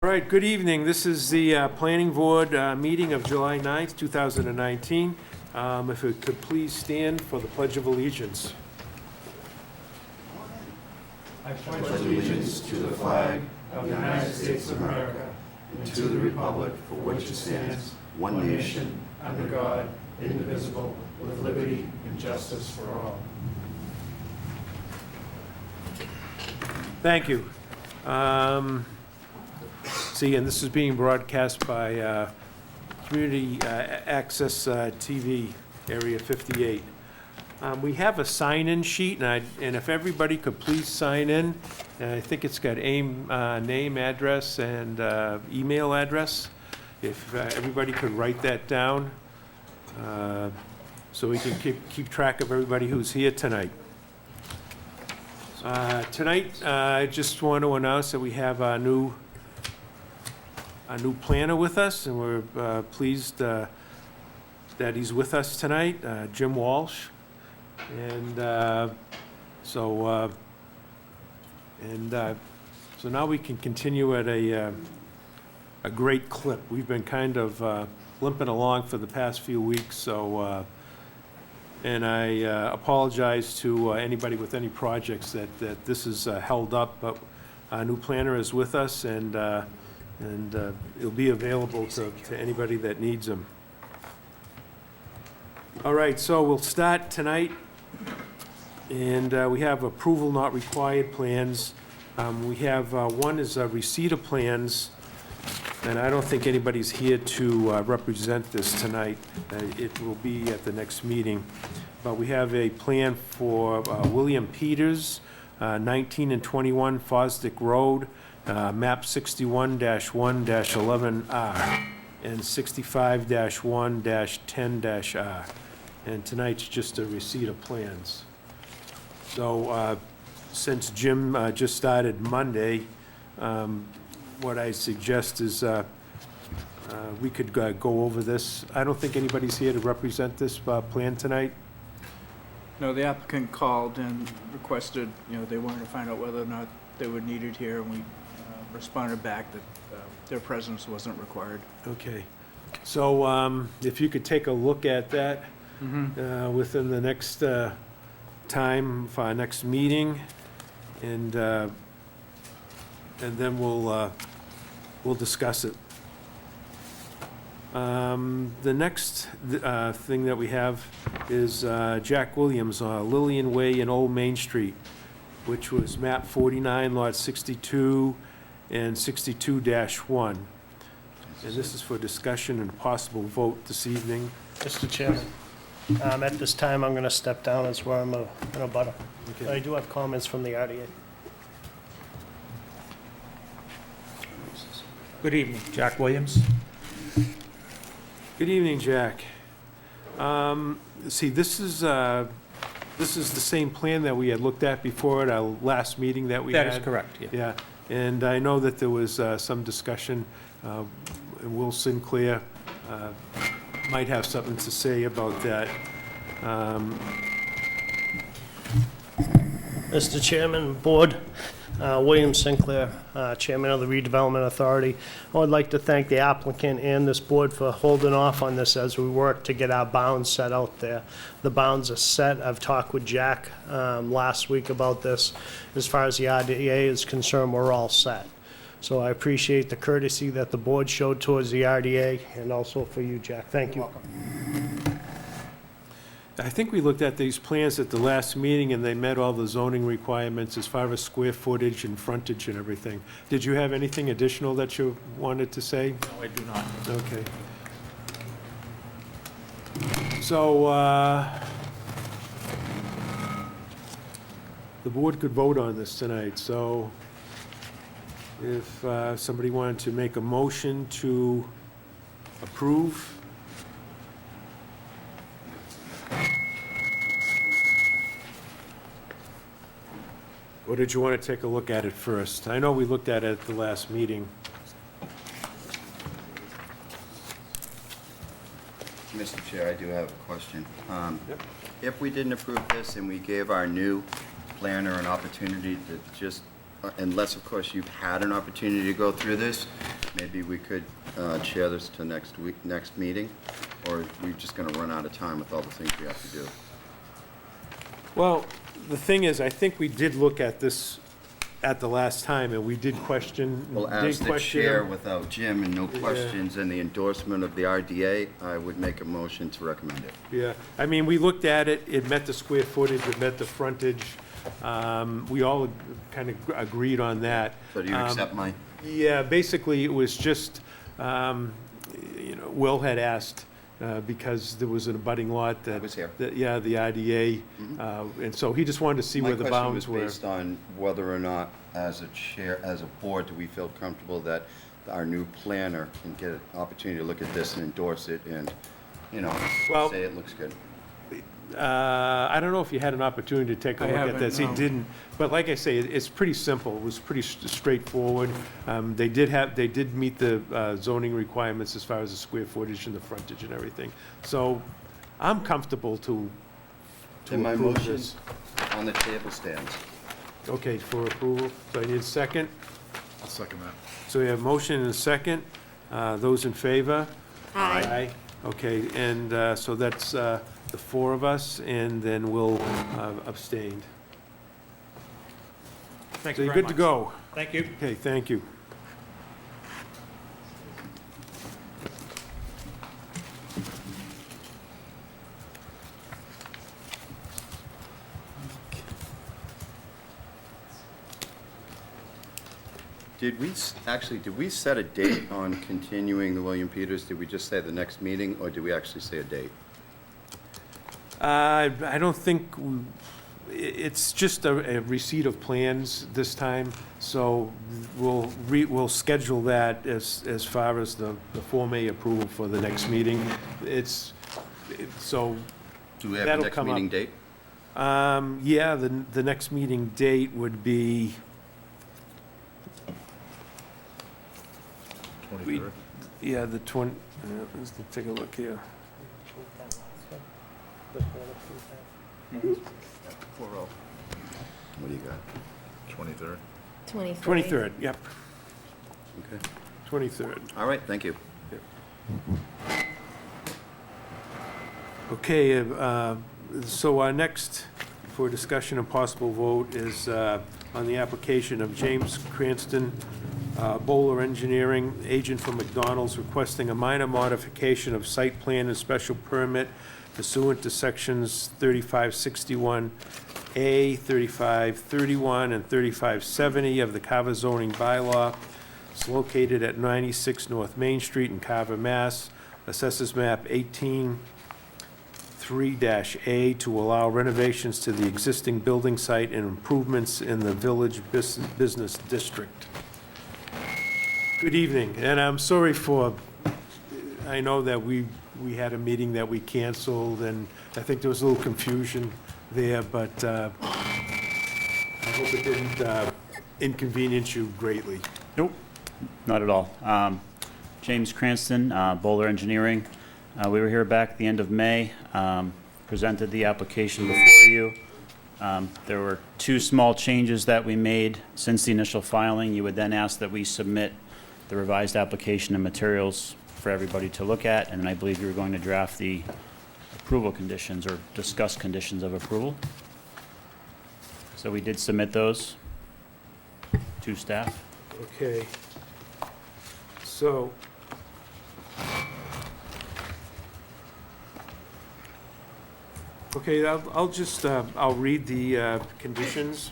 All right, good evening. This is the Planning Board meeting of July 9th, 2019. If it could please stand for the Pledge of Allegiance. I pledge allegiance to the flag of the United States of America and to the republic for which it stands, one nation, under God, indivisible, with liberty and justice for all. Thank you. See, and this is being broadcast by Community Access TV, Area 58. We have a sign-in sheet, and if everybody could please sign in. I think it's got name, address, and email address. If everybody could write that down, so we can keep track of everybody who's here tonight. Tonight, I just want to announce that we have a new planner with us, and we're pleased that he's with us tonight, Jim Walsh. And so now we can continue at a great clip. We've been kind of limping along for the past few weeks, so and I apologize to anybody with any projects that this is held up, but our new planner is with us, and it'll be available to anybody that needs them. All right, so we'll start tonight, and we have approval not required plans. We have one is a receipt of plans, and I don't think anybody's here to represent this tonight. It will be at the next meeting. But we have a plan for William Peters, 19 and 21 Fosdick Road, map 61-1-11R and 65-1-10-R. And tonight's just a receipt of plans. So since Jim just started Monday, what I suggest is we could go over this. I don't think anybody's here to represent this plan tonight. No, the applicant called and requested, they wanted to find out whether or not they were needed here, and we responded back that their presence wasn't required. Okay. So if you could take a look at that within the next time for our next meeting, and then we'll discuss it. The next thing that we have is Jack Williams on Lillian Way in Old Main Street, which was map 49, lot 62 and 62-1. And this is for discussion and possible vote this evening. Mr. Chairman, at this time, I'm going to step down as where I'm in a butter. Okay. I do have comments from the RDA. Good evening, Jack Williams. Good evening, Jack. See, this is the same plan that we had looked at before at our last meeting that we had. That is correct, yeah. Yeah, and I know that there was some discussion, and Will Sinclair might have something to say about that. Mr. Chairman, Board, William Sinclair, Chairman of the Redevelopment Authority. I would like to thank the applicant and this board for holding off on this as we work to get our bounds set out there. The bounds are set. I've talked with Jack last week about this. As far as the RDA is concerned, we're all set. So I appreciate the courtesy that the board showed towards the RDA, and also for you, Jack. Thank you. I think we looked at these plans at the last meeting, and they met all the zoning requirements as far as square footage and frontage and everything. Did you have anything additional that you wanted to say? No, I do not. Okay. So, the board could vote on this tonight, so if somebody wanted to make a motion to approve. Or did you want to take a look at it first? I know we looked at it at the last meeting. Mr. Chair, I do have a question. Yep. If we didn't approve this and we gave our new planner an opportunity to just, unless of course you've had an opportunity to go through this, maybe we could chair this to next meeting, or we're just gonna run out of time with all the things we have to do? Well, the thing is, I think we did look at this at the last time, and we did question. Well, did as the question chair them. without Jim and no Yeah. questions and the endorsement of the RDA, I would make a motion to recommend it. Yeah, I mean, we looked at it, it met the square footage, it met the frontage. We all kind of agreed on that. So do you accept my? Yeah, basically, it was just, Will had asked, because there was an abutting lot that. I was here. Yeah, the IDA, and so he just wanted to see where the bounds My were. question was based on whether or not, as a chair, as a board, do we feel comfortable that our new planner can get an opportunity to look at this and endorse it and, Well- say it looks good? I don't know if you had an opportunity to take a I look at haven't, this. He no. didn't, but like I say, it's pretty simple. It was pretty straightforward. They did meet the zoning requirements as far as the square footage and the frontage and everything. So I'm comfortable to And my approve motion this. on the table stands. Okay, for approval. So I need a second. I'll second that. So we have motion and a second. Those in favor? Aye. Aye. Okay, and so that's the four of us, and then we'll abstain. Thank So you you're very good to much. go. Thank you. Okay, thank you. Did we set a date on continuing the William Peters? Did we just say the next meeting, or did we actually say a date? I don't think, it's just a receipt of plans this time, so we'll schedule that as far as the Form A approval for the next meeting. So, Do we have a That'll next come up. meeting date? yeah, the next meeting date would be, yeah, the 20, let's take a look here. What do you got? 23rd. 23rd, yep, Okay. 23rd. All right, thank you. Okay, so our next, for discussion and possible vote, is on the application of James Cranston, Bowler Engineering, agent for McDonald's, requesting a minor modification of site plan and special permit pursuant to sections 3561A, 3531, and 3570 of the Carver zoning bylaw. It's located at 96 North Main Street in Carver, Mass. Assessors map 18-3-A to allow renovations to the existing building site and improvements in the village business district. Good evening, and I'm sorry for, I know that we had a meeting that we canceled, and I think there was a little confusion there, but I hope it didn't inconvenience you greatly. Nope, not at all. James Cranston, Bowler Engineering. We were here back at the end of May, presented the application before you. There were two small changes that we made since the initial filing. You would then ask that we submit the revised application and materials for everybody to look at, and I believe you were going to draft the approval conditions or discuss conditions of approval. So we did submit those to staff. Okay. So, okay, I'll just, I'll read the conditions.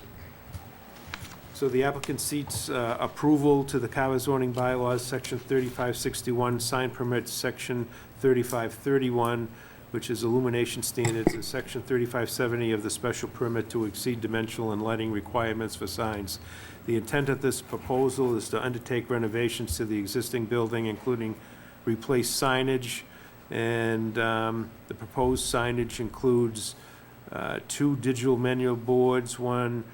So the applicant seeks approval to the Carver zoning bylaws, section 3561, sign permits, section 3531, which is illumination standards, and section 3570 of the special permit to exceed dimensional and lighting requirements for signs. The intent of this proposal is to undertake renovations to the existing building, including replace signage, and the proposed signage includes 2 digital menu boards, 1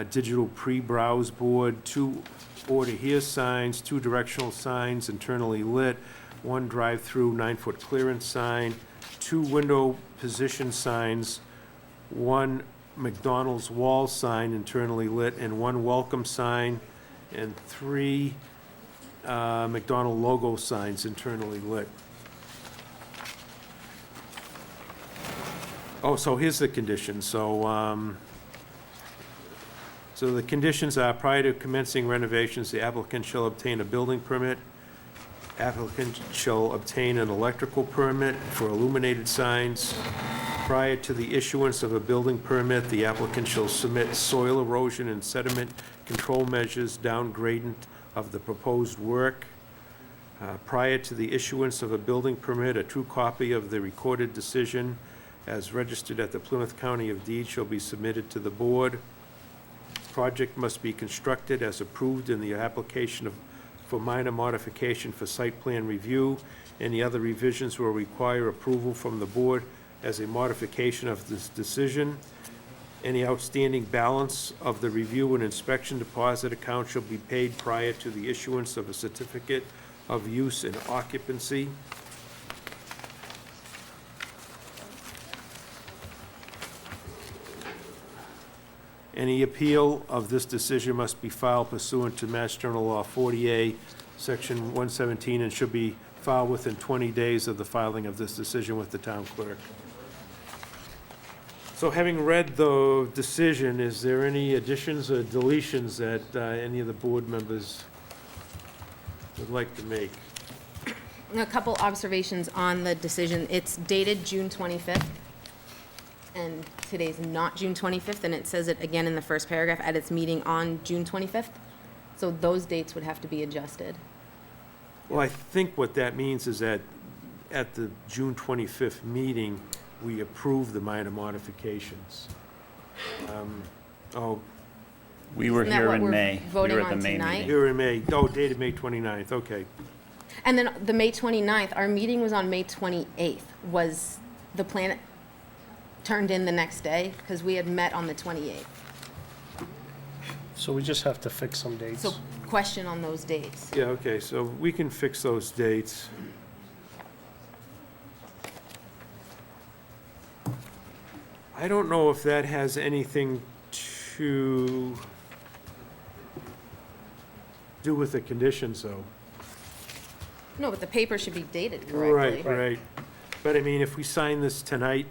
digital pre-browse board, 2 order here signs, 2 directional signs internally lit, 1 drive-through 9-foot clearance sign, 2 window position signs, 1 McDonald's wall sign internally lit, and 1 welcome sign, and 3 McDonald logo signs internally lit. Oh, so here's the conditions. So the conditions are, prior to commencing renovations, the applicant shall obtain a building permit. Applicant shall obtain an electrical permit for illuminated signs. Prior to the issuance of a building permit, the applicant shall submit soil erosion and sediment control measures down gradient of the proposed work. Prior to the issuance of a building permit, a true copy of the recorded decision as registered at the Plymouth County of Deeds shall be submitted to the board. Project must be constructed as approved in the application for minor modification for site plan review. Any other revisions will require approval from the board as a modification of this decision. Any outstanding balance of the review and inspection deposit account shall be paid prior to the issuance of a certificate of use and occupancy. Any appeal of this decision must be filed pursuant to Mass General Law 40A, Section 117, and should be filed within 20 days of the filing of this decision with the town clerk. So having read the decision, is there any additions or deletions that any of the board members would like to make? A couple observations on the decision. It's dated June 25th, and today's not June 25th, and it says it again in the first paragraph, at its meeting on June 25th. So those dates would have to be adjusted. Well, I think what that means is that at the June 25th meeting, we approve the minor modifications. Oh, We were Isn't that here what in we're May. voting We were at on the May tonight? meeting. here in May, oh, dated May 29th, okay. And then the May 29th, our meeting was on May 28th. Was the plan turned in the next day? Because we had met on the 28th. So we just have to fix some dates. So question on those dates. Yeah, okay, so we can fix those dates. I don't know if that has anything to do with the conditions, though. No, but the paper should be dated correctly. Right, right. But I mean, if we sign this tonight,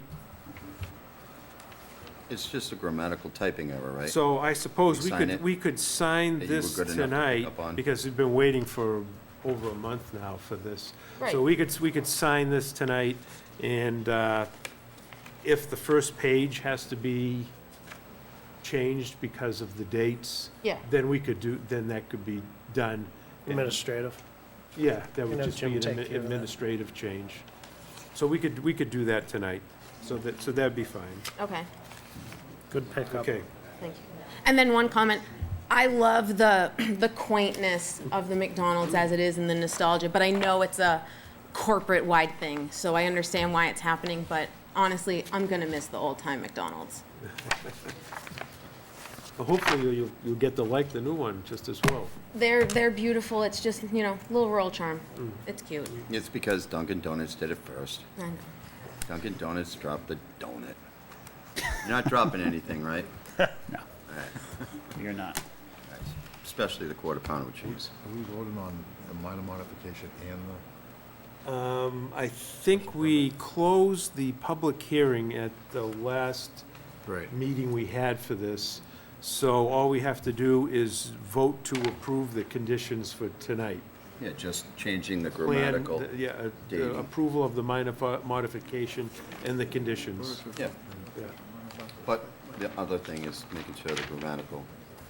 It's just a grammatical typing error, right? so I suppose we Sign it. we could sign That you were this good enough to pick tonight, up on. because we've been waiting for over a month now for this. Right. So we could sign this tonight, and if the first page has to be changed because of the dates, Yeah. then then that could be done. Administrative. Yeah, that would have just be Jim an take care of that. administrative change. So we could do that tonight, so that'd be fine. Okay. Good pickup. Okay. Thank you. And then one comment, I love the quaintness of the McDonald's as it is and the nostalgia, but I know it's a corporate-wide thing, so I understand why it's happening, but honestly, I'm gonna miss the old-time McDonald's. Well, hopefully you'll get to like the new one just as well. They're beautiful, it's just, little rural charm. It's cute. It's because Dunkin' Donuts did it first. I know. Dunkin' Donuts dropped the donut. You're not dropping anything, right? No, All right. you're not. Nice. Especially the quarter pounder with cheese. Are we voting on the minor modification and I think we closed the public hearing at the last the? Right. meeting we had for this. So all we have to do is vote to approve the conditions for tonight. Yeah, just changing the Plan- grammatical. Yeah, dating. approval of the minor modification and the conditions. Yeah, Yeah. but the other thing is making sure the grammatical.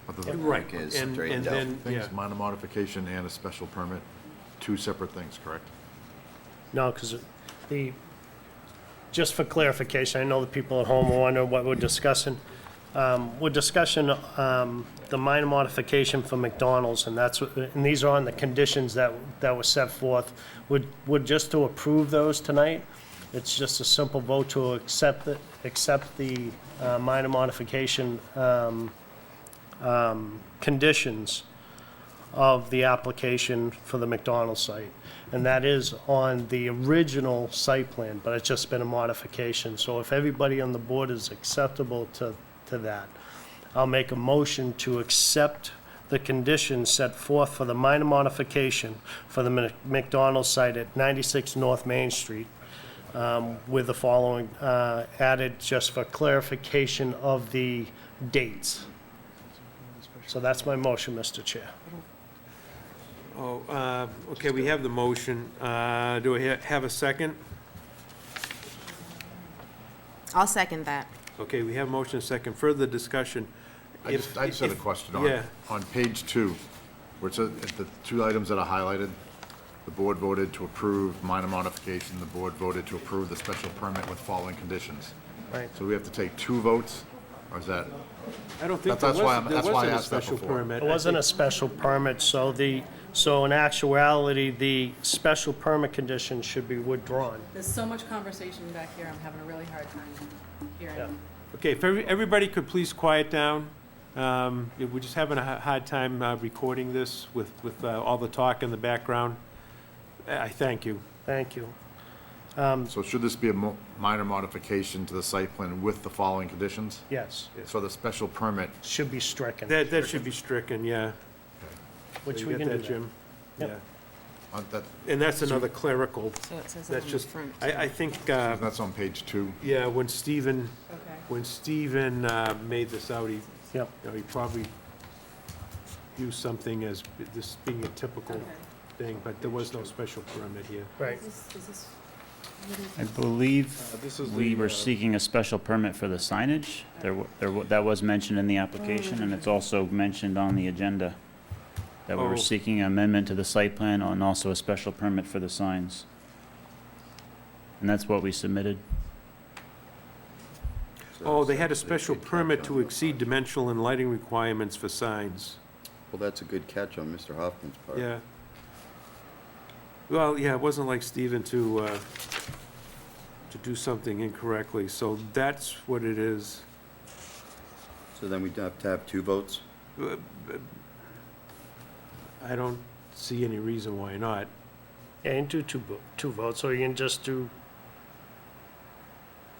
But the Right, Okay, it's and straightened out. then, thing yeah, is minor modification and a special permit, two separate things, correct? No, because just for clarification, I know the people at home will wonder what we're discussing. We're discussing the minor modification for McDonald's, and and these are on the conditions that were set forth. Would just to approve those tonight? It's just a simple vote to accept the minor modification conditions of the application for the McDonald's site. And that is on the original site plan, but it's just been a modification. So if everybody on the board is acceptable to that, I'll make a motion to accept the the conditions set forth for the minor modification for the McDonald's site at 96 North Main Street, with the following added just for clarification of the dates. So that's my motion, Mr. Chair. Oh, okay, we have the motion. Do I have a second? I'll second that. Okay, we have motion and second. Further discussion? I just had a question yeah. on page 2, where it says, the 2 items that are highlighted, the board voted to approve minor modification, the board voted to approve the special permit with following conditions. Right. So we have to take 2 votes, or is that? I don't think That's why I there asked wasn't a that special before. permit. It wasn't a special permit, so in actuality, the special permit condition should be withdrawn. There's so much conversation back here, I'm having a really hard time hearing. Yeah. Okay, if everybody could please quiet down. We're just having a hard time recording this with all the talk in the background. I thank you. Thank you. So should this be a minor modification to the site plan with the following conditions? Yes, So the special permit, should be stricken, That should be stricken, yeah. which So we you can got do that, that. Jim? Yep. Yeah. on that, And that's another clerical, So it says it that's on the just, front. I think, that's on page 2. yeah, when Stephen Okay. made this out, he, Yep. he probably used something as this being a typical Okay. thing, but there was no special permit here. Right. Is this, I believe This is we the, were seeking a special permit for the signage. That was mentioned in the application, and it's also mentioned on the agenda that we Oh. were seeking an amendment to the site plan and also a special permit for the signs. And that's what we submitted. Oh, they had a special permit to exceed dimensional and lighting requirements for signs. Well, that's a good catch on Mr. Hoffman's part. Yeah. Well, yeah, it wasn't like Stephen to do something incorrectly, so that's what it is. So then we'd have to have 2 votes? I don't see any reason why not. Yeah, you can do two votes, or you can just do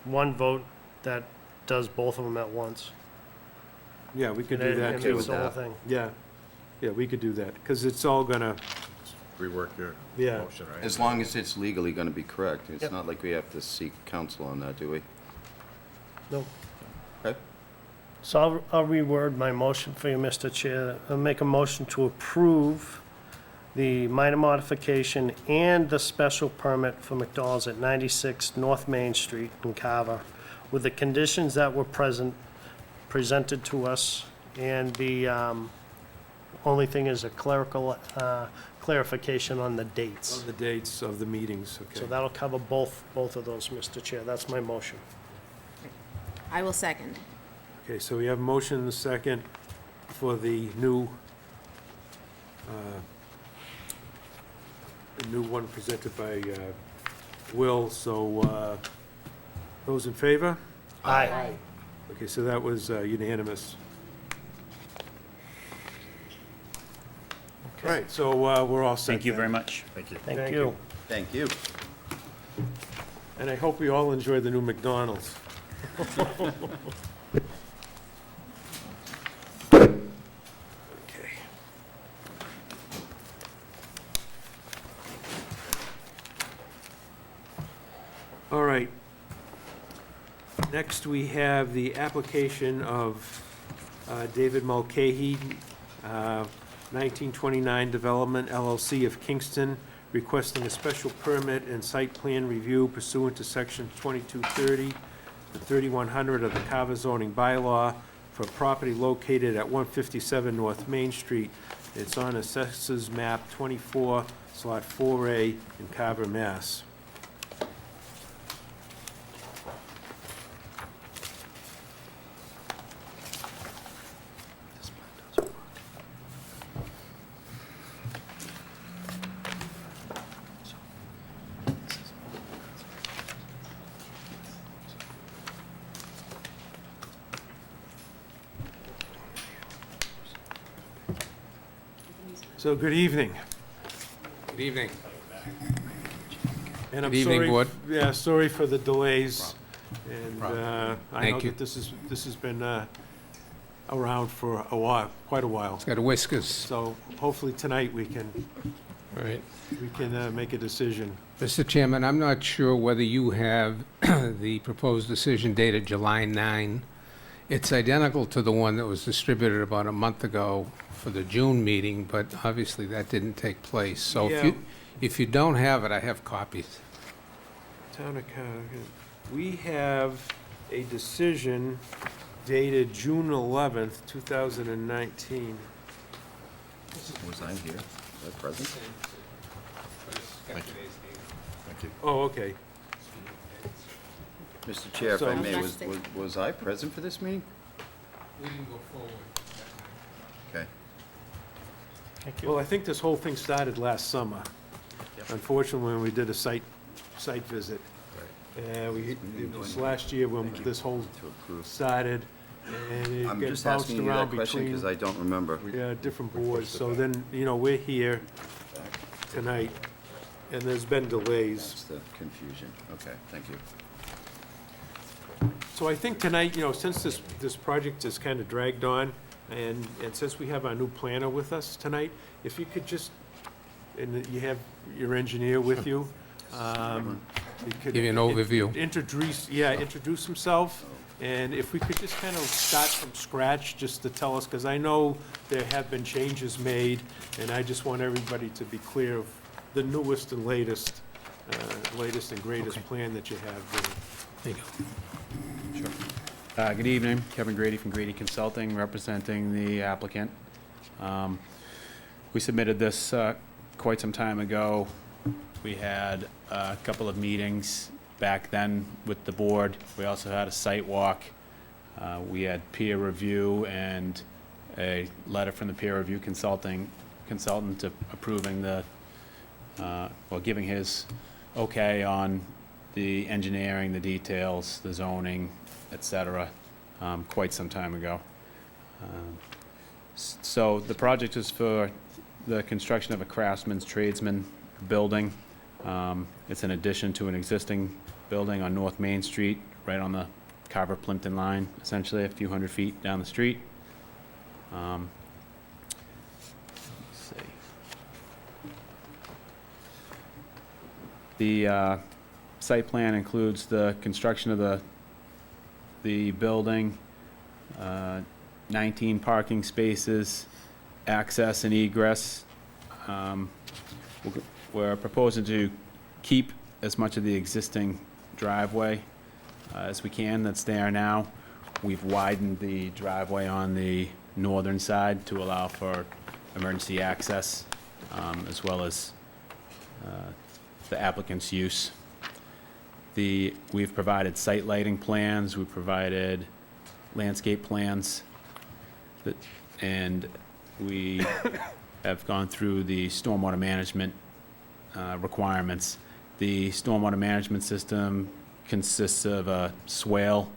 one vote that does both of them at once. Yeah, we could do And that it too. makes the whole thing. Yeah, yeah, we could do that, because it's all gonna, Rework your Yeah. motion, right? As long as it's legally going to be correct. It's Yep. not like we have to seek counsel on that, do we? No. Okay. So I'll reword my motion for you, Mr. Chair. I'll make a motion to approve the minor modification and the special permit for McDonald's at 96 North Main Street in Carver, with the conditions that were presented to us, and the only thing is a clerical clarification on the dates. on the dates of the meetings, okay. So that'll cover both of those, Mr. Chair. That's my motion. I will second. Okay, so we have a motion and a second for the new one presented by Will, so those in favor? Aye. Okay, so that was unanimous. All right, so we're all set. Thank you then. very much. Thank you. Thank Thank you. you. Thank you. And I hope we all enjoy the new McDonald's. Okay. All right. Next, we have the application of David Mulcahy, 1929 Development LLC of Kingston, requesting a special permit and site plan review pursuant to section 2230 to 3100 of the Carver zoning bylaw for property located at 157 North Main Street. It's on Assessors Map 24, Slot 4A in Carver, Mass. So, good evening. Good evening. And I'm Good evening, sorry- Board. Yeah, sorry for the delays. And Problem. I know Thank you. that this has been around for a while, quite a while. It's got whiskers. So hopefully tonight we can Right. make a decision. Mr. Chairman, I'm not sure whether you have the proposed decision dated July 9. It's identical to the one that was distributed about a month ago for the June meeting, but obviously that didn't take place. So Yeah. if you don't have it, I have copies. Town account, we have a decision dated June 11th, 2019. Was I here? Was I present? Thank you. Oh, okay. Mr. Chair, if I So- may, was I present for this meeting? We didn't go forward. Okay. Well, I think this whole thing started last summer. Unfortunately, when we did a site visit. It was last year when this whole To approve. started, and it I'm gets just bounced asking you that around question between, because I don't remember. different boards. So then, we're here tonight, and there's been delays. That's the confusion. Okay, thank you. So I think tonight, since this project is kind of dragged on, and since we have our new planner with us tonight, if you could just, and you have your engineer with you, you could Give you an overview. introduce himself, and if we could just kind of start from scratch, just to tell us, because I know there have been changes made, and I just want everybody to be clear of the newest and latest and greatest plan that you have there. There you go. Good evening, Kevin Grady from Grady Consulting, representing the applicant. We submitted this quite some time ago. We had a couple of meetings back then with the board. We also had a site walk. We had peer review and a letter from the peer review consultant approving giving his okay on the engineering, the details, the zoning, et cetera, quite some time ago. So the project is for the construction of a craftsman's tradesman building. It's an addition to an existing building on North Main Street, right on the Carver Plimpton line, essentially a few hundred feet down the street. Let's see. The site plan includes the construction of the building, 19 parking spaces, access and egress. We're proposing to keep as much of the existing driveway as we can that's there now. We've widened the driveway on the northern side to allow for emergency access, as well as the applicant's use. We've provided site lighting plans, we've provided landscape plans, and we have gone through the stormwater management requirements. The stormwater management system consists of a swale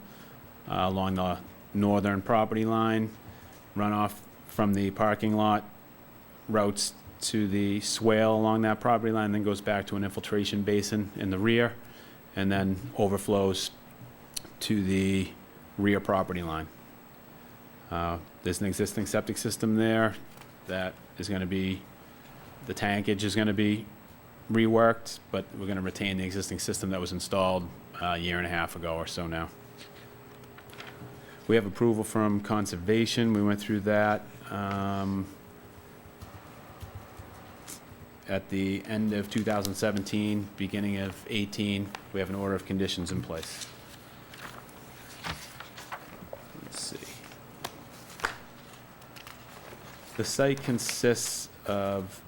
along the northern property line, runoff from the parking lot, routes to the swale along that property line, then goes back to an infiltration basin in the rear, and then overflows to the rear property line. There's an existing septic system there that is going to be, the tankage is going to be reworked, but we're going to retain the existing system that was installed a year and a half ago or so now. We have approval from Conservation. We went through that at the end of 2017, beginning of 18. We have an order of conditions in place. Let's see. The site consists of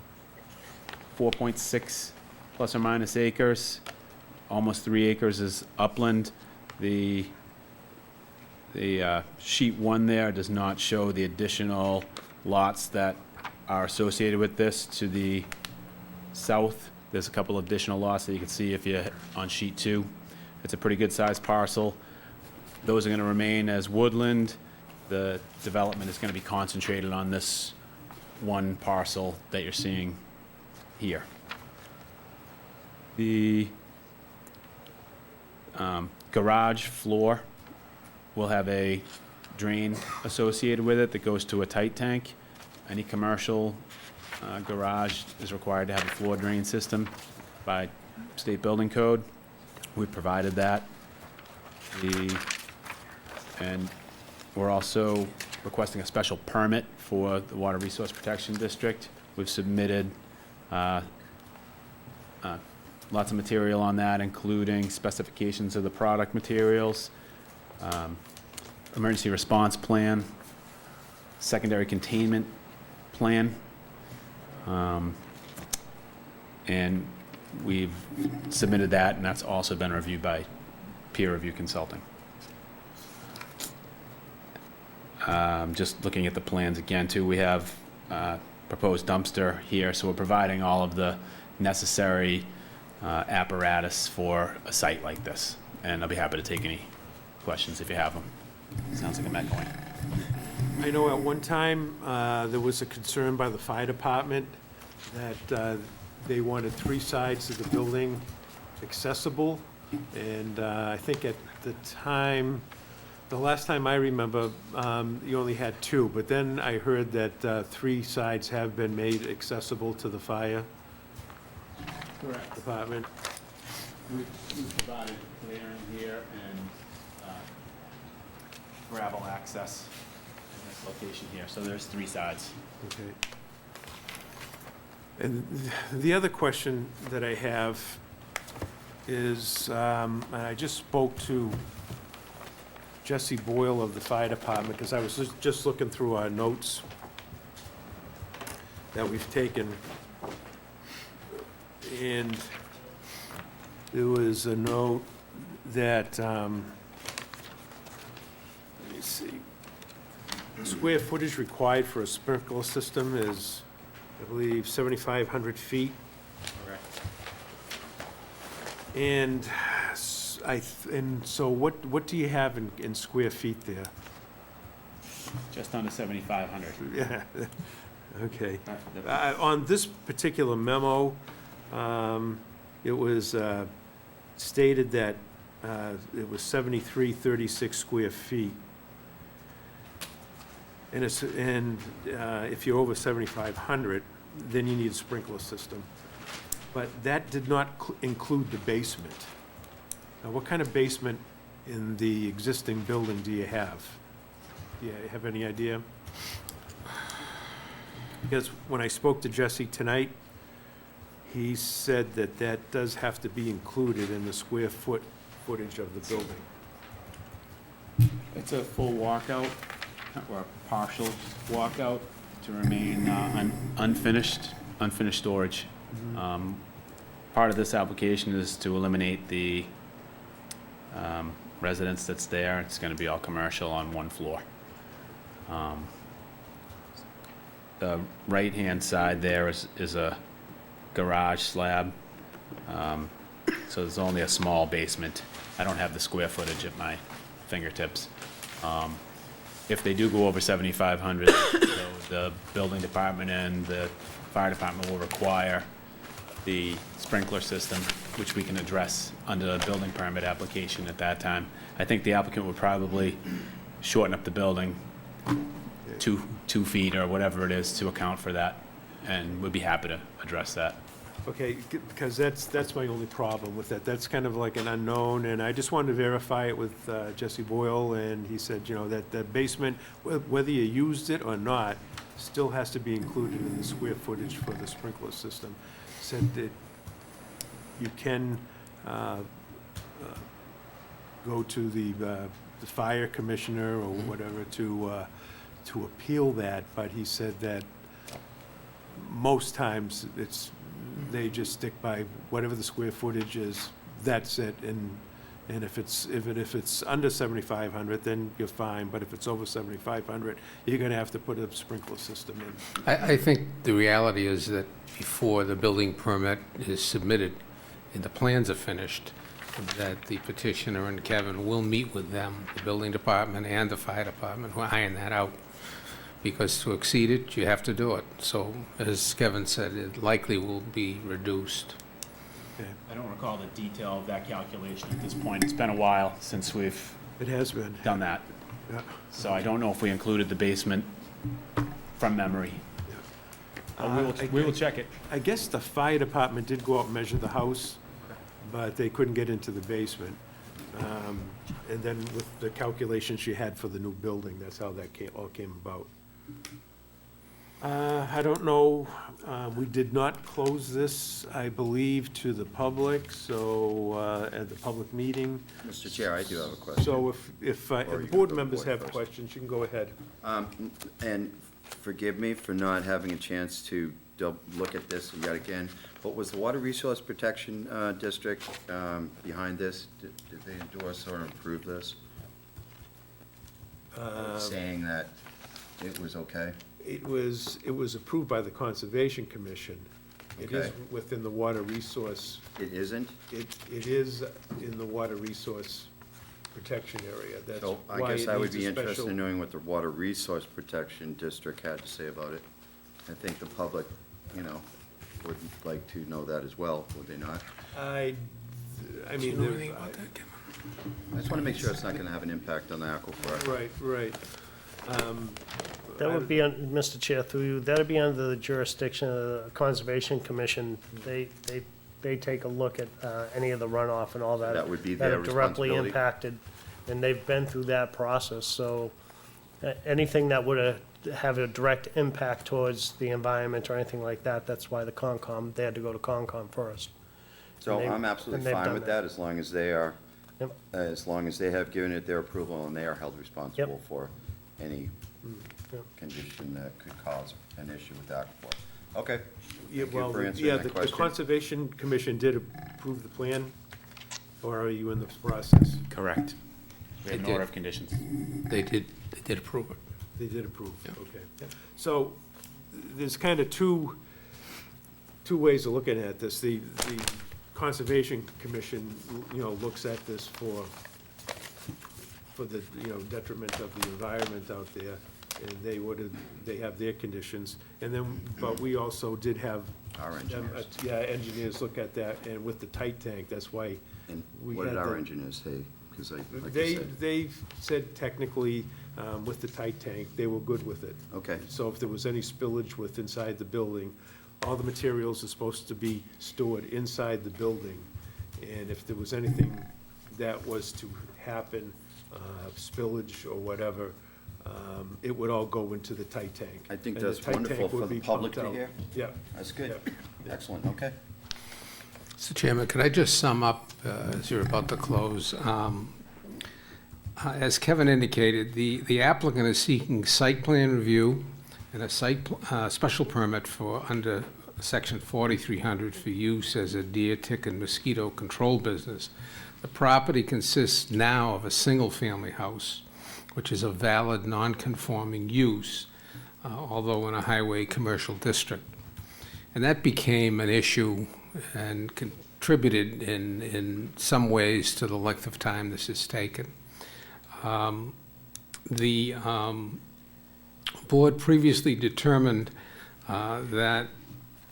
4.6 plus or minus acres. Almost 3 acres is upland. The sheet 1 there does not show the additional lots that are associated with this. To the south, there's a couple additional lots that you can see if you're on sheet 2. It's a pretty good sized parcel. Those are going to remain as woodland. The development is going to be concentrated on this one parcel that you're seeing here. The garage floor will have a drain associated with it that goes to a tight tank. Any commercial garage is required to have a floor drain system by state building code. We provided that. And we're also requesting a special permit for the Water Resource Protection District. We've submitted lots of material on that, including specifications of the product materials, emergency response plan, secondary containment plan, and we've submitted that, and that's also been reviewed by peer review consulting. Just looking at the plans again, too, we have proposed dumpster here, so we're providing all of the necessary apparatus for a site like this, and I'll be happy to take any questions if you have them. Sounds like a Met point. I know at one time, there was a concern by the fire department that they wanted 3 sides of the building accessible, and I think at the time, the last time I remember, you only had 2, but then I heard that 3 sides have been made accessible to the fire department. We provided clearing here and gravel access in this location here, so there's 3 sides. Okay. And the other question that I have is, and I just spoke to Jesse Boyle of the fire department, because I was just looking through our notes that we've taken, and there was a note that, let me see, square footage required for a sprinkler system is, I believe, 7,500 feet. Correct. And and so what do you have in square feet there? Just under 7,500. Yeah, okay. On this particular memo, it was stated that it was 7336 square feet. And if you're over 7,500, then you need a sprinkler system. But that did not include the basement. Now, what kind of basement in the existing building do you have? Do you have any idea? Because when I spoke to Jesse tonight, he said that that does have to be included in the square footage of the building. It's a full walkout, or partial walkout, to remain unfinished storage. Part of this application is to eliminate the residence that's there. It's going to be all commercial on one floor. The right-hand side there is a garage slab, so there's only a small basement. I don't have the square footage at my fingertips. If they do go over 7,500, so the building department and the fire department will require the sprinkler system, which we can address under the building permit application at that time. I think the applicant would probably shorten up the building 2 feet or whatever it is to account for that, and we'd be happy to address that. Okay, because that's my only problem with that. That's kind of like an unknown, and I just wanted to verify it with Jesse Boyle, and he said, you know, that the basement, whether you used it or not, still has to be included in the square footage for the sprinkler system. Said that you can go to the fire commissioner or whatever to appeal that, but he said that most times they just stick by whatever the square footage is, that's it, and if it's under 7,500, then you're fine, but if it's over 7,500, you're gonna have to put a sprinkler system in. I think the reality is that before the building permit is submitted and the plans are finished, that the petitioner and Kevin will meet with them, the building department and the fire department, will iron that out. Because to exceed it, you have to do it. So, as Kevin said, it likely will be reduced. I don't recall the detail of that calculation at this point. It's been a while since we've It has been. done that. Yeah. So I don't know if we included the basement from memory. We will check it. I guess the fire department did go out and measure the house, but they couldn't get into the basement. And then with the calculations she had for the new building, that's how that all came about. I don't know, we did not close this, I believe, to the public, so, at the public meeting. Mr. Chair, I do have a question. So if Or you the can board go to members board have first. questions, you can go ahead. And forgive me for not having a chance to look at this yet again, but was the Water Resource Protection District behind this? Did they endorse or approve this? Saying that it was okay? It was approved by the Conservation Commission. It is Okay. within the water resource, It isn't? it is in the water resource protection area. That's So I why guess it I would needs be a interested special- in knowing what the Water Resource Protection District had to say about it. I think the public, would like to know that as well, would they not? I mean, I just want to make sure it's not going to have an impact on the aquifer. right. That would be, Mr. Chair, through you, that'd be under the jurisdiction of the Conservation Commission. They take a look at any of the runoff and all that. That would be that their are directly responsibility. impacted, and they've been through that process, so anything that would have a direct impact towards the environment or anything like that, that's why the Concom, they had to go to Concom first. So And they- I'm absolutely and they've fine done with that. that, as long as they are, Yep. as long as they have given it their approval and they are held responsible for any Yep. condition that could cause an issue with aquifer. Okay. Yeah, Thank you well, for answering yeah, that the question. Conservation Commission did approve the plan, or are you in the process? Correct. We have an They order did. of conditions. They did approve it. They did approve, okay. So there's kind of two ways of looking at this. The Conservation Commission, looks at this for the, detriment of the environment out there, and they have their conditions. And then, but we also did have. Our engineers. Engineers look at that, and with the tight tank, that's why And we what did had our the- engineers say? Because like I said, They said technically, with the tight tank, they were good with it. okay, So if there was any spillage with inside the building, all the materials are supposed to be stored inside the building. And if there was anything that was to happen, spillage or whatever, it would all go into the tight tank. I think And the that's tight wonderful tank for would the be public pumped to out. hear. Yeah. That's good. Yeah. Excellent, okay. Mr. Chairman, could I just sum up, as you're about to close? As Kevin indicated, the applicant is seeking site plan review and a special permit for under Section 4300 for use as a deer, tick, and mosquito control business. The property consists now of a single-family house, which is a valid non-conforming use, although in a highway commercial district. And that became an issue and contributed in some ways to the length of time this has taken. The board previously determined that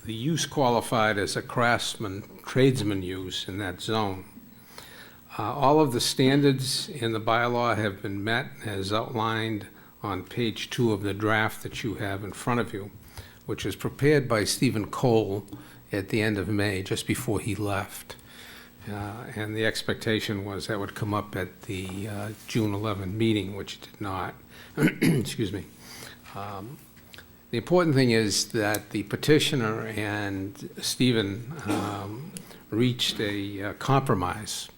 the use qualified as a craftsman, tradesman use in that zone. All of the standards in the bylaw have been met, as outlined on page 2 of the draft that you have in front of you, which was prepared by Stephen Cole at the end of May, just before he left. And the expectation was that would come up at the June 11 meeting, which it did not. Excuse me. The important thing is that the petitioner and Stephen reached a compromise,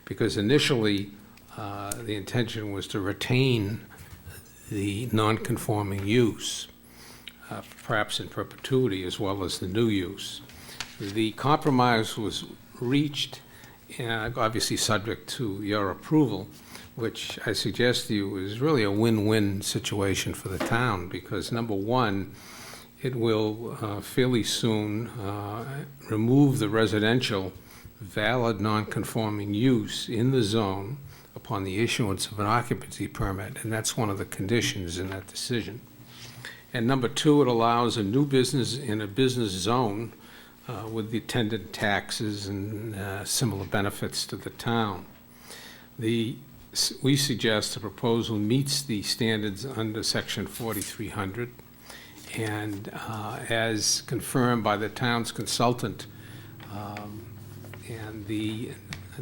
because initially the intention was to retain the non-conforming use, perhaps in perpetuity, as well as the new use. The compromise was reached, obviously subject to your approval, which I suggest to you is really a win-win situation for the town, because number one, it will fairly soon remove the residential valid non-conforming use in the zone upon the issuance of an occupancy permit, and that's one of the conditions in that decision. And number two, it allows a new business in a business zone with the attendant taxes and similar benefits to the town. The we suggest the proposal meets the standards under Section 4300, and as confirmed by the town's consultant, and the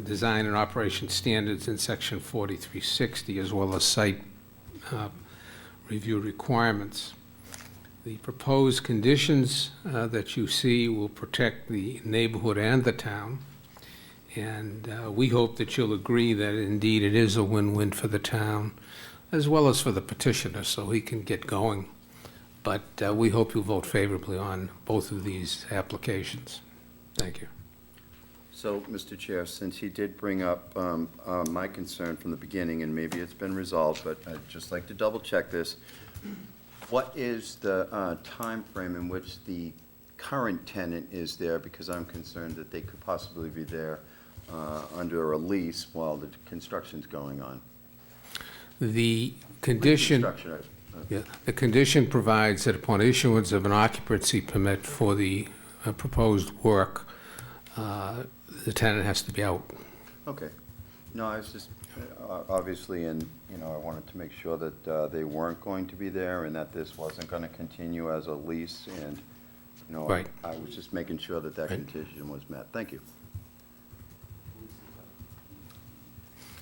design and operation standards in Section 4360, as well as site review requirements. The proposed conditions that you see will protect the neighborhood and the town, and we hope that you'll agree that indeed it is a win-win for the town, as well as for the petitioner, so he can get going. But we hope you'll vote favorably on both of these applications. Thank you. So, Mr. Chair, since he did bring up my concern from the beginning, and maybe it's been resolved, but I'd just like to double-check this. What is the time frame in which the current tenant is there? Because I'm concerned that they could possibly be there under a lease while the construction's going on. The condition, Construction, yeah, the condition provides that upon issuance of an occupancy permit for the proposed work, the tenant has to be out. Okay. No, I was just, obviously, and, you know, I wanted to make sure that they weren't going to be there and that this wasn't going to continue as a lease, and, you know, Right. I was just making sure that that Right. condition was met. Thank you.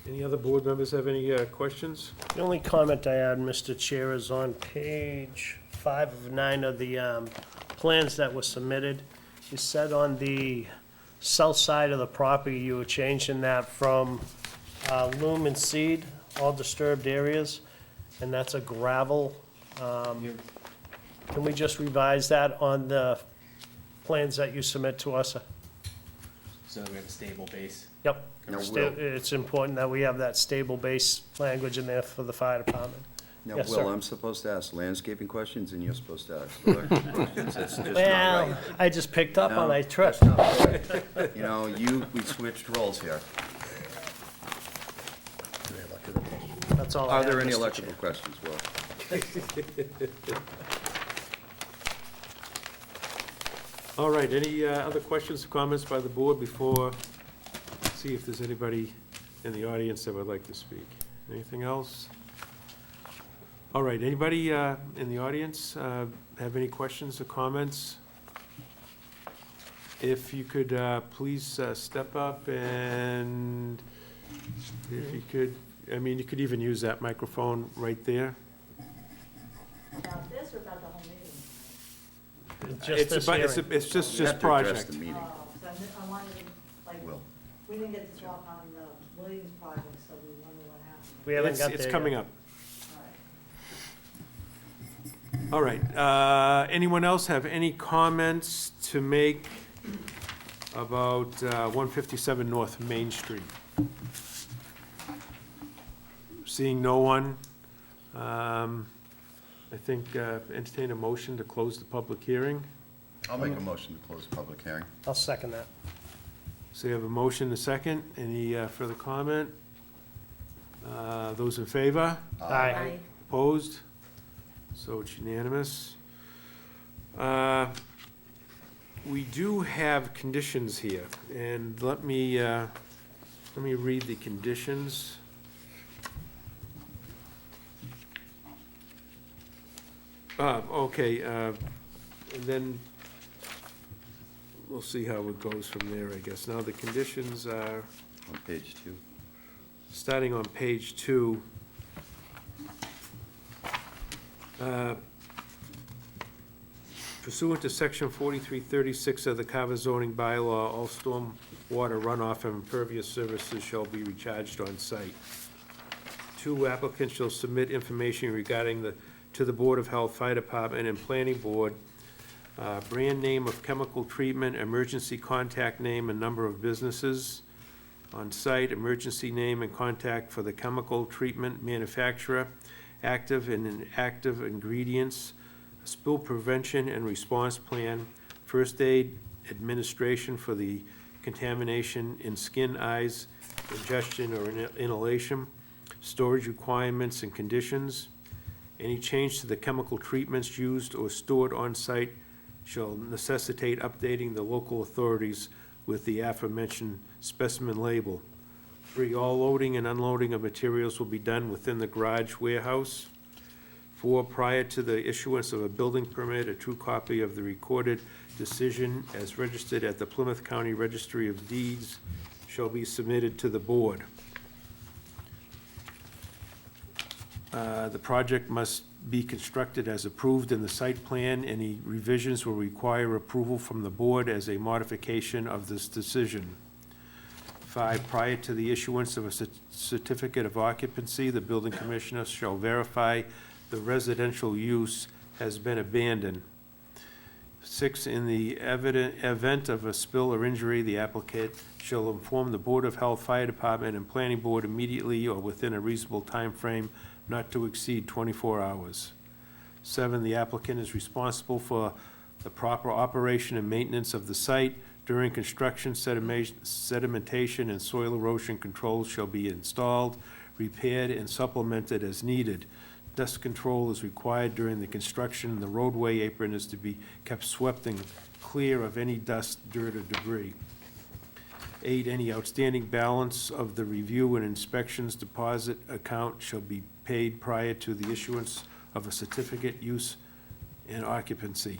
Any other board members have any questions? The only comment I had, Mr. Chair, is on page 5 of 9 of the plans that were submitted. You said on the south side of the property, you were changing that from loam and seed, all disturbed areas, and that's a gravel. Can we just revise that on the plans that you submit to us? So we have a stable base. Yep. Now, It's important that we have that stable base language in there for the fire department. Now, Yes, Will, sir. I'm supposed to ask landscaping questions, and you're supposed to ask other questions. That's just not Well, right. I just picked up on No, a trip. that's not right. You know, we switched roles here. That's all I Are have, there any Mr. electrical Chair. questions, Will? All right, any other questions or comments by the board before, see if there's anybody in the audience that would like to speak? Anything else? All right, anybody in the audience have any questions or comments? If you could please step up, and if you could, I mean, you could even use that microphone right there. About this or about the whole meeting? Just this hearing. It's just You this have to address project. the meeting. So I wanted, like, Will. we didn't get to talk on the Williams project, so we wonder what happened. We haven't It's got there it's yet. coming up. All right. All right, anyone else have any comments to make about 157 North Main Street? Seeing no one, I think entertain a motion to close the public hearing. I'll make a motion to close the public hearing. I'll second that. So you have a motion, a second. Any further comment? Those in favor? Aye. Opposed? So it's unanimous. We do have conditions here, and let me read the conditions. Okay, and then we'll see how it goes from there, I guess. Now, the conditions are, On page 2. starting on page 2. Pursuant to section 4336 of the Carver zoning bylaw, all storm water runoff and impervious surfaces shall be recharged on site. 2, applicants shall submit information regarding to the Board of Health, Fire Department, and Planning Board, brand name of chemical treatment, emergency contact name and number of businesses on site, emergency name and contact for the chemical treatment manufacturer, active and inactive ingredients, spill prevention and response plan, first aid administration for the contamination in skin, eyes, ingestion or inhalation, storage requirements and conditions. Any change to the chemical treatments used or stored on site shall necessitate updating the local authorities with the aforementioned specimen label. 3, all loading and unloading of materials will be done within the garage warehouse. 4, prior to the issuance of a building permit, a true copy of the recorded decision as registered at the Plymouth County Registry of Deeds shall be submitted to the board. The project must be constructed as approved in the site plan. Any revisions will require approval from the board as a modification of this decision. 5, prior to the issuance of a certificate of occupancy, the building commissioner shall verify the residential use has been abandoned. 6, in the event of a spill or injury, the applicant shall inform the Board of Health, Fire Department, and Planning Board immediately or within a reasonable time frame not to exceed 24 hours. 7, the applicant is responsible for the proper operation and maintenance of the site. During construction, sedimentation and soil erosion controls shall be installed, repaired, and supplemented as needed. Dust control is required during the construction, and the roadway apron is to be kept swept and clear of any dust, dirt, or debris. 8, any outstanding balance of the review and inspections deposit account shall be paid prior to the issuance of a certificate use and occupancy.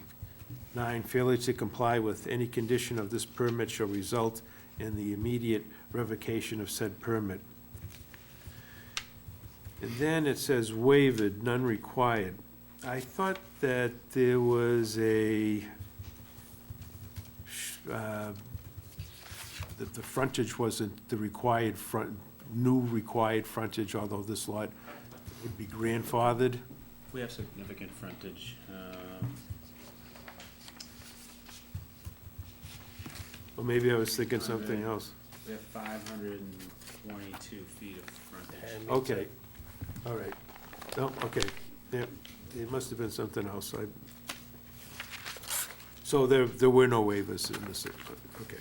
9, failure to comply with any condition of this permit shall result in the immediate revocation of said permit. And then it says waived, none required. I thought that there was a, that the frontage wasn't the required new required frontage, although this lot would be grandfathered. We have significant frontage. Or maybe I was thinking something else. We have 522 feet of frontage. Okay, all right. No, okay, yeah, it must have been something else. So there were no waivers in this, okay.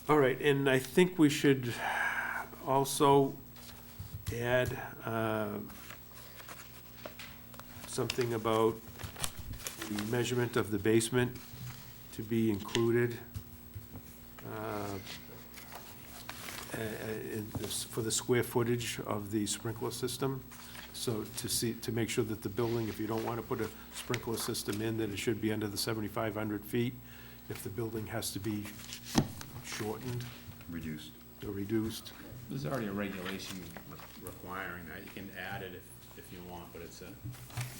All right, and I think we should also add something about the measurement of the basement to be included for the square footage of the sprinkler system. So to make sure that the building, if you don't want to put a sprinkler system in, that it should be under the 7,500 feet. If the building has to be shortened Reduced. or reduced. There's already a regulation requiring that. You can add it if you want, but it's a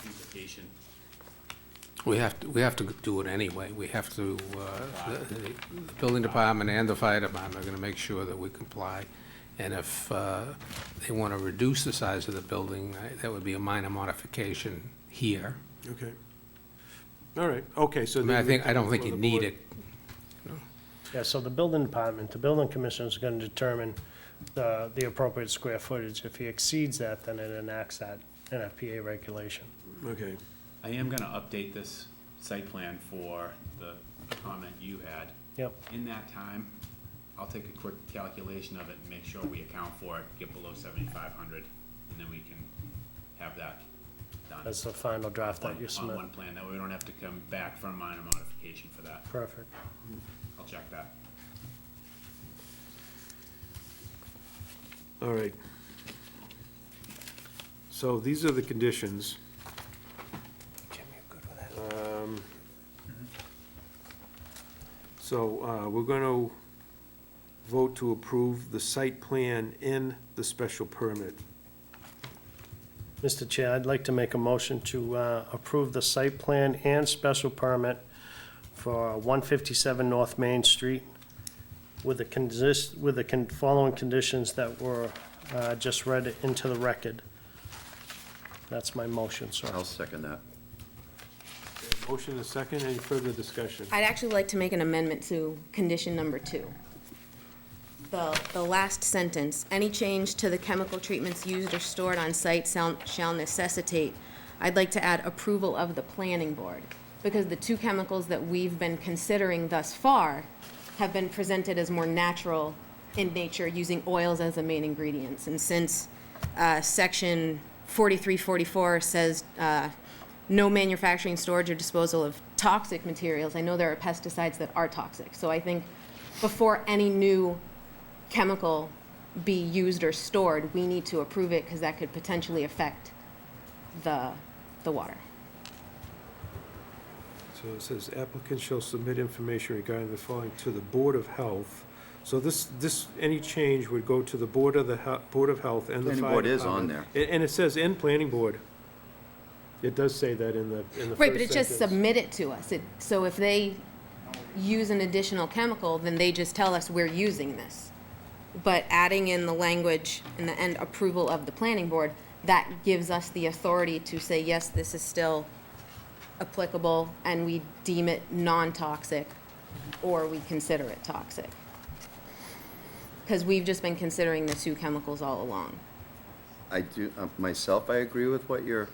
duplication. We have to do it anyway. We have to, the building department and the fire department are gonna make sure that we comply. And if they want to reduce the size of the building, that would be a minor modification here. Okay. All right, okay, so. I mean, I don't think you need it. Yeah, so the building department, the building commissioner is going to determine the appropriate square footage. If he exceeds that, then it enacts that NFPA regulation. Okay. I am gonna update this site plan for the comment you had. Yep. In that time, I'll take a quick calculation of it and make sure we account for it, get below 7,500, and then we can have that done. That's the final draft that you On submit. one plan, that way we don't have to come back for a minor modification for that. Perfect. I'll check that. All right. So these are the conditions. Jim, you good with that? So we're going to vote to approve the site plan and the special permit. Mr. Chair, I'd like to make a motion to approve the site plan and special permit for 157 North Main Street with the following conditions that were just read into the record. That's my motion, sir. I'll second that. Motion is second. Any further discussion? I'd actually like to make an amendment to condition number 2. The last sentence, any change to the chemical treatments used or stored on site shall necessitate, I'd like to add approval of the planning board, because the 2 chemicals that we've been considering thus far have been presented as more natural in nature, using oils as the main ingredients. And since section 4344 says no manufacturing, storage, or disposal of toxic materials, I know there are pesticides that are toxic. So I think before any new chemical be used or stored, we need to approve it because that could potentially affect the water. So it says applicant shall submit information regarding the following to the Board of Health. So any change would go to the Board of Health and the Planning Fire board is on Department. And it says in Planning Board. It does say that in the first Right, but it just sentence. submit it to us. So if they use an additional chemical, then they just tell us we're using this. But adding in the language in the end, approval of the planning board, that gives us the authority to say, yes, this is still applicable, and we deem it non-toxic, or we consider it toxic. Because we've just been considering the two chemicals all along. I do, myself, I agree with what you're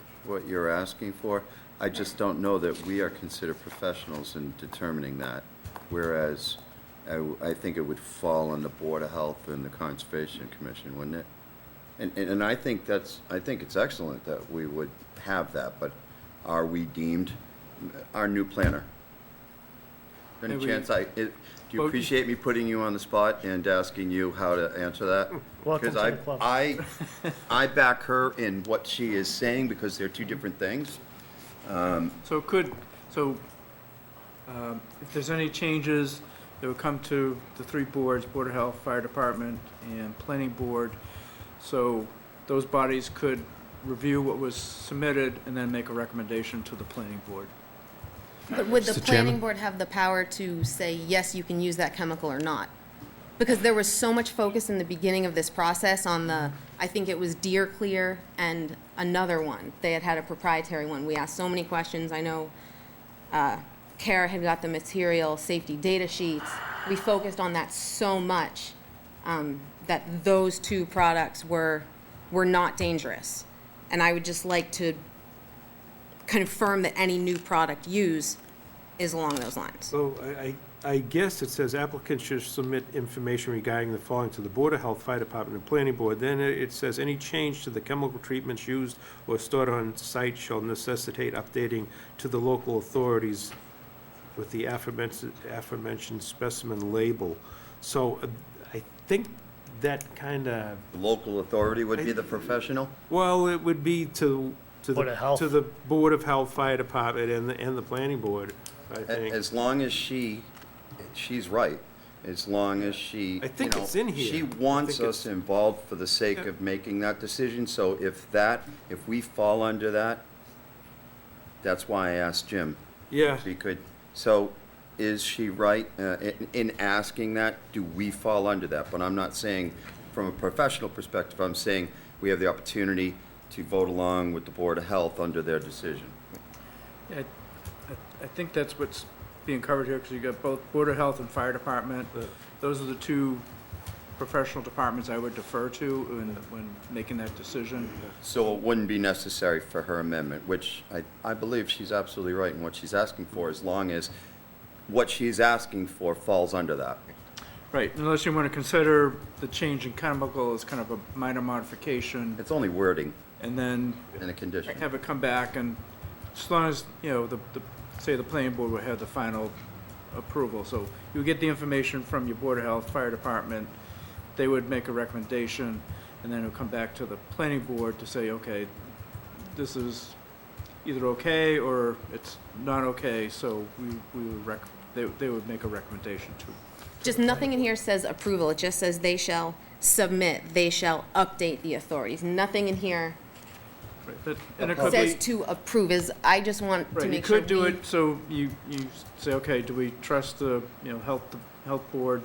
asking for. I just don't know that we are considered professionals in determining that, whereas I think it would fall on the Board of Health and the Conservation Commission, wouldn't it? And I think it's excellent that we would have that, but are we deemed our new planner? Any Maybe- chance do you Well, appreciate me putting you on the spot and asking you how to answer that? Welcome to the club. I back her in what she is saying because they're two different things. If there's any changes, they would come to the three boards, Board of Health, Fire Department, and Planning Board. So those bodies could review what was submitted and then make a recommendation to the Planning Board. But would the Mr. planning Chairman? board have the power to say, yes, you can use that chemical or not? Because there was so much focus in the beginning of this process on I think it was Deer Clear and another one. They had a proprietary one. We asked so many questions. I know Kara had got the material safety data sheets. We focused on that so much that those two products were not dangerous. And I would just like to confirm that any new product used is along those lines. So I guess it says applicants should submit information regarding the following to the Board of Health, Fire Department, and Planning Board. Then it says any change to the chemical treatments used or stored on site shall necessitate updating to the local authorities with the aforementioned specimen label. So I think that kind of, The local authority would be the professional? well, it would be to Board of Health. to the Board of Health, Fire Department, and the Planning Board, I think. As long as she's right, as long as she, I think you know, it's in here. she I wants think us involved for the sake Yeah. of making that decision, so if we fall under that, that's why I asked Jim. Yeah. If he could, so is she right in asking that? Do we fall under that? But I'm not saying from a professional perspective, I'm saying we have the opportunity to vote along with the Board of Health under their decision. Yeah, I think that's what's being covered here, because you got both Board of Health and Fire Department. Those are the two professional departments I would defer to when making that decision. So it wouldn't be necessary for her amendment, which I believe she's absolutely right in what she's asking for, as long as what she's asking for falls under that. Right, unless you want to consider the change in chemical as kind of a minor modification, It's only wording and then and a condition. have it come back, and as long as, you know, say the planning board would have the final approval. So you would get the information from your Board of Health, Fire Department, they would make a recommendation, and then it would come back to the planning board to say, okay, this is either okay or it's not okay, so they would make a recommendation to. Just nothing in here says approval. It just says they shall submit, they shall update the authorities. Nothing in here Right, and it could says be, to approve. I just want to right, you make sure could do we- it, so you say, okay, do we trust the, health board,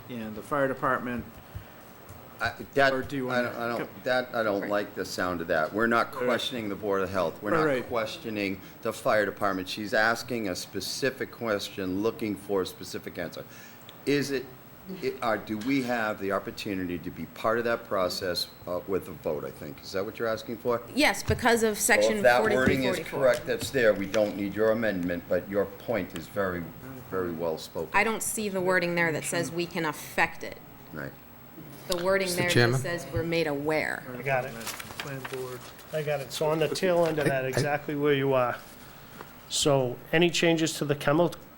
and the fire department? I Or do you wanna- I don't like the sound of that. We're not questioning the Board of Health. We're not Right. questioning the Fire Department. She's asking a specific question, looking for a specific answer. Do we have the opportunity to be part of that process with a vote, I think? Is that what you're asking for? Yes, because of Well, section if that wording is 4344. correct, that's there. We don't need your amendment, but your point is very, very well spoken. I don't see the wording there that says we can affect it. Right. The wording Mr. there Chairman? just says we're made aware. I got it. Plan board. I got it. So on the tail end of that, exactly where you are. So any changes to the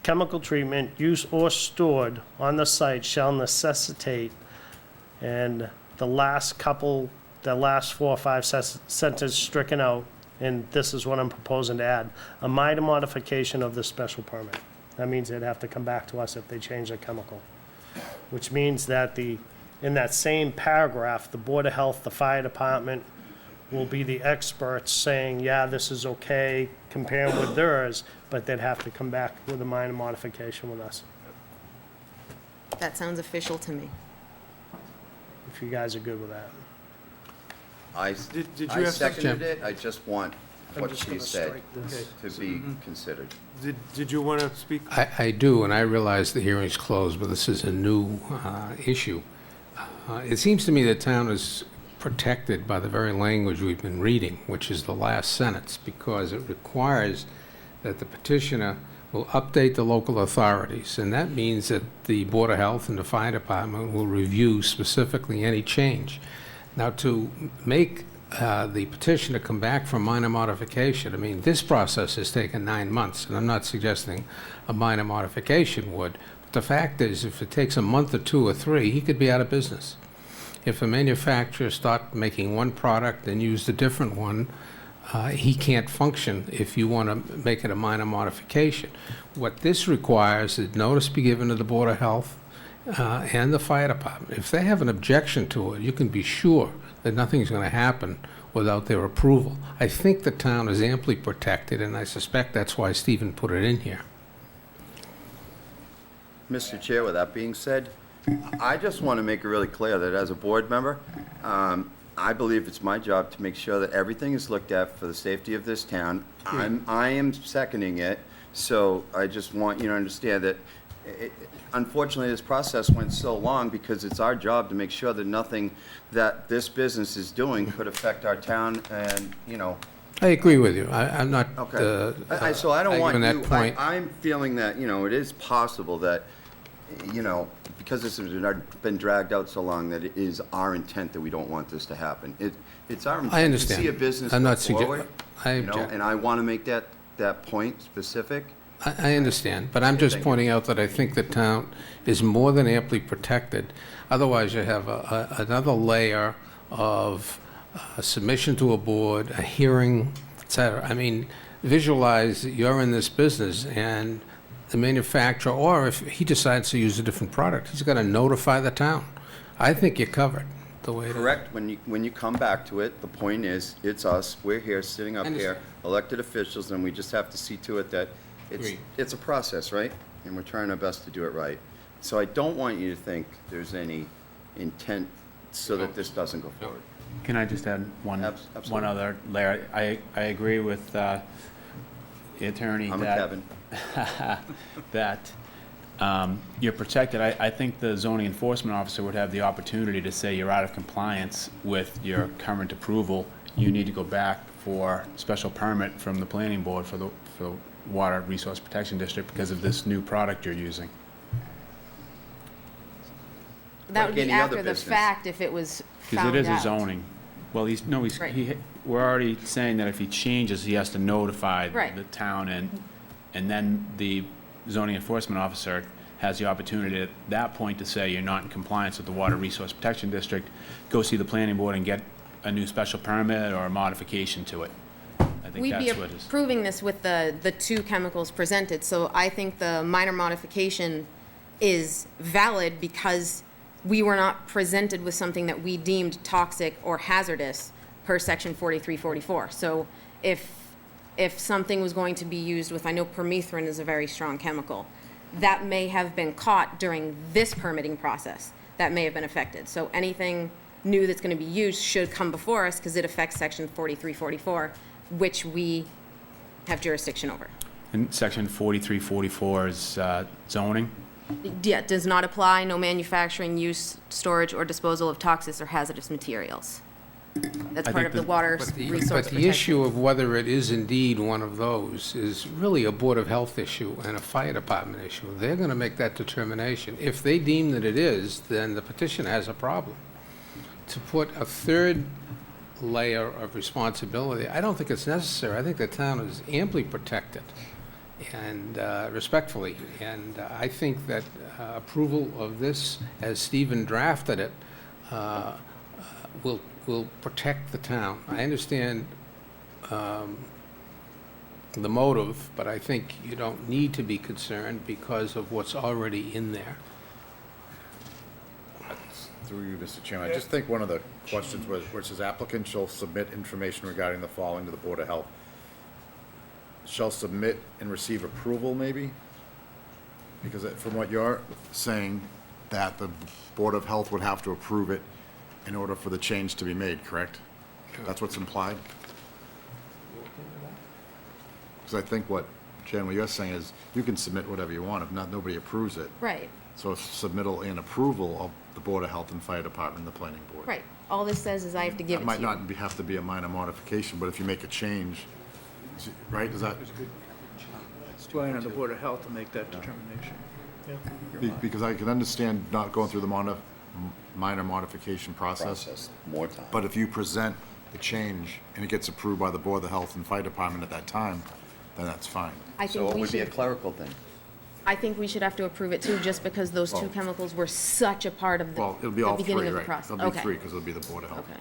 chemical treatment, use or stored on the site shall necessitate, and the last 4 or 5 sentences stricken out, and this is what I'm proposing to add, a minor modification of the special permit. That means they'd have to come back to us if they change their chemical, which means that in that same paragraph, the Board of Health, the fire department will be the experts saying, yeah, this is okay, comparing with theirs, but they'd have to come back with a minor modification with us, That sounds official to me. if you guys are good with that. Did you I have some- seconded it, I just want I'm what just she gonna said strike this. to be considered. Did you want to speak? I do, and I realize the hearing's closed, but this is a new issue. It seems to me the town is protected by the very language we've been reading, which is the last sentence, because it requires that the petitioner will update the local authorities, and that means that the Board of Health and the Fire Department will review specifically any change. Now, to make the petitioner come back for minor modification, I mean, this process has taken 9 months, and I'm not suggesting a minor modification would, but the fact is, if it takes a month or 2 or 3, he could be out of business. If a manufacturer starts making one product and use a different one, he can't function if you want to make it a minor modification. What this requires is notice be given to the Board of Health and the Fire Department. If they have an objection to it, you can be sure that nothing's going to happen without their approval. I think the town is amply protected, and I suspect that's why Stephen put it in here. Mr. Chair, with that being said, I just want to make it really clear that as a board member, I believe it's my job to make sure that everything is looked at for the safety of this town. I am seconding it, so I just want you to understand that unfortunately, this process went so long because it's our job to make sure that nothing that this business is doing could affect our town and, you know. I agree with you. I'm not Okay. So I don't want arguing you, that point. I'm feeling that, you know, it is possible that, you know, because this has been dragged out so long, that it is our intent that we don't want this to happen. It's our intent I understand. to see a business I'm go not forward, I you know, object. and I want to make that point specific. I understand, but I'm just Thank you. pointing out that I think the town is more than amply protected. Otherwise, you have another layer of submission to a board, a hearing, et cetera. I mean, visualize that you're in this business, and the manufacturer, or if he decides to use a different product, he's got to notify the town. I think you're covered the way it is. Correct. When you come back to it, the point is, it's us, we're here, sitting up here, elected officials, and we just have to see to it that Agreed. it's a process, right? And we're trying our best to do it right. So I don't want you to think there's any intent so that this doesn't go forward. Can I just add one Absolutely. other layer? I agree with the attorney I'm a that Kevin. that you're protected. I think the zoning enforcement officer would have the opportunity to say you're out of compliance with your current approval. You need to go back for special permit from the planning board for the Water Resource Protection District because of this new product you're using. That would Like be any other after the business. fact if it was Because found it is a out. zoning. Well, Right. we're already saying that if he changes, he has to notify Right. the town, and then the zoning enforcement officer has the opportunity at that point to say you're not in compliance with the Water Resource Protection District, go see the planning board and get a new special permit or a modification to it. I think We'd be that's what it is. approving this with the 2 chemicals presented, so I think the minor modification is valid because we were not presented with something that we deemed toxic or hazardous per section 4344. So if something was going to be used with, I know permethrin is a very strong chemical, that may have been caught during this permitting process, that may have been affected. So anything new that's going to be used should come before us because it affects section 4344, which we have jurisdiction over. And section 4344 is zoning. Yeah, does not apply, no manufacturing, use, storage, or disposal of toxic or hazardous materials. That's I part think of the the- water But resource the issue protection. of whether it is indeed one of those is really a Board of Health issue and a Fire Department issue. They're going to make that determination. If they deem that it is, then the petitioner has a problem. To put a third layer of responsibility, I don't think it's necessary. I think the town is amply protected. and respectfully. And I think that approval of this, as Stephen drafted it, will protect the town. I understand the motive, but I think you don't need to be concerned because of what's already in there. Through you, Mr. Chairman, I just think one of the questions was, where it says applicant shall submit information regarding the following to the Board of Health. Shall submit and receive approval, maybe? Because from what you're saying, that the Board of Health would have to approve it in order for the change to be made, correct? That's what's implied? Because I think what, Jen, what you're saying is, you can submit whatever you want, if not, nobody approves it. Right, So it's submittal and approval of the Board of Health and Fire Department, and the Planning Board. right. All this says is I have to give That it to might you. not have to be a minor modification, but if you make a change, right, is that? It's relying on the Board of Health to make that determination. Because I can understand not going through the minor modification process, More time. but if you present the change and it gets approved by the Board of Health and Fire Department at that time, then that's fine. I So think it we would be a should, clerical thing. I think we should have to approve it too, just because those two Well- chemicals were such a part of the Well, it'll be the all beginning three, of the right? process. It'll be Okay. three, because it'll be the Board of Health. Okay.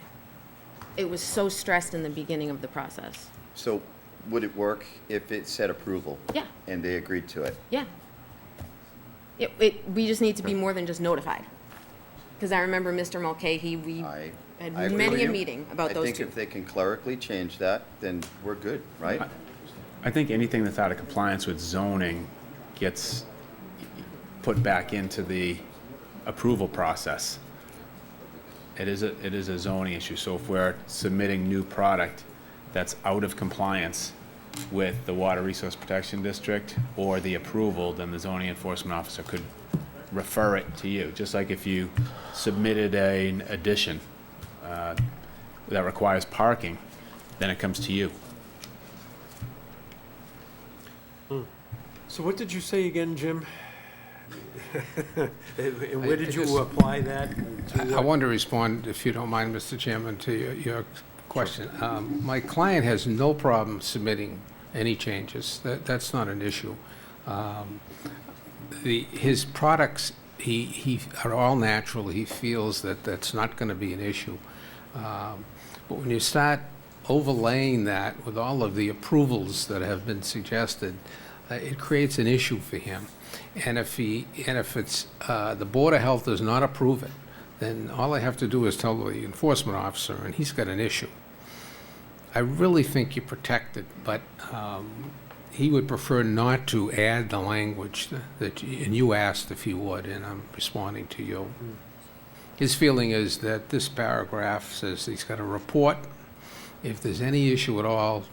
It was so stressed in the beginning of the process. So would it work if it said approval? Yeah. And they agreed to it? Yeah. We just need to be more than just notified. Because I remember Mr. Mulcahy, we I had agree with many a you. meeting about I those think two. if they can clerically change that, then we're good, right? I think anything that's out of compliance with zoning gets put back into the approval process. It is a zoning issue, so if we're submitting new product that's out of compliance with the Water Resource Protection District or the approval, then the zoning enforcement officer could refer it to you. Just like if you submitted an addition that requires parking, then it comes to you. So what did you say again, Jim? And where did you apply that? to I want to respond, if you don't mind, Mr. Chairman, to your question. My client has no problem submitting any changes. That's not an issue. His products, he are all natural. He feels that that's not going to be an issue. But when you start overlaying that with all of the approvals that have been suggested, it creates an issue for him. And if it's, the Board of Health does not approve it, then all I have to do is tell the enforcement officer, and he's got an issue. I really think you're protected, but he would prefer not to add the language that, and you asked if he would, and I'm responding to you. His feeling is that this paragraph says he's got to report. If there's any issue at all,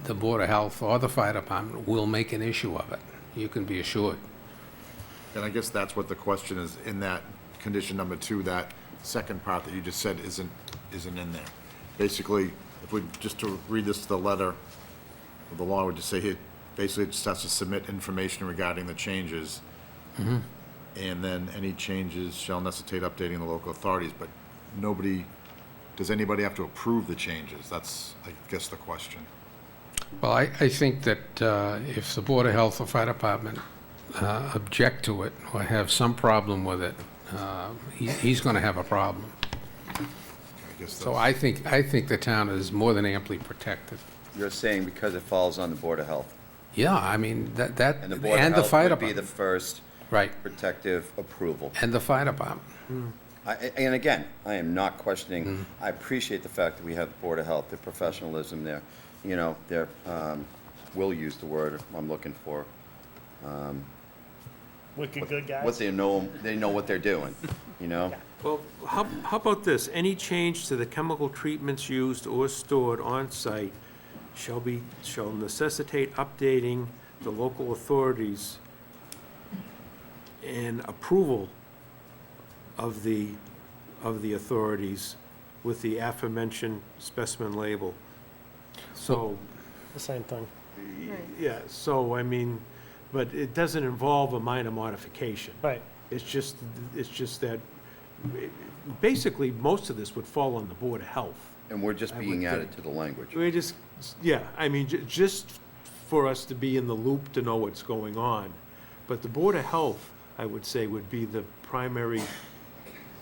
the Board of Health or the Fire Department will make an issue of it. You can be assured. And I guess that's what the question is, in that condition number 2, that second part that you just said isn't in there. Basically, if we, just to read this to the letter of the law, would just say, he basically just has to submit information regarding the changes. And then any changes shall necessitate updating the local authorities, but does anybody have to approve the changes? That's, I guess, the question. Well, I think that if the Board of Health or Fire Department object to it or have some problem with it, he's going to have a problem. I guess So that's, I think the town is more than amply protected. You're saying because it falls on the Board of Health? Yeah, I mean, that And the Board and of the Fire Health would be the Department. first Right, protective approval. and the Fire Department. And again, I am not questioning, I appreciate the fact that we have the Board of Health, their professionalism there, you know, their, we'll use the word I'm looking for. Wicked good guys. What they know what they're doing, you know? Well, how about this? Any change to the chemical treatments used or stored on-site shall necessitate updating the local authorities and approval of the authorities with the aforementioned specimen label. So, The same thing. yeah, so, I mean, but it doesn't involve a minor modification. Right. It's just that, basically, most of this would fall on the Board of Health. And we're just I being would added think. to the language. We just, yeah, I mean, just for us to be in the loop to know what's going on. But the Board of Health, I would say, would be the primary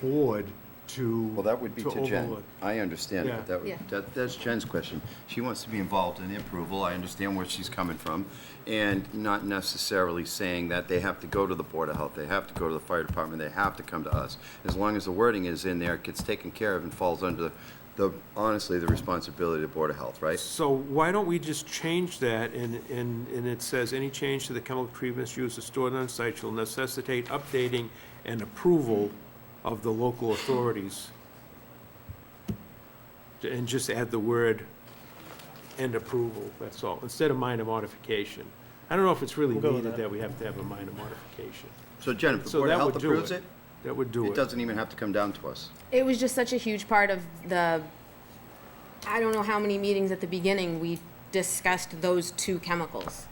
board to Well, that would be to Jen. overlook. I understand, Yeah. but that Yeah. would, that's Jen's question. She wants to be involved in the approval. I understand where she's coming from. And not necessarily saying that they have to go to the Board of Health, they have to go to the fire department, they have to come to us. As long as the wording is in there, it gets taken care of and falls under honestly, the responsibility of the Board of Health, right? So why don't we just change that, and it says, any change to the chemical treatments used or stored on site shall necessitate updating and approval of the local authorities. And just add the word "and approval," that's all, instead of minor modification. I don't know if it's really We'll go with needed that. that we have to have a minor modification. So Jen, if the So Board of that Health would do approves it. it, That would do it it. doesn't even have to come down to us. It was just such a huge part of the, I don't know how many meetings at the beginning we discussed those two chemicals.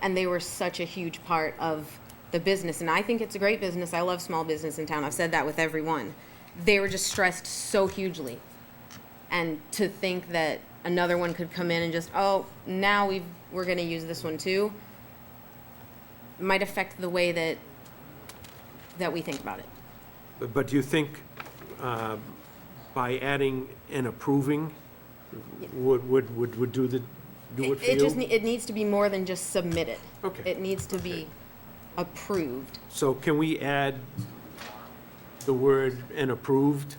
And they were such a huge part of the business. And I think it's a great business. I love small business in town. I've said that with everyone. They were just stressed so hugely. And to think that another one could come in and just, oh, now we're gonna use this one too, might affect the way that we think about it. But do you think by adding and approving would do it for you? It just, it needs to be more than just submitted. Okay. It needs to be approved. So can we add the word "and approved"?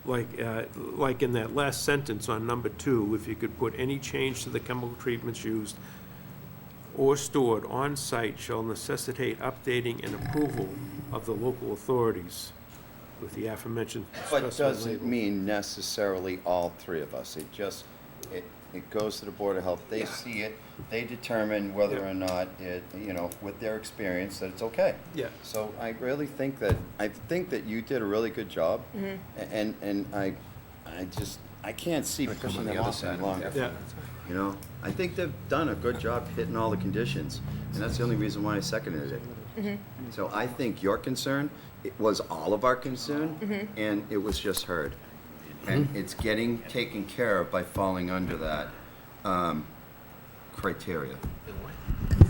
Like in that last sentence on number 2, if you could put any change to the chemical treatments used or stored on site shall necessitate updating and approval of the local authorities with the aforementioned But specified doesn't label. mean necessarily all three of us. It just, it goes to the Board of Health. They see it, they determine whether or not it, with their experience, that it's okay. Yeah. So I really think that, you did a really good job. And I can't see pushing them off any longer. Yeah. I think they've done a good job hitting all the conditions, and that's the only reason why I seconded it. So I think your concern, it was all of our concern, and it was just heard. And it's getting taken care of by falling under that criteria.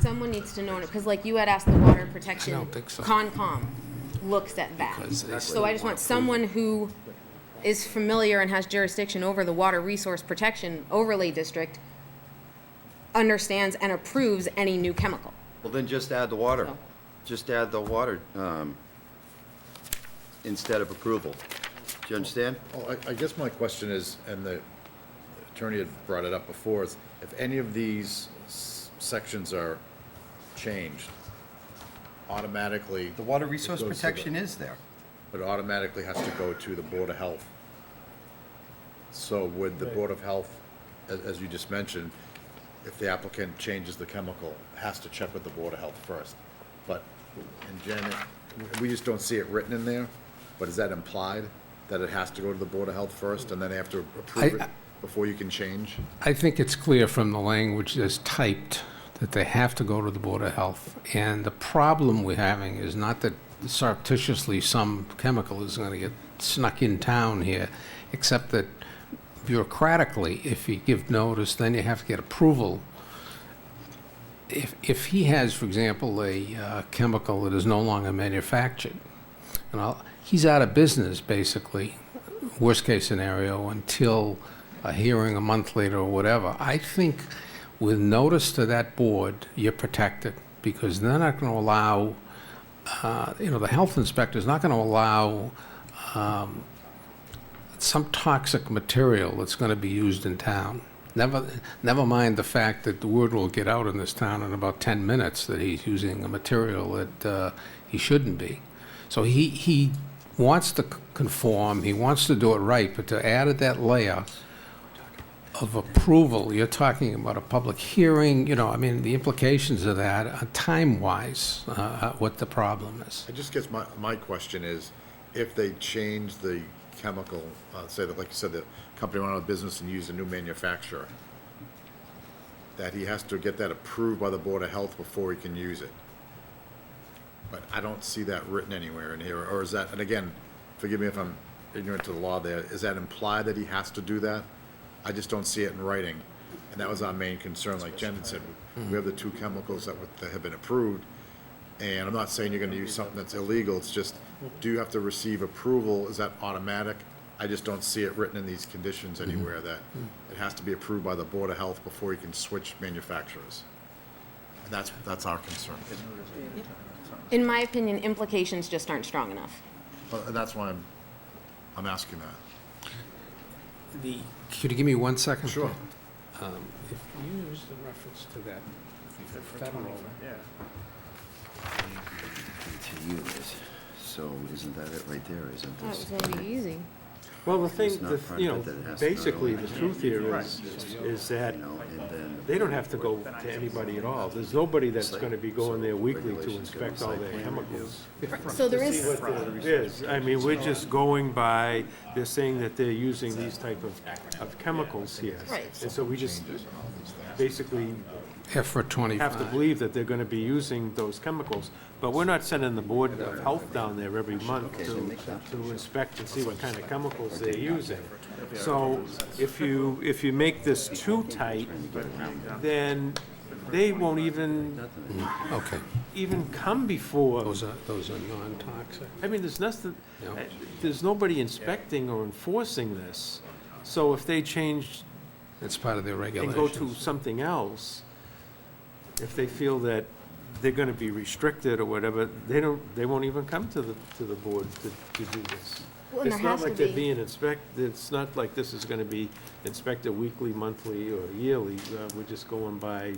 Someone needs to know, because like you had asked the water protection. I don't think so. Concom looks at that. Because they So I just want someone who is familiar and has jurisdiction over the Water Resource Protection Overlay District, understands and approves any new chemical. Well, then just add the water. So- Just add the water instead of approval. Do you understand? Well, I guess my question is, and the attorney had brought it up before, is if any of these sections are changed, automatically. The water resource it goes to protection is there. But it automatically has to go to the Board of Health. So would the Board of Health, as you just mentioned, if the applicant changes the chemical, has to check with the Board of Health first? But, and Jen, we just don't see it written in there, but is that implied, that it has to go to the Board of Health first, and then they have to approve it before you can change? I think it's clear from the language that's typed that they have to go to the Board of Health. And the problem we're having is not that surreptitiously some chemical is going to get snuck in town here, except that bureaucratically, if you give notice, then you have to get approval. If he has, for example, a chemical that is no longer manufactured, he's out of business, basically, worst-case scenario, until a hearing a month later or whatever. I think with notice to that board, you're protected, because they're not going to allow, the health inspector's not going to allow some toxic material that's going to be used in town. Never mind the fact that the word will get out in this town in about 10 minutes that he's using a material that he shouldn't be. So he wants to conform, he wants to do it right, but to add that layer of approval, you're talking about a public hearing, the implications of that are time-wise, what the problem is. I just guess my question is, if they change the chemical, say that, like you said, the company went out of business and used a new manufacturer, that he has to get that approved by the Board of Health before he can use it. But I don't see that written anywhere in here, or is that, and again, forgive me if I'm ignorant to the law there, is that implied that he has to do that? I just don't see it in writing. And that was our main concern, like Jen had said, we have the two chemicals that have been approved. And I'm not saying you're gonna use something that's illegal, it's just, do you have to receive approval? Is that automatic? I just don't see it written in these conditions anywhere that it has to be approved by the Board of Health before you can switch manufacturers. And that's our concern. In my opinion, implications just aren't strong enough. And that's why I'm asking that. Could you give me 1 second? Sure. If you use the reference to that federal, To use, so isn't that it right there, isn't Oh, it this? was gonna be easy. Well, the It's thing, not part you of know, it that it has to basically, go the truth here is that You know, and then. they don't have to go to anybody at all. There's nobody that's gonna be going there weekly to inspect all their chemicals. So there is, What there is, I mean, we're just going by, they're saying that they're using these type of chemicals here. Right. And so we just basically F for 25. have to believe that they're gonna be using those chemicals. But we're not sending the Board of Health down there every month to inspect and see what kind of chemicals they're using. So if you make this too tight, then they won't even Okay, come before. those are non-toxic. I mean, there's nothing, Yeah. there's nobody inspecting or enforcing this. So if they change It's part of their and go regulations. to something else, if they feel that they're gonna be restricted or whatever, they won't even come to the board to do this. well, and there It's not has to like they're be, being inspected, it's not like this is gonna be inspected weekly, monthly, or yearly. We're just going by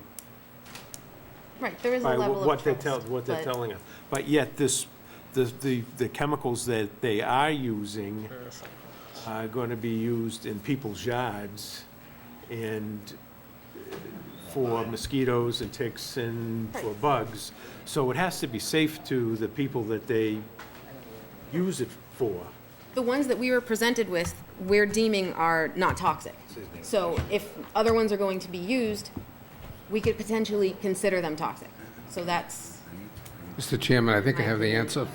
right, there is a by level what of they're trust. what they're but- telling us. But yet, the chemicals that they are using are gonna be used in people's yards and for mosquitoes and ticks and for bugs. So it has to be safe to the people that they use it for. The ones that we were presented with, we're deeming are not toxic. So if other ones are going to be used, we could potentially consider them toxic. So that's, Mr. Chairman, I think I have the answer.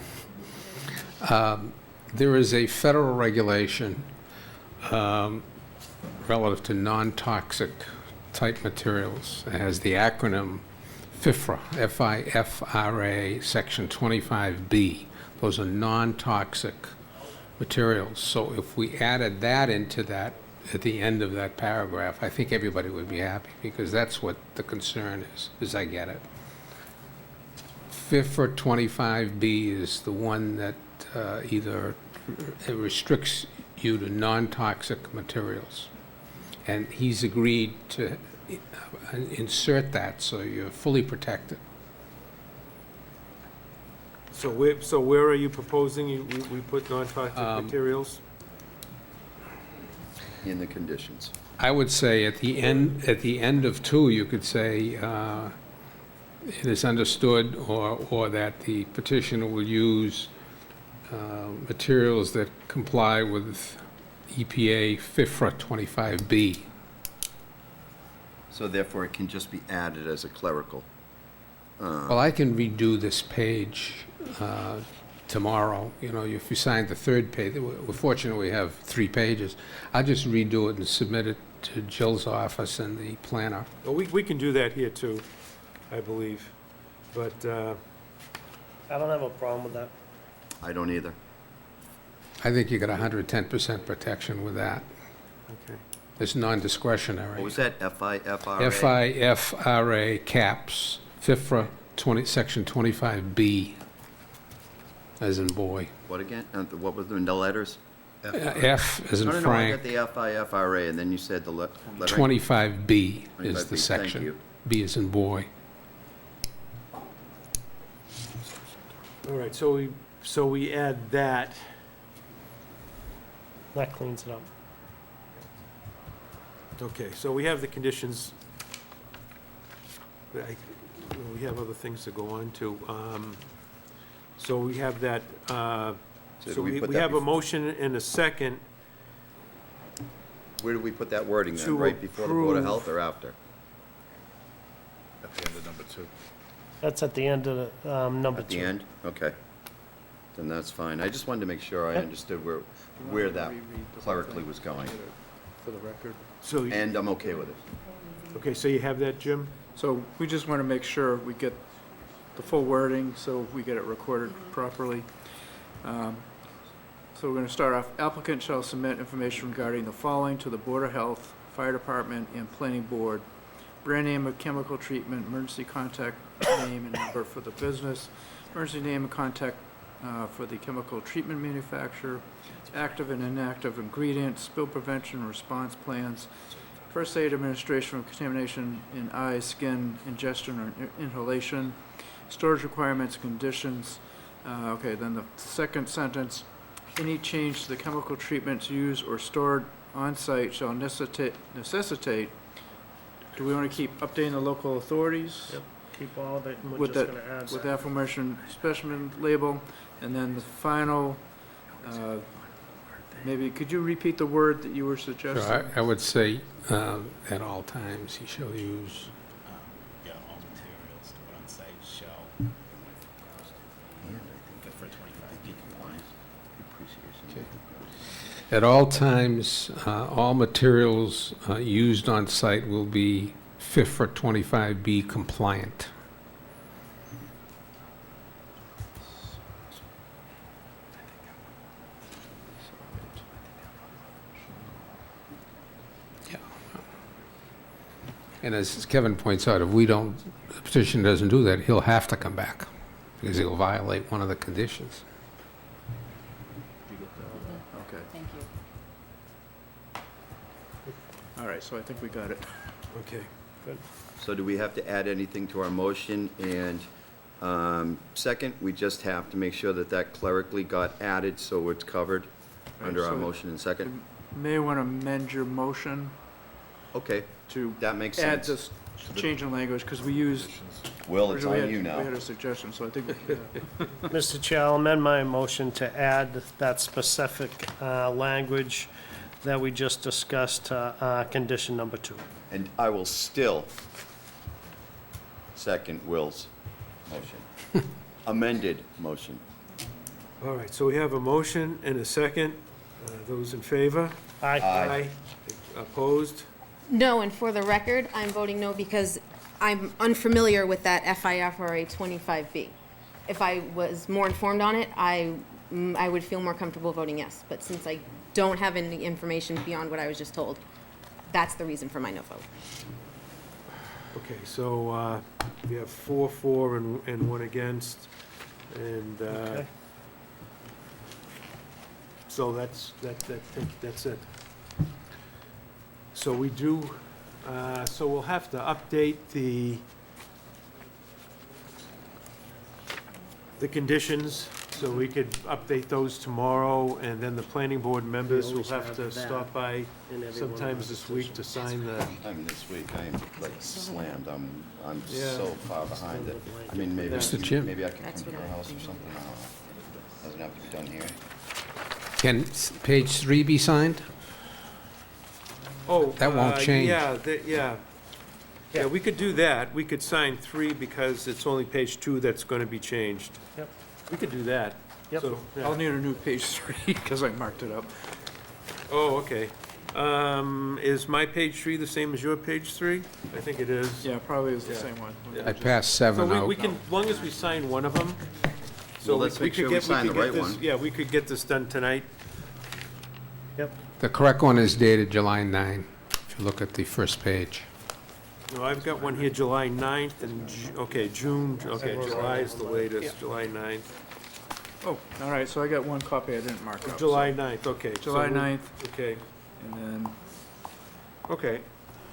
There is a federal regulation relative to non-toxic type materials. It has the acronym FIFRA, F-I-F-R-A, Section 25B. Those are non-toxic materials. So if we added that into that, at the end of that paragraph, I think everybody would be happy, because that's what the concern is, as I get it. FIFRA 25B is the one that either it restricts you to non-toxic materials. And he's agreed to insert that, so you're fully protected. So where are you proposing we put non-toxic materials? In the conditions. I would say at the end of 2, you could say, it is understood, or that the petitioner will use materials that comply with EPA FIFRA 25B. So therefore, it can just be added as a clerical. Well, I can redo this page tomorrow. You know, if you sign the 3rd page, we're fortunate we have 3 pages. I'll just redo it and submit it to Jill's office and the planner. Well, we can do that here too, I believe. But, I don't have a problem with that. I don't either. I think you got 110% protection with that. okay. It's non-discretionary. What was that, F-I-F-R-A? FIFRA caps, FIFRA Section 25B, as in boy. What again? What was in the letters? F as in No, I got Frank, the F-I-F-R-A, and then you said the letter. 25B is 25B, the thank section. you. B as in boy. All right, so we add that. That cleans it up. Okay, so we have the conditions. We have other things to go on to. So we have that, So so do we we put we that have a bef- motion and a second. Where do we put that wording then? To Right before the Board of approve. Health or after? At the end of number 2. That's at the end of the, number 2. At the end? Okay. Then that's fine. I just wanted to make sure I Yep. understood where that clerically was going. For the record. So And I'm okay with it. Okay, so you have that, Jim? So we just want to make sure we get the full wording, so we get it recorded properly. So we're going to start off, applicant shall submit information regarding the following to the Board of Health, Fire Department, and Planning Board. Brand name of chemical treatment, emergency contact name and number for the business, emergency name and contact for the chemical treatment manufacturer, active and inactive ingredients, spill prevention response plans, first aid administration of contamination in eyes, skin, ingestion, or inhalation, storage requirements, conditions. Okay, then the second sentence, any change to the chemical treatments used or stored on-site shall necessitate, do we want to keep updating the local authorities? Yep. Keep all of it, and we're With just that, gonna add with that. aforementioned specimen label, and then the final, maybe, could you repeat the word that you were suggesting? So I would say, at all times, he shall use, Yeah, all materials stored on site shall, for 25B compliance. at all times, all materials used on site will be fit for 25B compliant. Yeah. And as Kevin points out, if we don't, the petitioner doesn't do that, he'll have to come back, because he'll violate one of the conditions. Okay, Thank you. all right, so I think we got it. Okay. So do we have to add anything to our motion? And second, we just have to make sure that that clerically got added, so it's covered under our so- motion and second? You may want to amend your motion Okay, to that makes add sense. this change in language, because we used. Will, it's originally on we you had- now. We had a suggestion, so I think, yeah. Mr. Chair, I'll amend my motion to add that specific language that we just discussed to condition number 2. And I will still second Will's motion. Amended motion. All right, so we have a motion and a second. Those in favor? Aye. Opposed? No, and for the record, I'm voting no because I'm unfamiliar with that FIFRA 25B. If I was more informed on it, I would feel more comfortable voting yes. But since I don't have any information beyond what I was just told, that's the reason for my no vote. Okay, so we have 4 for and 1 against, and Okay. so that's it. So we do, so we'll have to update the conditions, so we could update those tomorrow, and then the planning board members will always have have to that stop by in every one of sometimes our this week to sign the, I mean, this week, I am like slammed. I'm Yeah. so far behind it. I mean, maybe, Mr. Chair. maybe I can come That's to what your I house or think. something. I don't know. Doesn't have to be done here. Can page 3 be signed? oh. That won't change. Yeah, we could do that. We could sign 3 because it's only page 2 that's going to be changed. Yep. We could do that. Yep. So, yeah. I'll need a new page 3, because I marked it up. Oh, okay. Is my page 3 the same as your page 3? I think it is. Yeah, probably is the Yeah. same one. Yeah. I passed So 7 we out. can, as long as we sign one of them. So Well, let's make could sure we get- sign could the get right this- one. Yeah, we could get this done tonight. The correct one is dated July 9, if you look at the first page. No, I've got one here, July 9th, and, okay, June, okay, July is the latest, July 9th. Oh, all right, so I got one copy I didn't mark up. so- July 9th, okay. so July we- 9th, Okay, and then, okay.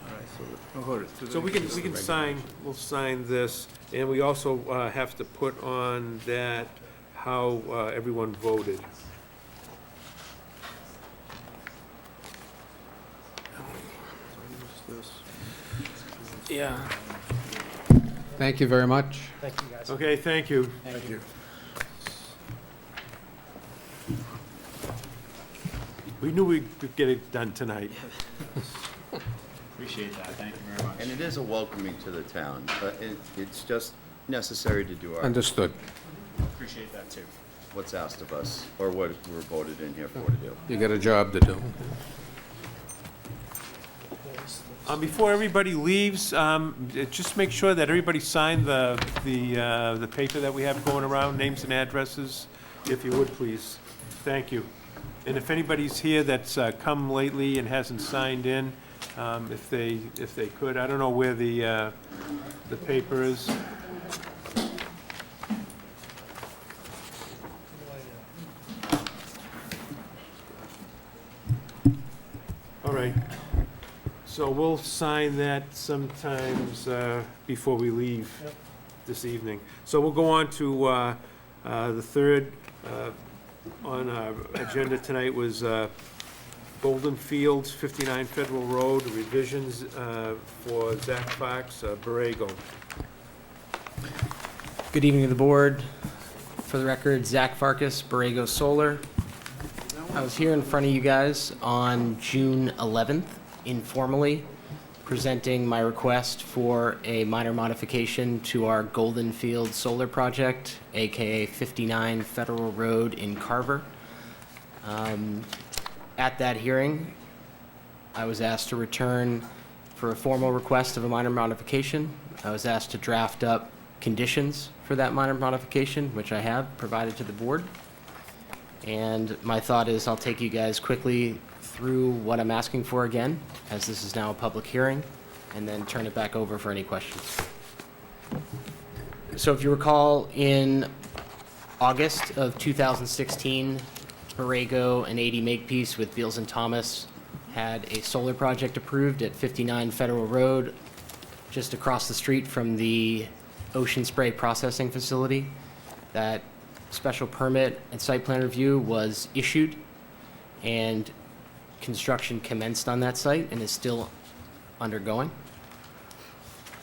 all right, so, oh, hold it. So we can sign, we'll sign this, and we also have to put on that how everyone voted. Yeah. Thank you very much. Thank you, guys. Okay, thank you. Thank you. We knew we could get it done tonight. Appreciate that, thank you very much. And it is a welcoming to the town, but it's just necessary to do Understood. Appreciate that, too. what's asked of us, or what we're voted in here for to do. You got a job to do. Here's the Before everybody leaves, just make sure that everybody signed the paper that we have going around, names and addresses, if you would, please. Thank you. And if anybody's here that's come lately and hasn't signed in, if they could, I don't know where the paper is. All right. So we'll sign that sometimes before we leave this evening. So we'll go on to the third on our agenda tonight was Golden Fields, 59 Federal Road, revisions for Zach Fox, Borrego. Good evening to the board. For the record, Zach Farkas, Borrego Solar. I was here in front of you guys on June 11th, informally, presenting my request for a minor modification to our Golden Field Solar Project, AKA 59 Federal Road in Carver. At that hearing, I was asked to return for a formal request of a minor modification. I was asked to draft up conditions for that minor modification, which I have provided to the board. And my thought is I'll take you guys quickly through what I'm asking for again, as this is now a public hearing, and then turn it back over for any questions. So if you recall, in August of 2016, Borrego and 80 Makepeace with Beals and Thomas had a solar project approved at 59 Federal Road, just across the street from the Ocean Spray processing facility. That special permit and site plan review was issued, and construction commenced on that site and is still undergoing.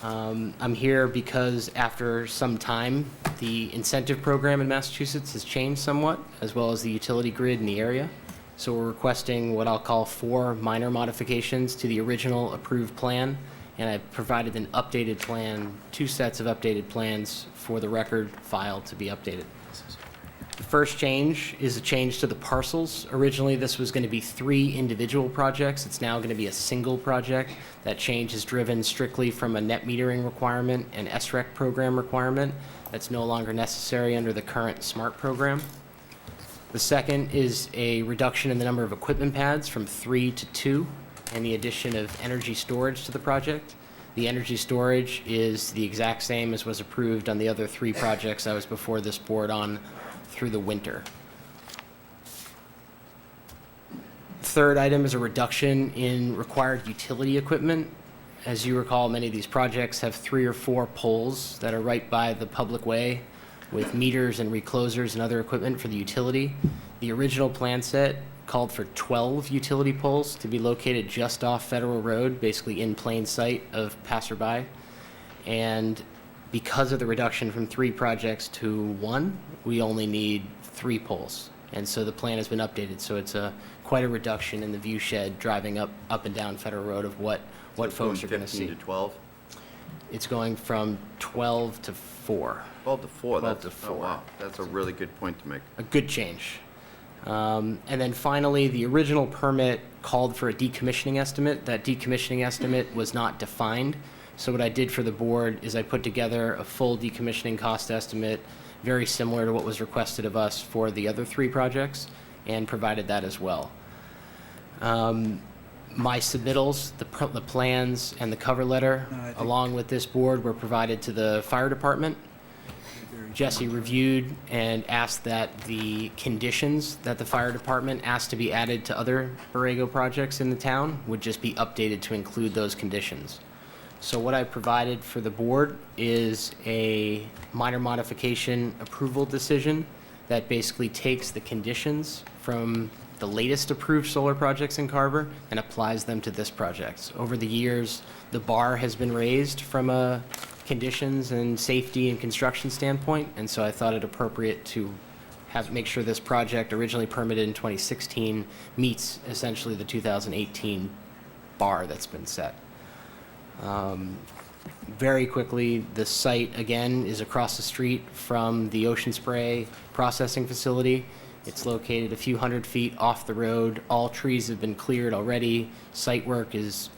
I'm here because after some time, the incentive program in Massachusetts has changed somewhat, as well as the utility grid in the area. So we're requesting what I'll call 4 minor modifications to the original approved plan, and I've provided an updated plan, 2 sets of updated plans for the record file to be updated. The first change is a change to the parcels. Originally, this was going to be 3 individual projects. It's now going to be a single project. That change is driven strictly from a net metering requirement and SREC program requirement that's no longer necessary under the current SMART program. The second is a reduction in the number of equipment pads from 3 to 2, and the addition of energy storage to the project. The energy storage is the exact same as was approved on the other 3 projects I was before this board on through the winter. The third item is a reduction in required utility equipment. As you recall, many of these projects have 3 or 4 poles that are right by the public way with meters and reclosers and other equipment for the utility. The original plan set called for 12 utility poles to be located just off Federal Road, basically in plain sight of passerby. And because of the reduction from 3 projects to 1, we only need 3 poles. And so the plan has been updated, so it's quite a reduction in the view shed driving up and down Federal Road of what folks are going to see. 15 to 12? It's going from 12 to 4. 12 to 4? 12 to 4. Oh, wow, that's a really good point to make. A good change. And then finally, the original permit called for a decommissioning estimate. That decommissioning estimate was not defined. So what I did for the board is I put together a full decommissioning cost estimate, very similar to what was requested of us for the other 3 projects, and provided that as well. My submittals, the plans, and the cover letter, along with this board, were provided to the fire department. Jesse reviewed and asked that the conditions that the fire department asked to be added to other Borrego projects in the town would just be updated to include those conditions. So what I provided for the board is a minor modification approval decision that basically takes the conditions from the latest approved solar projects in Carver and applies them to this project. Over the years, the bar has been raised from a conditions and safety and construction standpoint, and so I thought it appropriate to make sure this project, originally permitted in 2016, meets essentially the 2018 bar that's been set. Very quickly, the site, again, is across the street from the Ocean Spray processing facility. It's located a few hundred feet off the road. All trees have been cleared already. Site work is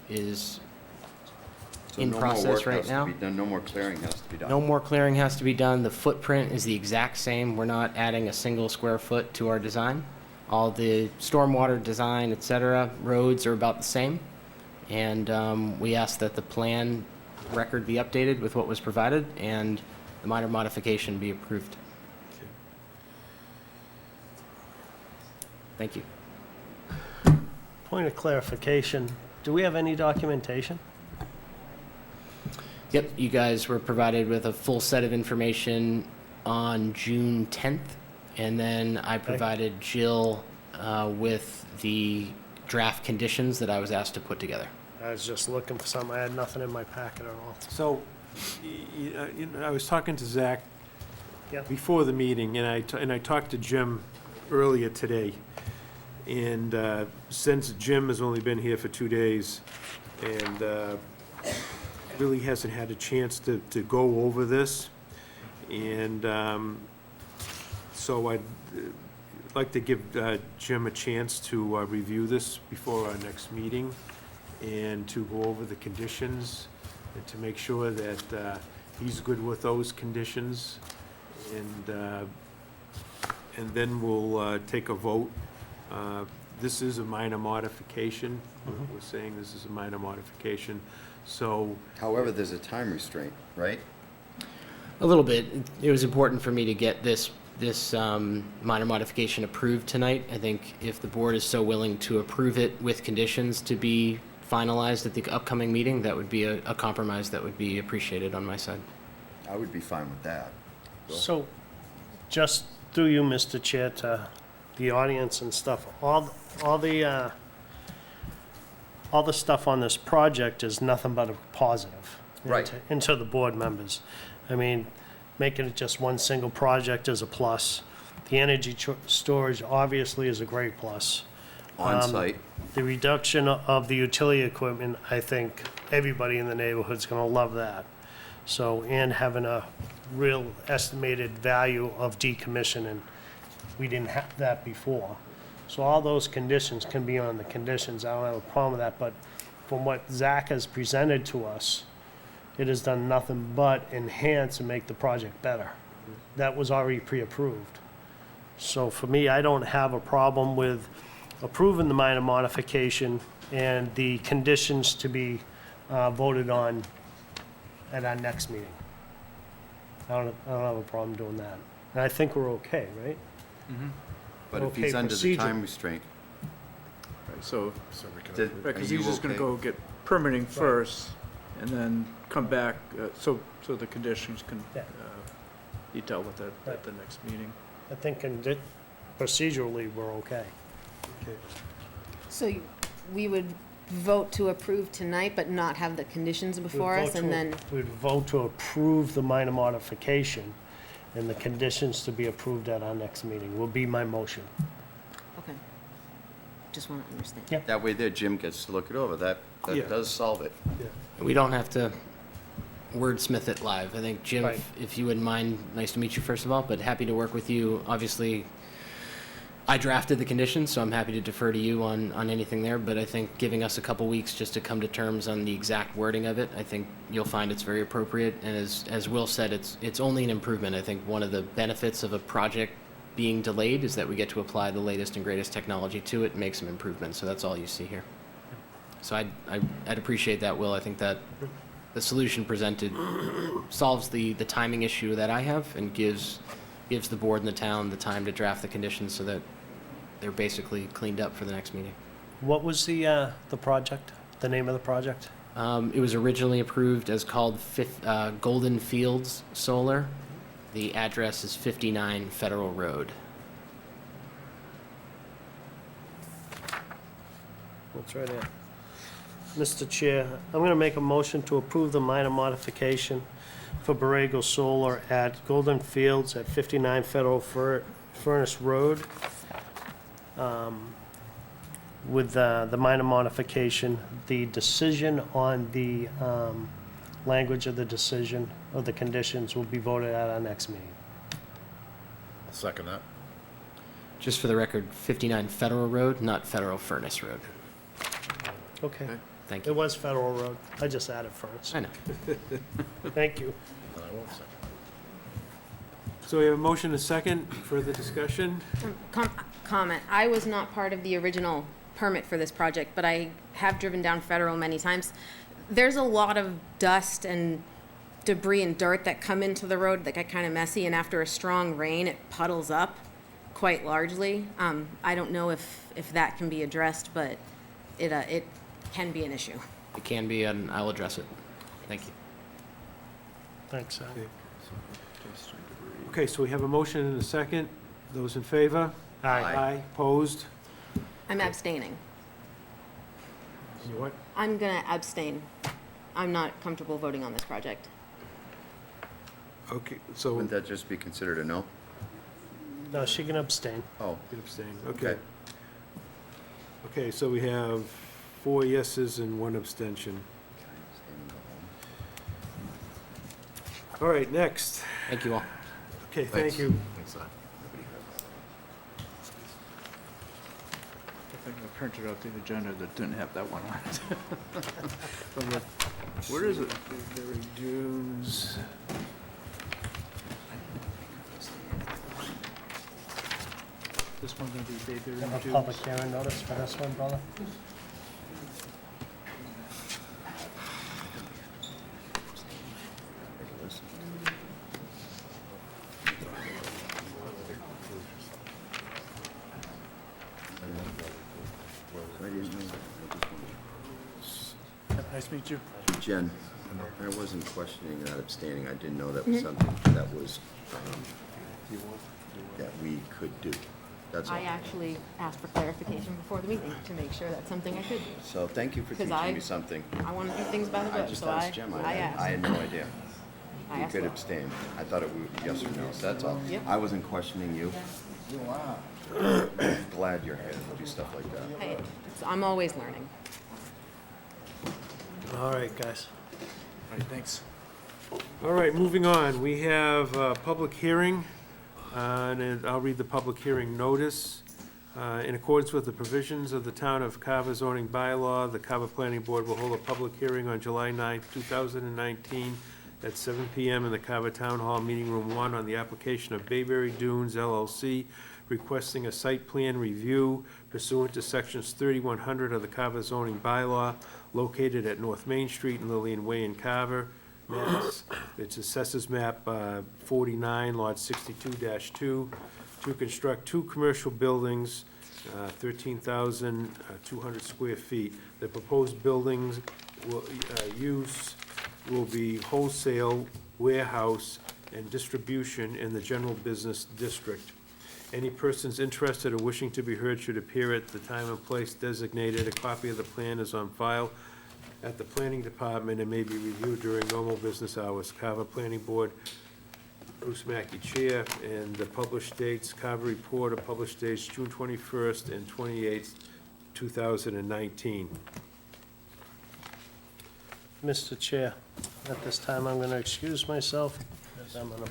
So in no more process work right has to now. be done, no more clearing has to be done. No more clearing has to be done. The footprint is the exact same. We're not adding a single square foot to our design. All the stormwater design, et cetera, roads are about the same. And we ask that the plan record be updated with what was provided and the minor modification be approved. Thank you. Point of clarification, do we have any documentation? Yep, you guys were provided with a full set of information on June 10th, and then I provided Jill with the draft conditions that I was asked to put together. I was just looking for something, I had nothing in my packet at all. So, I was talking to Zach Yeah. before the meeting, and I talked to Jim earlier today. And since Jim has only been here for 2 days, and really hasn't had a chance to go over this, and so I'd like to give Jim a chance to review this before our next meeting, and to go over the conditions, and to make sure that he's good with those conditions, and then we'll take a vote. This is a minor modification. We're saying this is a minor modification, so. However, there's a time restraint, right? A little bit. It was important for me to get this minor modification approved tonight. I think if the board is so willing to approve it with conditions to be finalized at the upcoming meeting, that would be a compromise that would be appreciated on my side. I would be fine with that. So, just through you, Mr. Chair, to the audience and stuff, all the stuff on this project is nothing but a positive. Right. Into the board members. I mean, making it just one single project is a plus. The energy storage obviously is a great plus. On-site. The reduction of the utility equipment, I think everybody in the neighborhood's gonna love that. So, and having a real estimated value of decommissioning. We didn't have that before. So all those conditions can be on the conditions. I don't have a problem with that, but from what Zach has presented to us, it has done nothing but enhance and make the project better. That was already pre-approved. So for me, I don't have a problem with approving the minor modification and the conditions to be voted on at our next meeting. I don't have a problem doing that. And I think we're okay, right? But if Okay, he's under the procedure. time restraint, Right, so, So we can, did- right, are because he's you just gonna okay? go get permitting first, and then come back, so the conditions can Yeah. be dealt with at Right. the next meeting. I think procedurally, we're okay. So we would vote to approve tonight, but not have the conditions before us, and then, We'd vote to approve the minor modification and the conditions to be approved at our next meeting will be my motion. okay. Just want to understand. Yeah. That way there, Jim gets to look it over. That Yeah. does solve it. We don't have to wordsmith it live. I think, Jim, Right. if you wouldn't mind, nice to meet you first of all, but happy to work with you. Obviously, I drafted the conditions, so I'm happy to defer to you on anything there, but I think giving us a couple weeks just to come to terms on the exact wording of it, I think you'll find it's very appropriate. And as Will said, it's only an improvement. I think one of the benefits of a project being delayed is that we get to apply the latest and greatest technology to it and make some improvements, so that's all you see here. So I'd appreciate that, Will. I think that the solution presented solves the timing issue that I have and gives the board and the town the time to draft the conditions so that they're basically cleaned up for the next meeting. What was the project, the name of the project? It was originally approved as called Golden Fields Solar. The address is 59 Federal Road. That's right there. Mr. Chair, I'm going to make a motion to approve the minor modification for Borrego Solar at Golden Fields at 59 Federal Furnace Road. With the minor modification, the decision on the language of the decision of the conditions will be voted at our next meeting. I'll second that. Just for the record, 59 Federal Road, not Federal Furnace Road. Okay, Thank It you. was Federal Road. I just added first. I know. Thank you. So we have a motion and a second. Further discussion? Comment, I was not part of the original permit for this project, but I have driven down Federal many times. There's a lot of dust and debris and dirt that come into the road that get kind of messy, and after a strong rain, it puddles up quite largely. I don't know if that can be addressed, but it can be an issue. It can be, and I'll address it. Thank you. Thanks, Al. Okay, so we have a motion and a second. Those in favor? Aye. Aye. Opposed? I'm abstaining. You what? I'm gonna abstain. I'm not comfortable voting on this project. Okay, so Wouldn't that just be considered a no? No, she can abstain. Oh, you abstain. Okay. okay. Okay, so we have 4 yeses and 1 abstention. All right, next. Thank you all. Okay, Thanks. thank you. Thanks, Al. I think I printed out the agenda that didn't have that one on it. Where is it? Bayberry Dunes. This one's gonna be Bayberry Have a Dunes. public hearing notice for this one, brother? I didn't know. Nice to meet you. Jen, I wasn't questioning that abstaining. I didn't know that was something that was, that we could do. That's all. I actually asked for clarification before the meeting to make sure that's something I could do. So thank you for 'Cause teaching I- me something. I want to do things by the I book, just so asked Jim. I asked. I had no idea. I You asked could for it. abstain. I thought it would be yes or no, so that's all. Yep. I wasn't questioning you. Glad you're here to do stuff like that. Hey, I'm always learning. All right, guys. All right, thanks. All right, moving on. We have a public hearing, and I'll read the public hearing notice. In accordance with the provisions of the Town of Carver zoning bylaw, the Carver Planning Board will hold a public hearing on July 9th, 2019, at 7 PM in the Carver Town Hall Meeting Room 1 on the application of Bayberry Dunes LLC, requesting a site plan review pursuant to sections 3100 of the Carver zoning bylaw, located at North Main Street and Lillian Way in Carver, Mass. It's Assessors Map 49, Lot 62-2, to construct 2 commercial buildings, 13,200 square feet. The proposed buildings use will be wholesale, warehouse, and distribution in the general business district. Any persons interested or wishing to be heard should appear at the time and place designated. A copy of the plan is on file at the Planning Department and may be reviewed during normal business hours. Carver Planning Board, Bruce Mackey, Chair, and the published dates, Carver Report, published dates June 21st and 28th, 2019. Mr. Chair, at this time, I'm going to excuse myself, as I'm on a...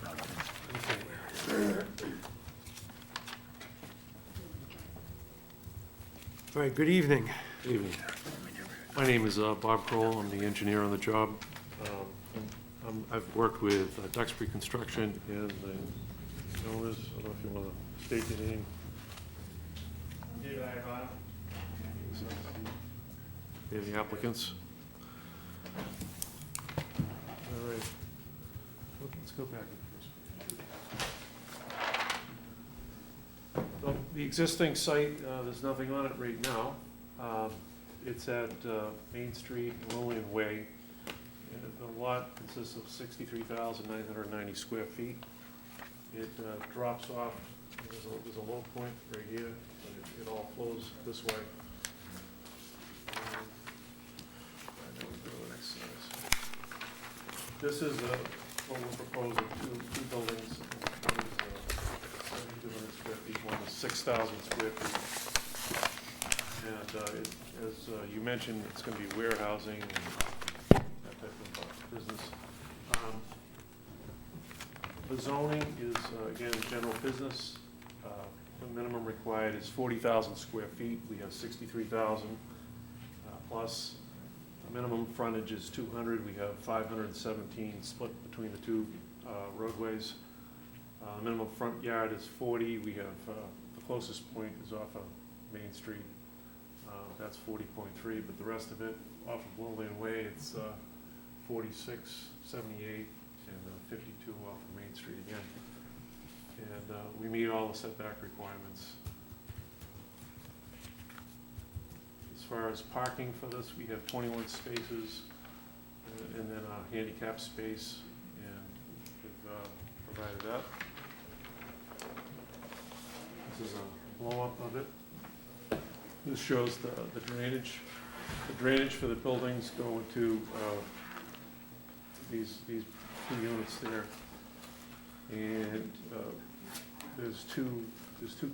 All right, good evening. Evening. My name is Bob Kroll. I'm the engineer on the job. I've worked with Duxbury Construction and the owners. I don't know if you want to state your name. David Iavano. They're the applicants. All right. Let's go back. Well, the existing site, there's nothing on it right now. It's at Main Street and Lillian Way. And the lot consists of 63,990 square feet. It drops off, there's a low point right here, but it all flows this way. This is what we're proposing, two buildings. One is 7,200 square feet, one is 6,000 square feet. And as you mentioned, it's going to be warehousing and that type of business. The zoning is, again, general business. The minimum required is 40,000 square feet. We have 63,000 plus. Minimum frontage is 200, we have 517 split between the two roadways. Minimum front yard is 40, we have, the closest point is off of Main Street, that's 40.3, but the rest of it, off of Lillian Way, it's 46, 78, and 52 off of Main Street again. And we meet all the setback requirements. As far as parking for this, we have 21 spaces, and then a handicap space, and we've provided that. This is a blow-up of it. This shows the drainage. The drainage for the buildings go into these 2 units there. And there's two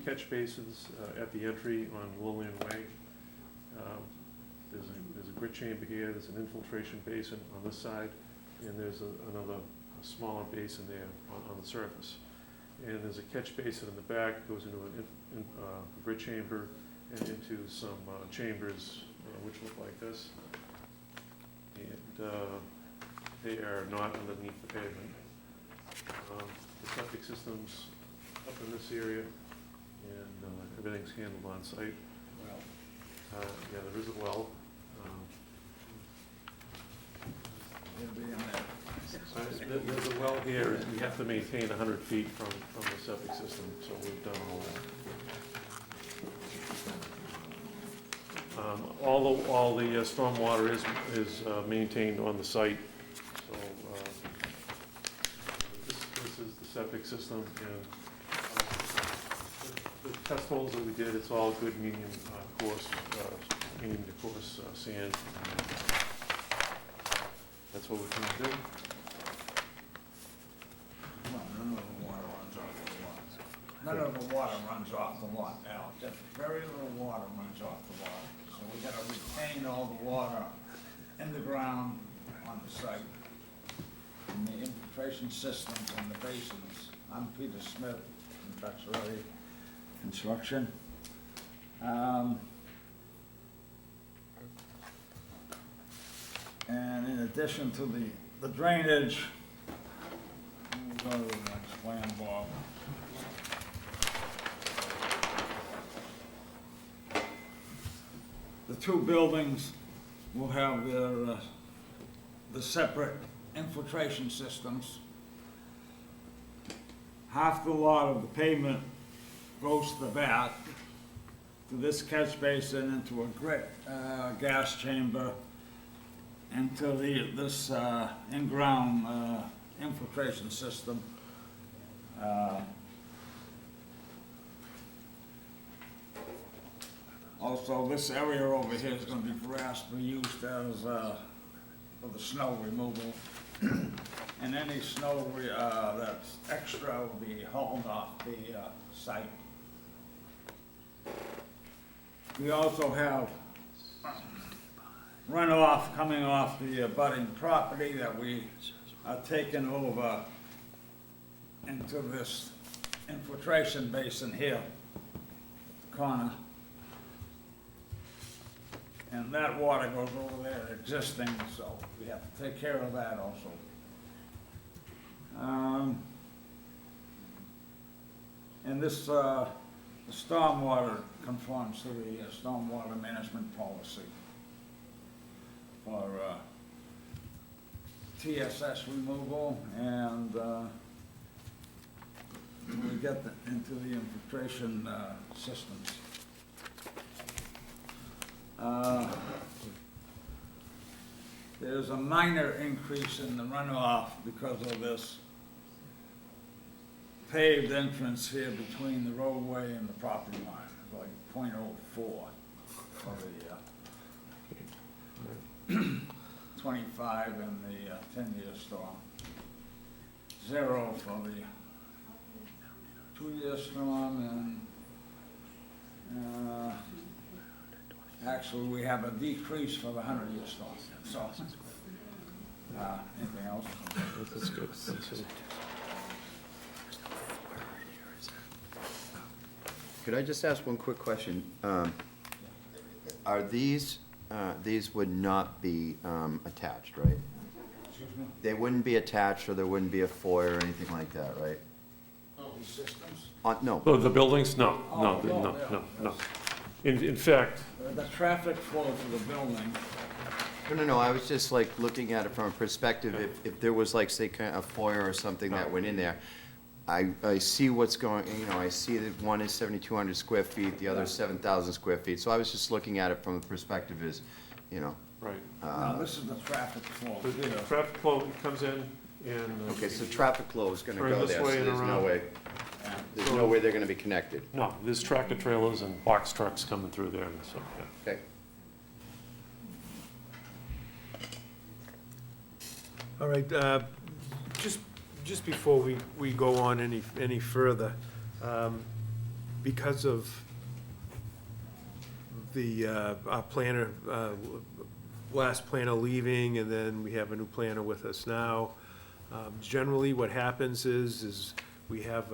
catch basins at the entry on Lillian Way. There's a grit chamber here, there's an infiltration basin on this side, and there's another smaller basin there on the surface. And there's a catch basin in the back, goes into a grit chamber and into some chambers which look like this. And they are not underneath the pavement. The septic system's up in this area, and everything's handled on site. Yeah, there is a well. There's a well here, we have to maintain 100 feet from the septic system, so we've done all that. All the stormwater is maintained on the site, so this is the septic system, and the test holes that we did, it's all good medium coarse, medium to coarse sand. That's what we're trying to do. None of the water runs off the lot now, just very little water runs off the lot. So we gotta retain all the water in the ground on the site. And the infiltration systems and the basins. I'm Peter Smith from Duxbury Construction. And in addition to the drainage, we'll go to the next plan, Bob. The two buildings will have the separate infiltration systems. Half the lot of the pavement goes to the back, to this catch basin, into a grit gas chamber, into this in-ground infiltration system. Also, this area over here is going to be grass to be used as for the snow removal. And any snow that's extra will be hauled off the site. We also have runoff coming off the abutting property that we are taking over into this infiltration basin here, the corner. And that water goes over there existing, so we have to take care of that also. And this, the stormwater conforms to the stormwater management policy for TSS removal, and we get into the infiltration systems. There's a minor increase in the runoff because of this paved entrance here between the roadway and the property line, like .04 for the 25 and the 10-year storm. 0 for the 2-year storm, and actually we have a decrease for the 100-year storm. So, anything else? That's good. That's good. Could I just ask one quick question? Are these these would not be attached, right? Excuse me? They wouldn't be attached, or there wouldn't be a foyer or anything like that, right? These systems? No. Oh, the buildings? No, Oh, no. In fact, The traffic flow to the building, No, I was just like looking at it from a perspective, if there was like, say, kind of a foyer or something that went in there, I see what's going, I see that one is 7,200 square feet, the other is 7,000 square feet, so I was just looking at it from the perspective as, right. now this is the traffic flow. The traffic flow comes in and. okay, so traffic flow is gonna Turn go this there, so way and there's no around. way, there's no way they're gonna be connected. No, there's tractor trailers and box trucks coming through there, and so, yeah. Okay. All right, just before we go on any further, because of the, our planner, last planner leaving, and then we have a new planner with us now, generally what happens is we have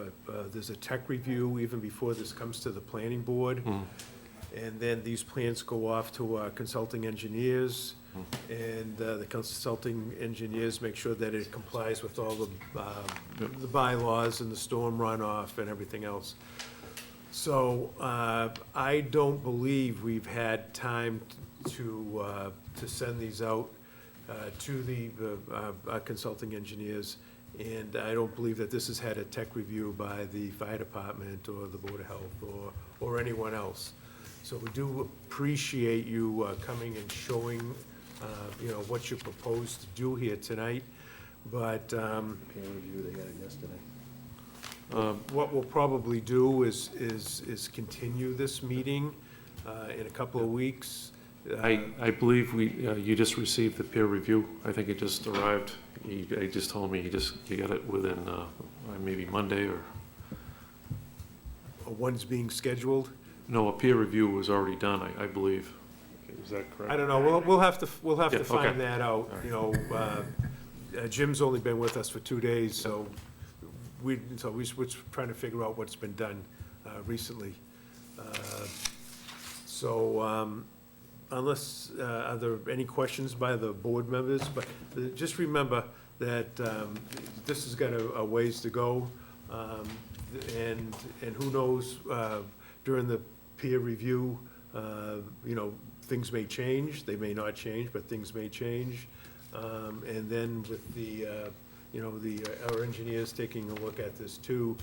there's a tech review even before this comes to the planning board. And then these plans go off to our consulting engineers, and the consulting engineers make sure that it complies with all the bylaws and the storm runoff and everything else. So I don't believe we've had time to send these out to the consulting engineers, and I don't believe that this has had a tech review by the fire department or the Board of Health or anyone else. So we do appreciate you coming and showing, what you propose to do here tonight, but Peer review, they got it yesterday. what we'll probably do is continue this meeting in a couple of weeks. I believe you just received the peer review. I think it just arrived. He just told me you got it within maybe Monday or. One's being scheduled. No, a peer review was already done, I believe. Is that correct? I don't know, we'll have to Yeah, okay. find that out, Jim's only been with us for 2 days, so we're trying to figure out what's been done recently. Unless, are there any questions by the board members? But just remember that this has got a ways to go, and who knows, during the peer review, things may change, they may not change, but things may change. And then with our engineers taking a look at this too,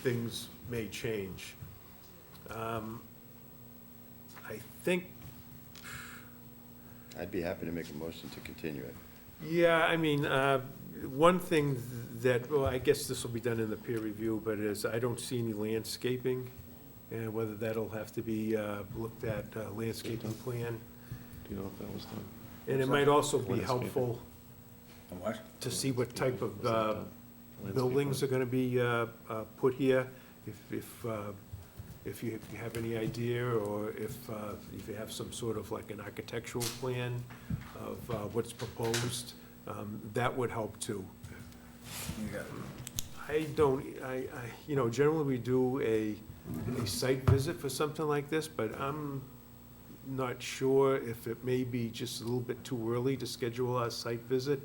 things may change. I think, I'd be happy to make a motion to continue it. yeah, I mean, one thing that, well, I guess this will be done in the peer review, but I don't see any landscaping, and whether that'll have to be looked at, landscaping plan. Do you know if that was done? And it might also be Landscaping. helpful What? to see what type of Was that done? buildings are gonna be put here, if you have any idea, or if you have some sort of like an architectural plan of what's proposed, that would help too. You got it. Generally we do a site visit for something like this, but I'm not sure if it may be just a little bit too early to schedule our site visit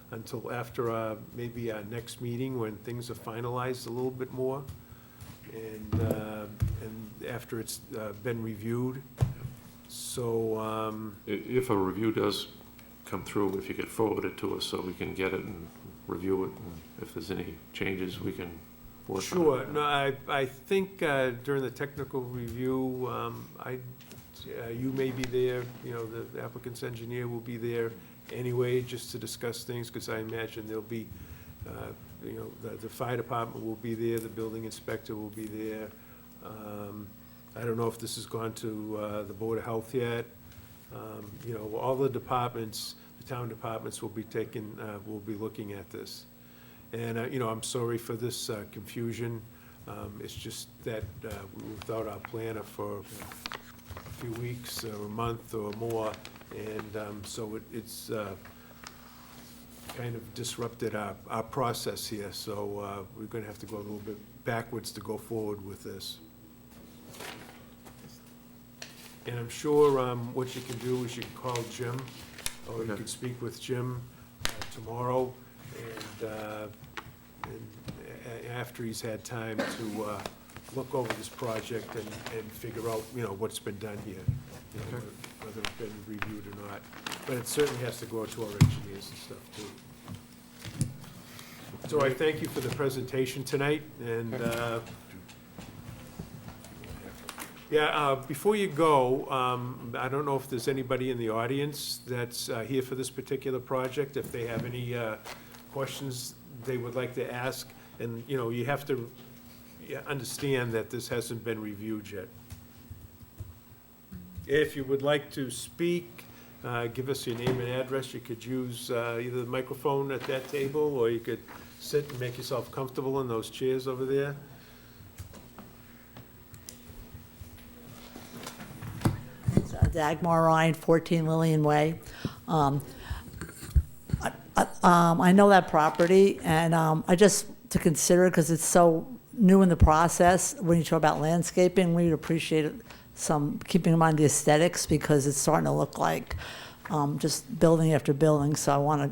until after maybe our next meeting, when things are finalized a little bit more, and after it's been reviewed. So, If a review does come through, if you could forward it to us so we can get it and review it, and if there's any changes, we can work on it. sure, no, I think during the technical review, you may be there, the applicant's engineer will be there anyway, just to discuss things, because I imagine there'll be, the fire department will be there, the building inspector will be there. I don't know if this has gone to the Board of Health yet. All the departments, the town departments will be looking at this. And, I'm sorry for this confusion. It's just that without our planner for a few weeks or a month or more, and so it's kind of disrupted our process here. So we're going to have to go a little bit backwards to go forward with this. And I'm sure what you can do is you can call Jim, or you Okay. can speak with Jim tomorrow, and after he's had time to look over this project and figure out, what's been done here, whether it's been reviewed or not. But it certainly has to go out to our engineers and stuff, too. So I thank you for the presentation tonight, and, before you go, I don't know if there's anybody in the audience that's here for this particular project, if they have any questions they would like to ask, and, you have to understand that this hasn't been reviewed yet. If you would like to speak, give us your name and address. You could use either the microphone at that table, or you could sit and make yourself comfortable in those chairs over there. Dagmar Ryan, 14 Lillian Way. I know that property, and I just, to consider, because it's so new in the process, when you talk about landscaping, we'd appreciate some, keeping in mind the aesthetics, because it's starting to look like just building after building. So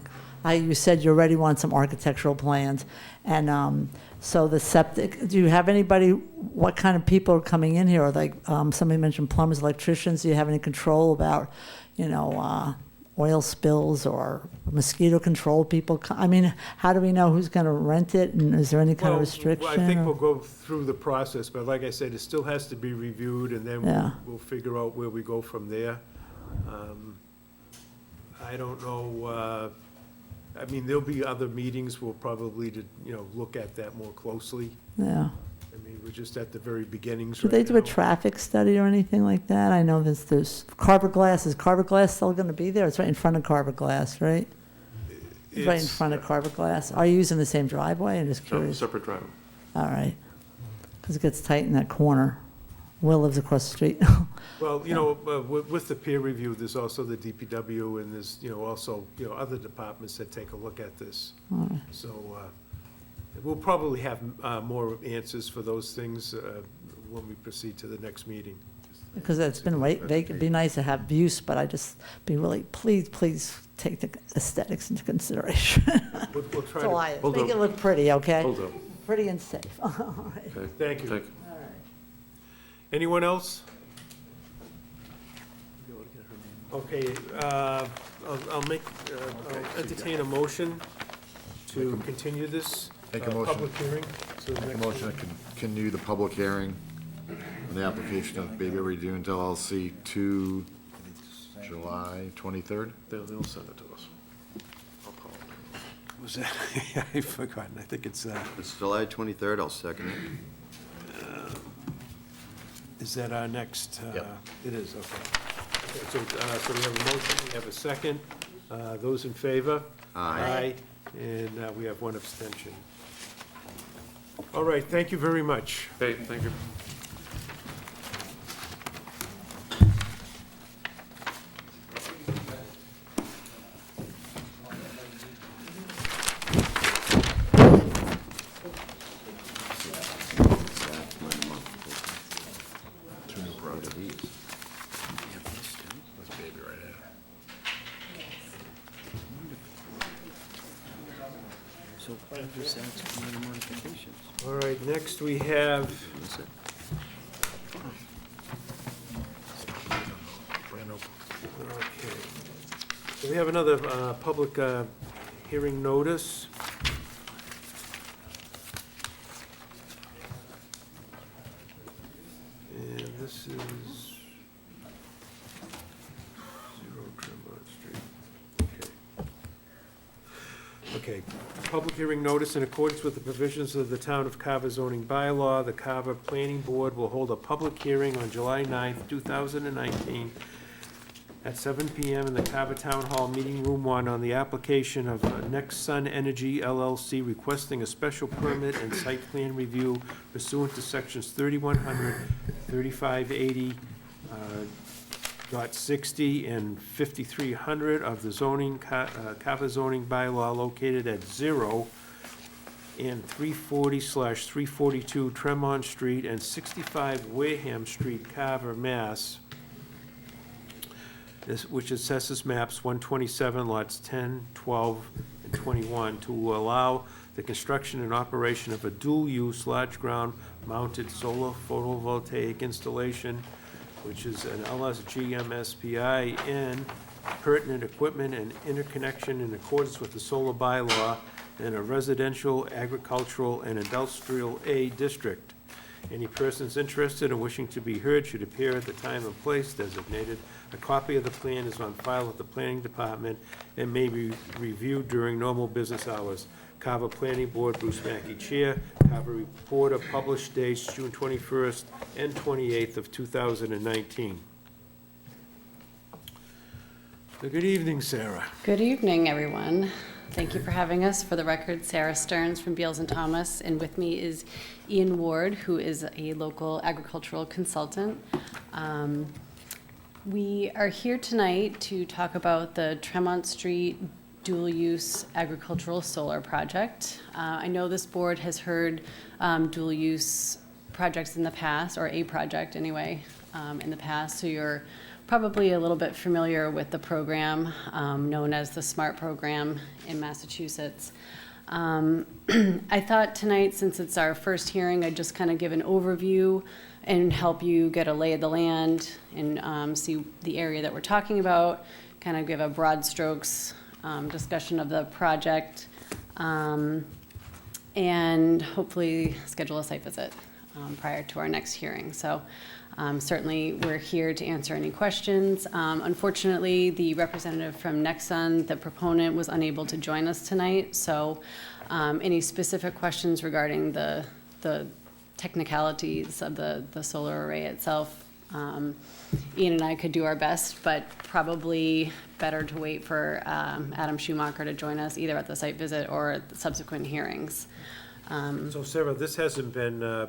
you said you already want some architectural plans. And so the septic, do you have anybody, what kind of people are coming in here? Or like somebody mentioned plumbers, electricians. Do you have any control about, oil spills or mosquito control people? I mean, how do we know who's going to rent it? And is there any kind of restriction? I think or- we'll go through the process, but like I said, it still has to be reviewed, and then we'll figure out where we go from there. I don't know, there'll be other meetings, we'll probably, look at that more closely. Yeah. We're just at the very beginnings Do right they do a now. traffic study or anything like that? I know there's Carver Glass. Is Carver Glass still going to be there? It's right in front of Carver Glass, right? It's right in front of Carver Glass. Are you using the same driveway? I'm just curious. Separate driveway. All right. Because it gets tight in that corner. Will lives across the street. Well, with the peer review, there's also the DPW, and there's, also, other departments that take a look at this. All right. So we'll probably have more answers for those things when we proceed to the next meeting. Because it's been vacant. It'd be nice to have use, but I just be really, please take the aesthetics into consideration. We'll try That's all I to. ask. Make it look pretty, okay? Will do. Pretty and safe. All right. Okay. Thank you. All right. Anyone else? Okay, I'll entertain a motion to continue this Make a motion. public hearing. to the Make a next motion to continue the public hearing on the application of Bay Area Dunes LLC to July 23rd. They'll send it to us. I'll call it. Was that, I've forgotten, I think it's, It's July 23rd, I'll second it. is that our next? Yep. It is, okay. So we have a motion, we have a second. Those in favor? Aye. And we have one abstention. All right, thank you very much. Okay, thank you. Two new projects. That's baby right here. So, that's minor modifications. All right, next we have, That's it. Brand new. okay. So we have another public hearing notice. And this is 0 Tremont Street. Okay. Okay, public hearing notice in accordance with the provisions of the Town of Carver zoning bylaw. The Carver Planning Board will hold a public hearing on July 9th, 2019 at 7 PM in the Carver Town Hall Meeting Room 1 on the application of Next Sun Energy LLC requesting a special permit and site plan review pursuant to sections 3100, 3580, .60 and 5300 of the zoning, Carver zoning bylaw located at 0 and 340/342 Tremont Street and 65 Wareham Street, Carver, Mass. which assesses maps 127, lots 10, 12, and 21, to allow the construction and operation of a dual-use, large ground-mounted solar photovoltaic installation, which is an LSGMSPI, and pertinent equipment and interconnection in accordance with the solar bylaw in a residential, agricultural, and industrial A district. Any persons interested in wishing to be heard should appear at the time and place designated. A copy of the plan is on file at the planning department and may be reviewed during normal business hours. Carver Planning Board, Bruce Mackey, Chair. Carver Reporter, published dates June 21st and 28th of 2019. So good evening, Sarah. Good evening, everyone. Thank you for having us. For the record, Sarah Stearns from Beals and Thomas, and with me is Ian Ward, who is a local agricultural consultant. We are here tonight to talk about the Tremont Street dual-use agricultural solar project. I know this board has heard dual-use projects in the past, or a project anyway, in the past, so you're probably a little bit familiar with the program known as the SMART program in Massachusetts. I thought tonight, since it's our first hearing, I'd just kind of give an overview and help you get a lay of the land and see the area that we're talking about, kind of give a broad strokes discussion of the project, and hopefully schedule a site visit prior to our next hearing. So certainly we're here to answer any questions. Unfortunately, the representative from Nexsun, the proponent, was unable to join us tonight, so any specific questions regarding the technicalities of the solar array itself, Ian and I could do our best, but probably better to wait for Adam Schumacher to join us either at the site visit or at the subsequent hearings. So Sarah, this hasn't been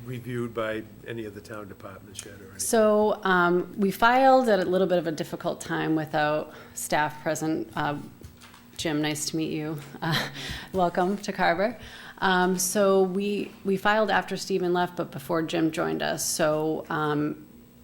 reviewed by any of the town departments yet, or anything? So we filed at a little bit of a difficult time without staff present. Jim, nice to meet you. Welcome to Carver. So we filed after Stephen left, but before Jim joined us. So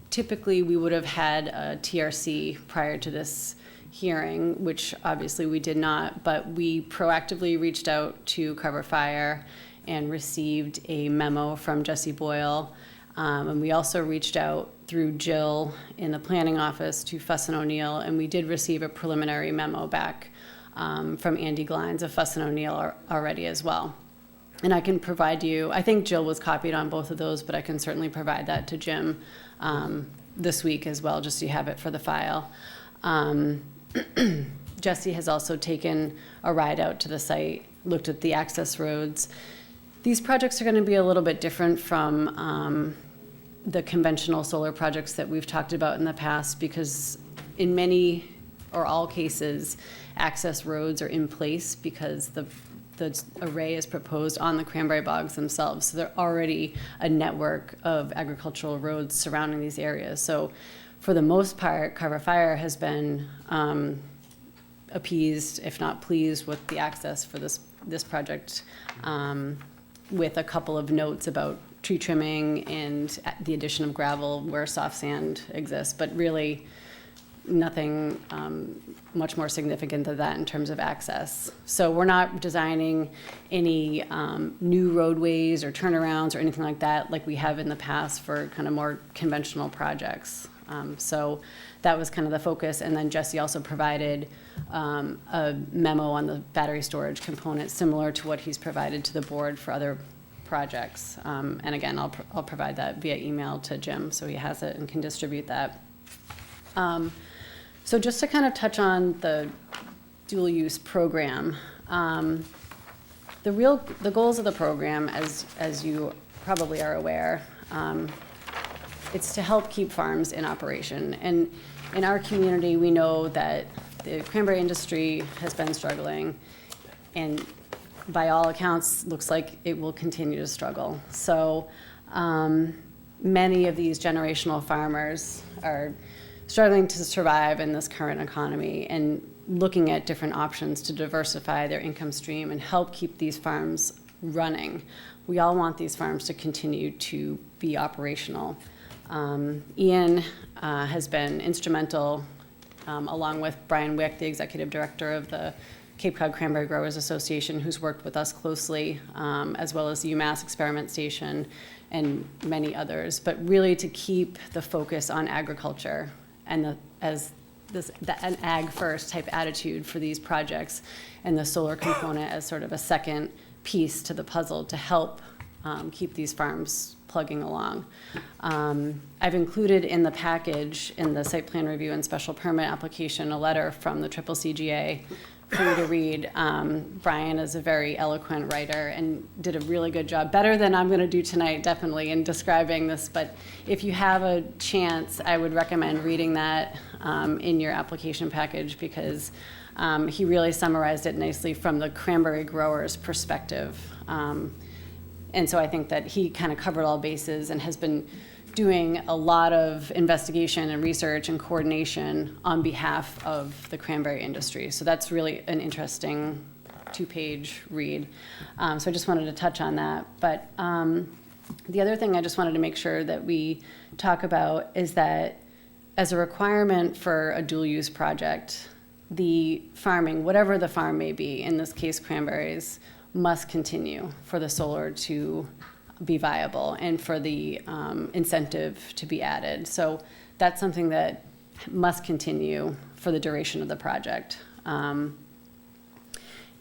typically we would have had a TRC prior to this hearing, which obviously we did not, but we proactively reached out to Carver Fire and received a memo from Jesse Boyle. And we also reached out through Jill in the planning office to Fuss and O'Neill, and we did receive a preliminary memo back from Andy Glines of Fuss and O'Neill already as well. And I can provide you, I think Jill was copied on both of those, but I can certainly provide that to Jim this week as well, just so you have it for the file. Jesse has also taken a ride out to the site, looked at the access roads. These projects are going to be a little bit different from the conventional solar projects that we've talked about in the past, because in many or all cases, access roads are in place because the array is proposed on the cranberry bogs themselves. So they're already a network of agricultural roads surrounding these areas. So for the most part, Carver Fire has been appeased, if not pleased, with the access for this project, with a couple of notes about tree trimming and the addition of gravel where soft sand exists, but really nothing much more significant than that in terms of access. So we're not designing any new roadways or turnarounds or anything like that like we have in the past for kind of more conventional projects. So that was kind of the focus. And then Jesse also provided a memo on the battery storage component similar to what he's provided to the board for other projects. And again, I'll provide that via email to Jim so he has it and can distribute that. So just to kind of touch on the dual use program, the goals of the program, as you probably are aware, it's to help keep farms in operation. And in our community, we know that the cranberry industry has been struggling, and by all accounts, looks like it will continue to struggle. So many of these generational farmers are struggling to survive in this current economy and looking at different options to diversify their income stream and help keep these farms running. We all want these farms to continue to be operational. Ian has been instrumental along with Brian Wick, the executive director of the Cape Cod Cranberry Growers Association, who's worked with us closely, as well as the UMass Experiment Station and many others, but really to keep the focus on agriculture and an ag first type attitude for these projects, and the solar component as sort of a second piece to the puzzle to help keep these farms plugging along. I've included in the package, in the site plan review and special permit application, a letter from the CCCGA for you to read. Brian is a very eloquent writer and did a really good job, better than I'm going to do tonight, definitely, in describing this. But if you have a chance, I would recommend reading that in your application package, because he really summarized it nicely from the cranberry grower's perspective. And so I think that he kind of covered all bases and has been doing a lot of investigation and research and coordination on behalf of the cranberry industry. So that's really an interesting 2-page read. So I just wanted to touch on that. But the other thing I just wanted to make sure that we talk about is that as a requirement for a dual-use project, the farming, whatever the farm may be, in this case cranberries, must continue for the solar to be viable and for the incentive to be added. So that's something that must continue for the duration of the project.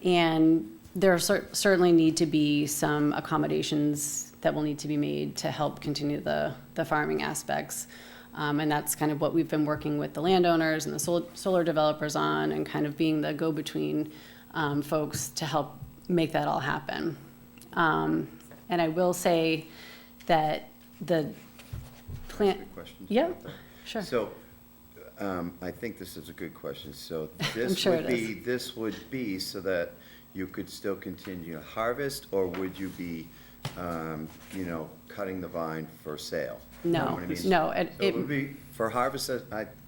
And there certainly need to be some accommodations that will need to be made to help continue the farming aspects. And that's kind of what we've been working with the landowners and the solar developers on, and kind of being the go-between folks to help make that all happen. And I will say that the plant. Questions? Yeah, about that? sure. So, I think this is a good question. So I'm this sure would it be, is. this would be so that you could still continue to harvest, or would you be, cutting the vine for sale? You know No, what I mean? no. So it would be for harvest,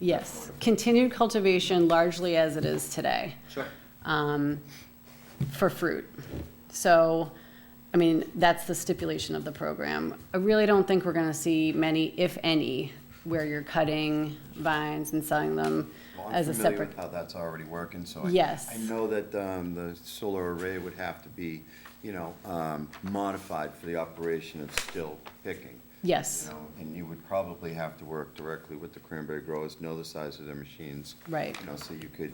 Yes, continued cultivation largely as it is today. Sure. For fruit. So, I mean, that's the stipulation of the program. I really don't think we're gonna see many, if any, where you're cutting vines and selling them Well, as I'm a familiar separate. with how that's already working, so Yes. I know that the solar array would have to be, modified for the operation of still picking. Yes, And you would probably have to work directly with the cranberry growers, know the size of their machines. Right. So you could,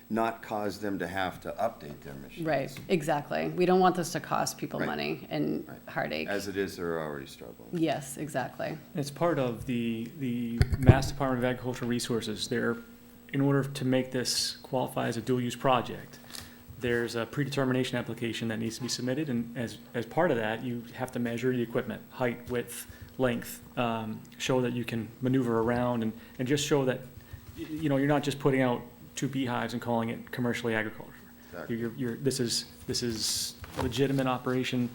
not cause them to have to update their machines. right, exactly. We don't want this to cost people Right. money and Right. heartache. As it is, they're already struggling. Yes, exactly. It's part of the Mass Department of Agricultural Resources. In order to make this qualify as a dual-use project, there's a predetermination application that needs to be submitted, and as part of that, you have to measure the equipment, height, width, length, show that you can maneuver around, and just show that, you're not just putting out 2 beehives and calling it commercially agriculture. Exactly. This is legitimate operation,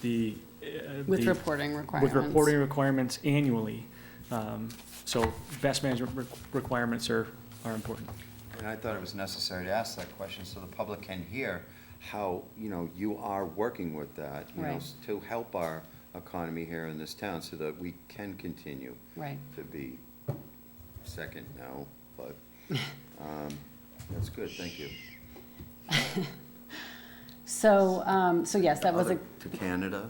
With reporting requirements. with reporting requirements annually. So best management requirements are important. And I thought it was necessary to ask that question so the public can hear how, you are working with that, Right. to help our economy here in this town so that we can continue Right. to be second now, but that's good, thank you. So yes, that was a, To Canada,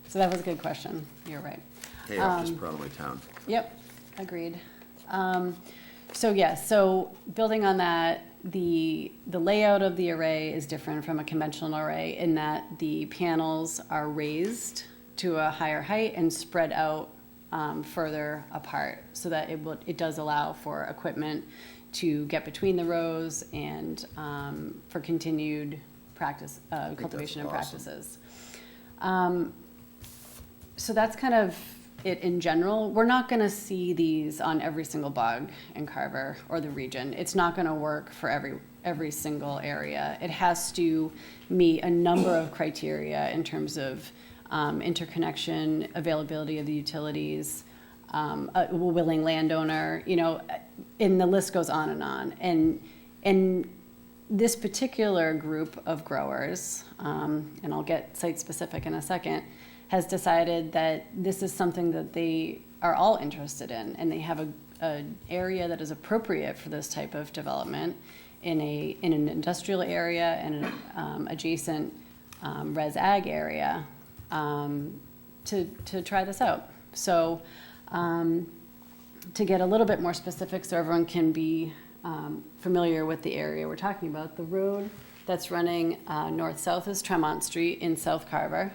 so that was a good question. You're right. Hey, I'm just proud of my town. Yep, agreed. So building on that, the layout of the array is different from a conventional array in that the panels are raised to a higher height and spread out further apart, so that it does allow for equipment to get between the rows and for continued practice, cultivation and awesome. practices. So that's kind of it in general. We're not going to see these on every single bog in Carver or the region. It's not going to work for every single area. It has to meet a number of criteria in terms of interconnection, availability of the utilities, a willing landowner, and the list goes on. And this particular group of growers, and I'll get site-specific in a second, has decided that this is something that they are all interested in, and they have an area that is appropriate for this type of development in an industrial area and an adjacent res ag area to try this out. So to get a little bit more specific so everyone can be familiar with the area we're talking about, the road that's running north-south is Tremont Street in South Carver.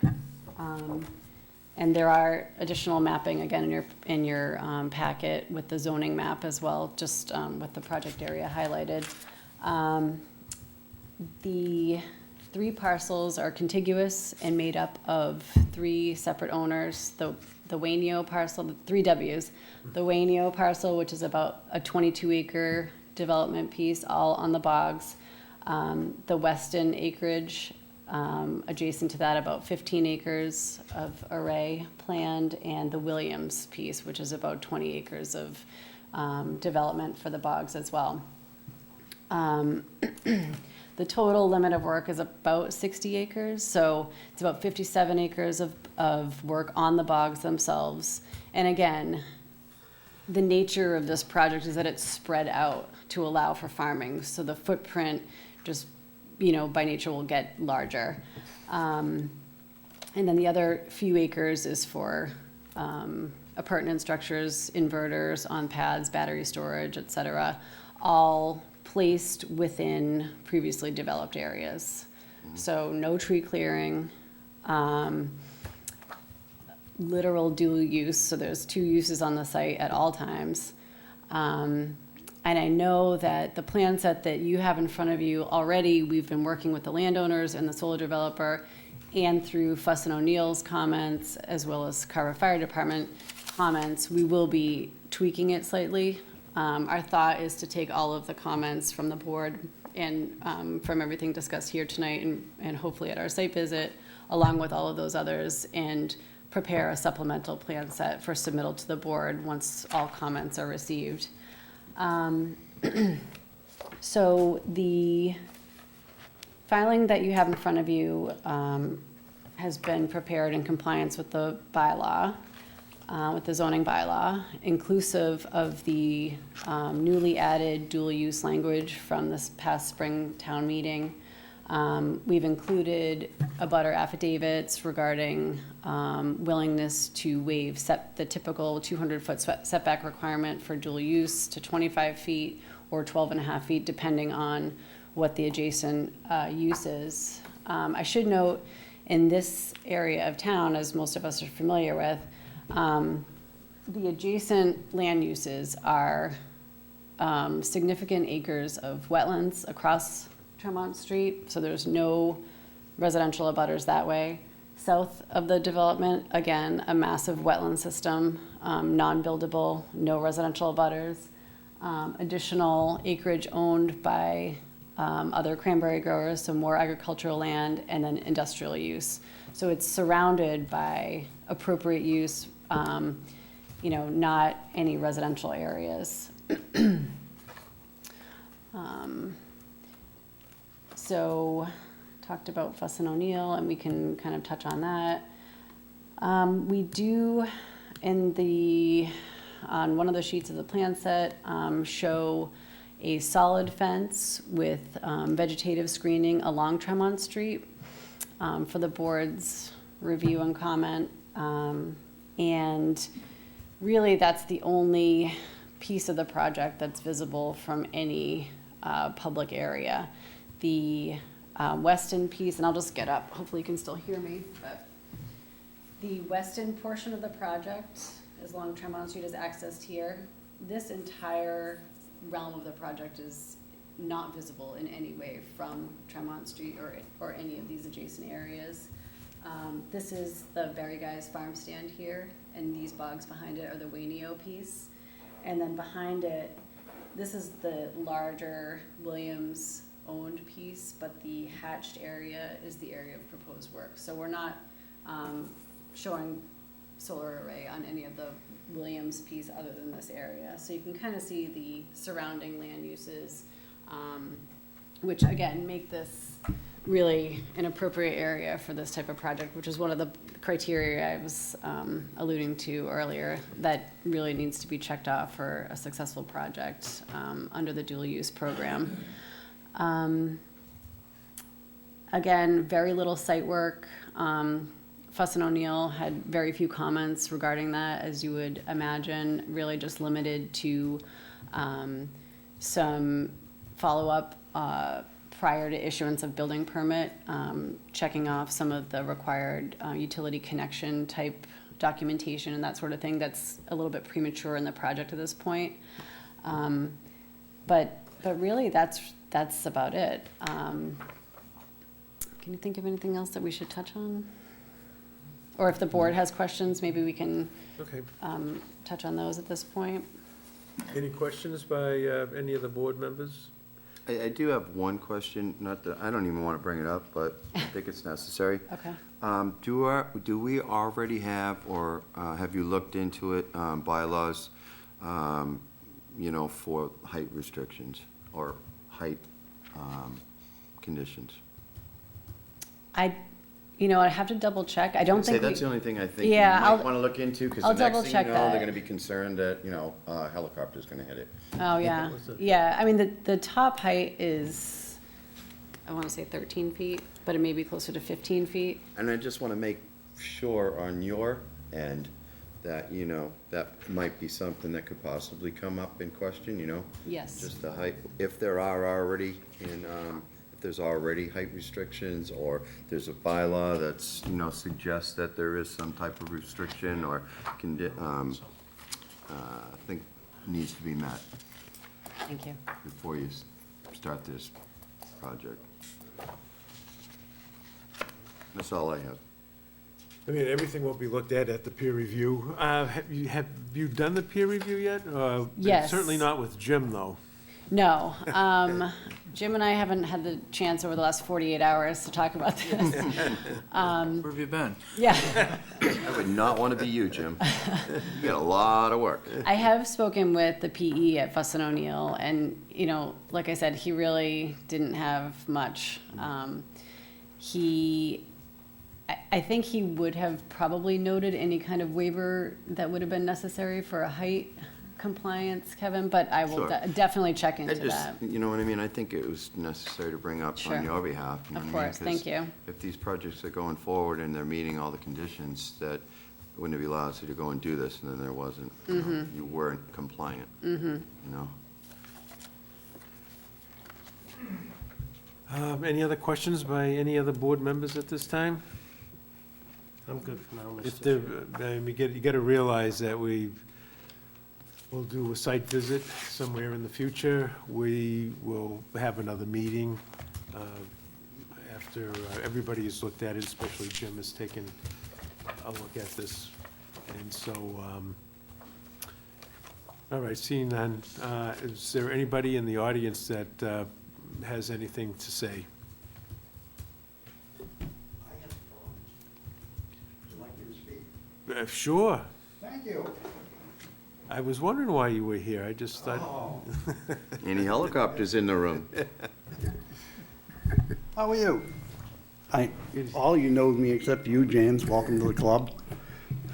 And there are additional mapping, again, in your packet with the zoning map as well, just with the project area highlighted. The 3 parcels are contiguous and made up of 3 separate owners. The Wainio parcel, the 3 Ws. The Wainio parcel, which is about a 22-acre development piece, all on the bogs. The Weston acreage, adjacent to that, about 15 acres of array planned, and the Williams piece, which is about 20 acres of development for the bogs as well. The total limit of work is about 60 acres, so it's about 57 acres of work on the bogs themselves. And again, the nature of this project is that it's spread out to allow for farming, so the footprint just, by nature will get larger. And then the other few acres is for appurtenant structures, inverters on pads, battery storage, et cetera, all placed within previously developed areas. So no tree clearing, literal dual use, so there's 2 uses on the site at all times. And I know that the plan set that you have in front of you already, we've been working with the landowners and the solar developer, and through Fuss and O'Neill's comments, as well as Carver Fire Department comments, we will be tweaking it slightly. Our thought is to take all of the comments from the board and from everything discussed here tonight and hopefully at our site visit, along with all of those others, and prepare a supplemental plan set for submittal to the board once all comments are received. So the filing that you have in front of you has been prepared in compliance with the bylaw. With the zoning bylaw, inclusive of the newly added dual use language from this past spring town meeting. We've included abutter affidavits regarding willingness to waive the typical 200-foot setback requirement for dual use to 25 feet or 12.5 feet, depending on what the adjacent use is. I should note, in this area of town, as most of us are familiar with, the adjacent land uses are significant acres of wetlands across Tremont Street, so there's no residential abutters that way. South of the development, again, a massive wetland system, non-buildable, no residential abutters. Additional acreage owned by other cranberry growers, so more agricultural land, and then industrial use. So it's surrounded by appropriate use, not any residential areas. So talked about Fuss and O'Neill, and we can kind of touch on that. We do, on one of the sheets of the plan set, show a solid fence with vegetative screening along Tremont Street for the board's review and comment. And really, that's the only piece of the project that's visible from any public area. The western piece, and I'll just get up, hopefully you can still hear me, but the western portion of the project, as along Tremont Street, is accessed here. This entire realm of the project is not visible in any way from Tremont Street or any of these adjacent areas. This is the Berry Guys farm stand here, and these bogs behind it are the Wainio piece. And then behind it, this is the larger Williams owned piece, but the hatched area is the area of proposed work. So we're not showing solar array on any of the Williams piece other than this area. So you can kind of see the surrounding land uses which again, make this really an appropriate area for this type of project, which is one of the criteria I was alluding to earlier that really needs to be checked off for a successful project under the dual use program. Again, very little site work. Fuss and O'Neill had very few comments regarding that, as you would imagine, really just limited to some follow-up prior to issuance of building permit, checking off some of the required utility connection type documentation and that sort of thing. That's a little bit premature in the project at this point. But really, that's about it. Can you think of anything else that we should touch on? Or if the board has questions, maybe we can Okay. touch on those at this point. Any questions by any of the board members? I do have one question, not that, I don't even want to bring it up, but I think it's necessary. Okay. Do we already have, or have you looked into it, bylaws, for height restrictions or height conditions? I have to double check. I don't think That's the only thing I think you Yeah, might want to look into, because I'll the next double thing check you know, that. they're going to be concerned that, a helicopter's going to hit it. Oh, yeah. Yeah, I mean, the top height is, I want to say 13 feet, but it may be closer to 15 feet. And I just want to make sure on your end that, that might be something that could possibly come up in question, Yes. Just the height, if there are already if there's already height restrictions, or there's a bylaw that's, suggests that there is some type of restriction or I think needs to be met Thank you. before you start this project. That's all I have. I mean, everything will be looked at the peer review. Have you done the peer review yet? Yes. Certainly not with Jim, though. No. Jim and I haven't had the chance over the last 48 hours to talk about this. Where have you been? Yeah. I would not want to be you, Jim. You got a lot of work. I have spoken with the PE at Fuss and O'Neill, and, like I said, he really didn't have much. I think he would have probably noted any kind of waiver that would have been necessary for a height compliance, Kevin, but I will Sure. definitely check into that. You know what I mean? I think it was necessary to bring up Sure. on your behalf. You know Of what I mean? course, thank 'Cause you. If these projects are going forward and they're meeting all the conditions, that wouldn't it be allowed you to go and do this, and then there wasn't, you weren't compliant, Any other questions by any other board members at this time? I'm good for now, If Mr. there, you got to realize that we'll do a site visit somewhere in the future. We will have another meeting after everybody has looked at it, especially Jim has taken a look at this. And so, all right, seeing none, is there anybody in the audience that has anything to say? Sure. Thank you. I was wondering why you were here. I just thought. Any helicopters in the room? How are you? All you know me except you, James. Welcome to the club.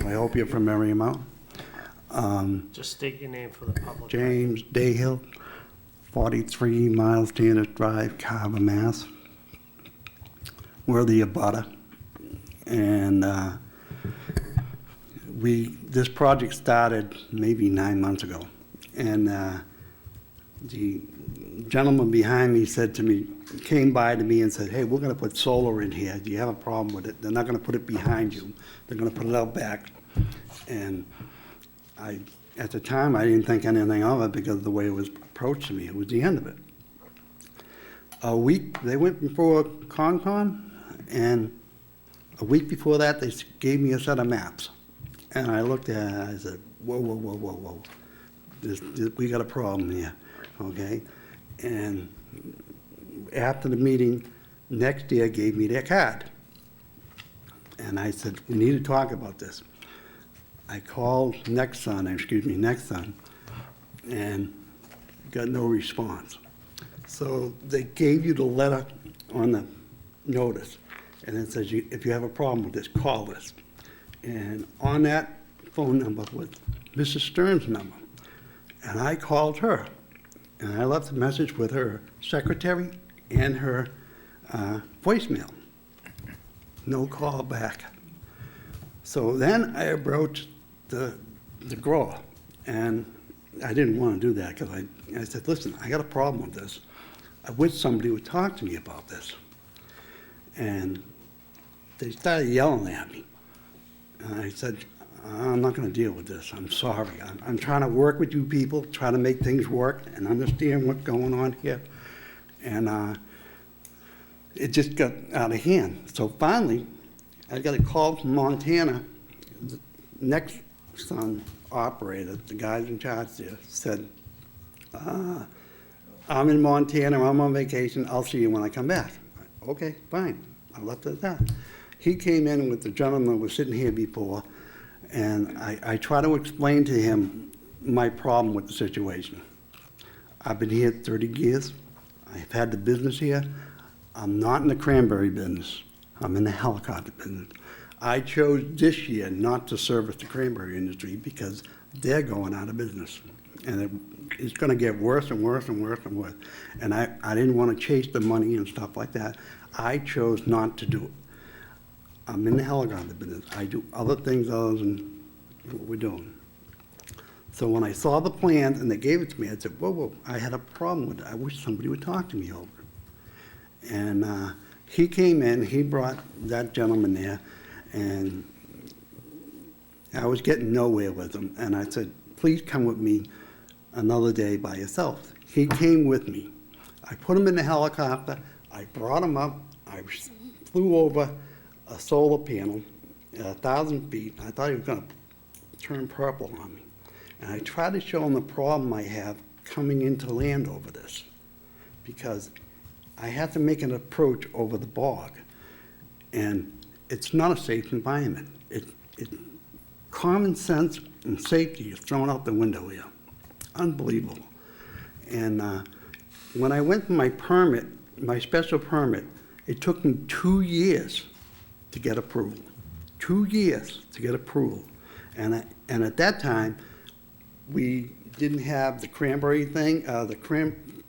I hope you're from Marymount. Just state your name for the public. James Dayhill, 43 Miles Tannis Drive, Carver, Mass. We're the abutter. And this project started maybe 9 months ago. And the gentleman behind me said to me, came by to me and said, hey, we're going to put solar in here. Do you have a problem with it? They're not going to put it behind you. They're going to put it out back. And at the time, I didn't think anything of it because of the way it was approached to me. It was the end of it. They went before Concom, and a week before that, they gave me a set of maps. And I looked at it, and I said, whoa, whoa, whoa, whoa, whoa. We got a problem here, okay? And after the meeting, next year gave me their card. And I said, we need to talk about this. I called Nexon, and got no response. So they gave you the letter on the notice, and it says, if you have a problem with this, call this. And on that phone number was Mrs. Stern's number. And I called her, and I left a message with her secretary and her voicemail. No call back. So then I approached the grower, and I didn't want to do that because I said, listen, I got a problem with this. I wish somebody would talk to me about this. And they started yelling at me. And I said, I'm not going to deal with this. I'm sorry. I'm trying to work with you people, try to make things work and understand what's going on here. And it just got out of hand. So finally, I got a call from Montana. The next son operator, the guys in charge there, said, I'm in Montana, I'm on vacation, I'll see you when I come back. Okay, fine. I left it at that. He came in with the gentleman that was sitting here before, and I tried to explain to him my problem with the situation. I've been here 30 years. I've had the business here. I'm not in the cranberry business. I'm in the helicopter business. I chose this year not to service the cranberry industry because they're going out of business. And it's going to get worse and worse and worse and worse. And I didn't want to chase the money and stuff like that. I chose not to do it. I'm in the helicopter business. I do other things other than what we're doing. So when I saw the plans and they gave it to me, I said, whoa, I had a problem with it. I wish somebody would talk to me over it. And he came in, he brought that gentleman there, and I was getting nowhere with him. And I said, please come with me another day by yourself. He came with me. I put him in the helicopter, I brought him up, I flew over a solar panel at 1,000 feet. I thought he was going to turn purple on me. And I tried to show him the problem I have coming into land over this, because I have to make an approach over the bog, and it's not a safe environment. Common sense and safety is thrown out the window here. Unbelievable. And when I went for my permit, my special permit, it took me 2 years to get approval. 2 years to get approval. And at that time, we didn't have the cranberry thing,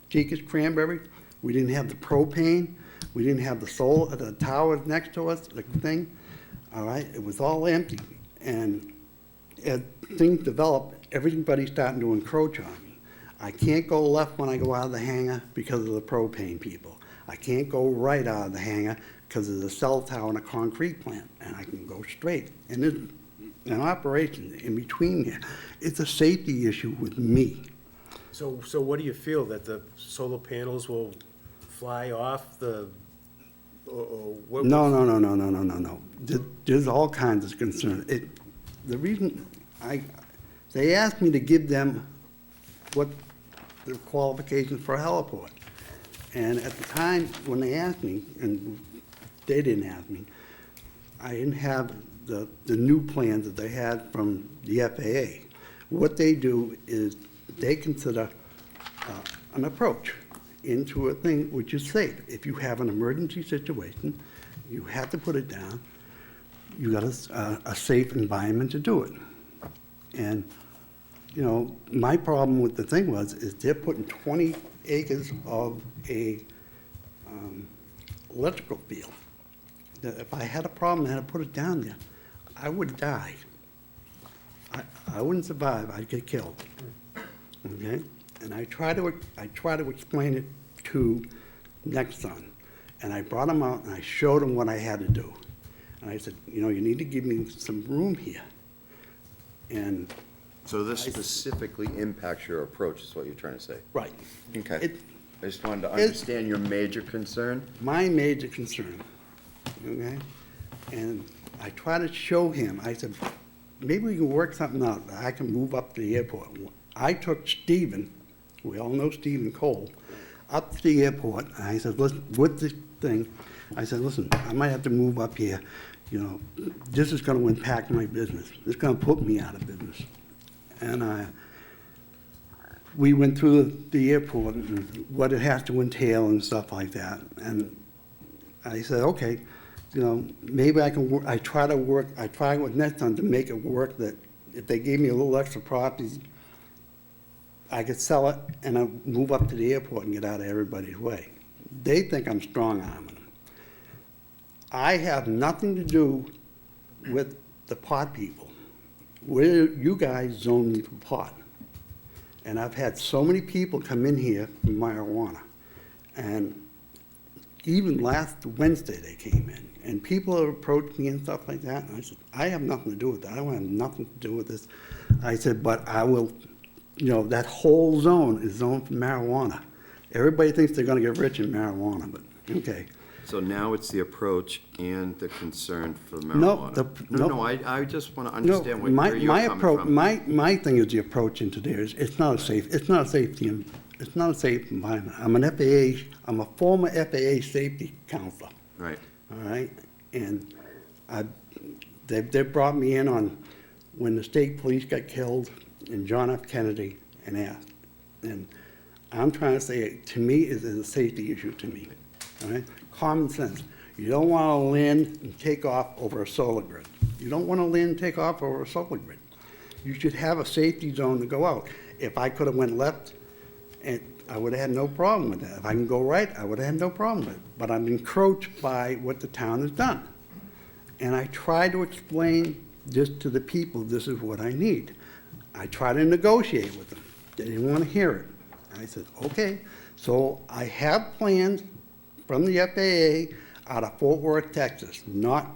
Chica's cranberry. We didn't have the propane. We didn't have the solar, the tower next to us, the thing. All right, it was all empty. And as things developed, everybody's starting to encroach on me. I can't go left when I go out of the hangar because of the propane people. I can't go right out of the hangar because of the cell tower and a concrete plant, and I can go straight. And there's an operation in between there. It's a safety issue with me. So what do you feel, that the solar panels will fly off the, or what? No. There's all kinds of concern. The reason they asked me to give them what the qualifications for a heliport. And at the time when they asked me, and they didn't ask me, I didn't have the new plans that they had from the FAA. What they do is they consider an approach into a thing which is safe. If you have an emergency situation, you have to put it down. You got a safe environment to do it. And, you know, my problem with the thing is they're putting 20 acres of a electrical field. That if I had a problem and had to put it down there, I would die. I wouldn't survive. I'd get killed. Okay? And I try to explain it to next son. And I brought him out and I showed him what I had to do. And I said, you know, you need to give me some room here. And so this specifically impacts your approach, is what you're trying to say? Right. Okay. I just wanted to understand your major concern. My major concern, okay? And I try to show him, I said, maybe we can work something out. I can move up to the airport. I took Stephen, we all know Stephen Cole, up to the airport. And I said, listen, with this thing, I said, listen, I might have to move up here. You know, this is going to impact my business. It's going to put me out of business. And we went through the airport and what it has to entail and stuff like that. And I said, okay, you know, maybe I can work, I try with Neton to make it work, that if they gave me a little extra property, I could sell it and I'd move up to the airport and get out of everybody's way. They think I'm strong-arming them. I have nothing to do with the pot people. You guys zone me for pot. And I've had so many people come in here for marijuana. And even last Wednesday they came in. And people have approached me and stuff like that. And I said, I have nothing to do with that. I don't have nothing to do with this. I said, but I will, you know, that whole zone is zoned for marijuana. Everybody thinks they're gonna get rich in marijuana, but, okay. So now it's the approach and the concern for No, marijuana. no. No, I just want to No, understand where you're coming from. My thing is the approach into there. It's not a safe, it's not a safe environment. I'm a former FAA safety counselor. Right. All right? And they brought me in on when the state police got killed and John F. Kennedy and asked. And I'm trying to say, to me, it's a safety issue to me. All right? Common sense. You don't want to land and take off over a solar grid. You don't want to land and take off over a solar grid. You should have a safety zone to go out. If I could have went left, and I would have had no problem with that. If I can go right, I would have had no problem with it. But I'm encroached by what the town has done. And I try to explain this to the people, this is what I need. I try to negotiate with them. They didn't want to hear it. I said, okay. So I have plans from the FAA out of Fort Worth, Texas, not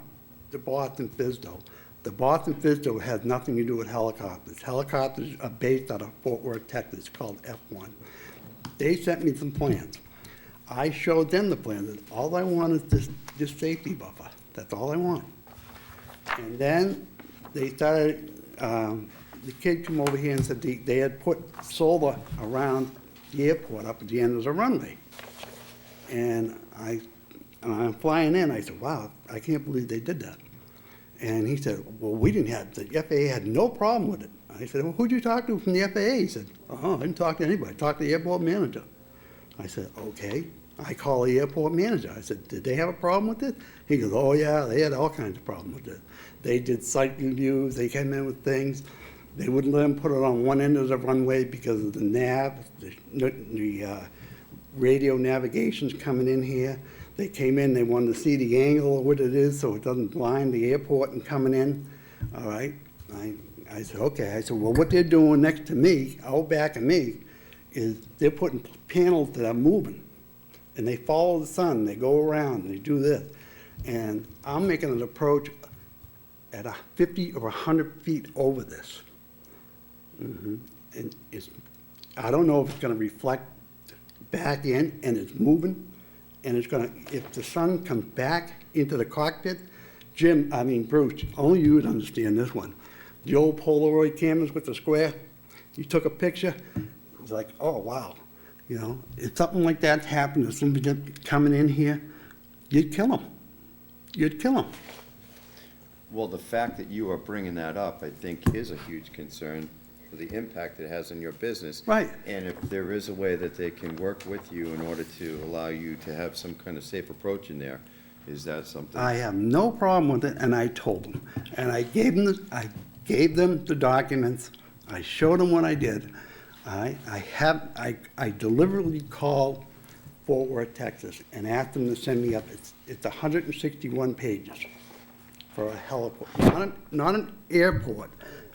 the Boston FSDO. The Boston FSDO has nothing to do with helicopters. Helicopters are based out of Fort Worth, Texas, called F1. They sent me some plans. I showed them the plans. All I want is this safety buffer. That's all I want. And then they started, the kid came over here and said they had put solar around the airport up at the end of the runway. And I'm flying in, I said, wow, I can't believe they did that. And he said, well, the FAA had no problem with it. I said, well, who'd you talk to from the FAA? He said, oh, I didn't talk to anybody. I talked to the airport manager. I said, okay. I called the airport manager. I said, did they have a problem with it? He goes, oh yeah, they had all kinds of problems with it. They did site reviews, they came in with things. They wouldn't let them put it on one end of the runway because of the nav, the radio navigation's coming in here. They came in, they wanted to see the angle of what it is so it doesn't blind the airport and coming in. All right. I said, okay. I said, well, what they're doing next to me, out back of me, is they're putting panels that are moving. And they follow the sun, they go around, and they do this. And I'm making an approach at 50 or 100 feet over this. And I don't know if it's gonna reflect back in, and it's moving, and it's gonna, if the sun comes back into the cockpit, Bruce, only you would understand this one. The old Polaroid cameras with the square, you took a picture, it was like, oh, wow. You know, if something like that happened to somebody coming in here, you'd kill them. You'd kill them. Well, the fact that you are bringing that up, I think, is a huge concern for the impact it has on your business. Right. And if there is a way that they can work with you in order to allow you to have some kind of safe approach in there, is that something? I have no problem with it, and I told them. And I gave them the documents. I showed them what I did. I deliberately called Fort Worth, Texas, and asked them to send me up. It's 161 pages for a heliport. Not an airport.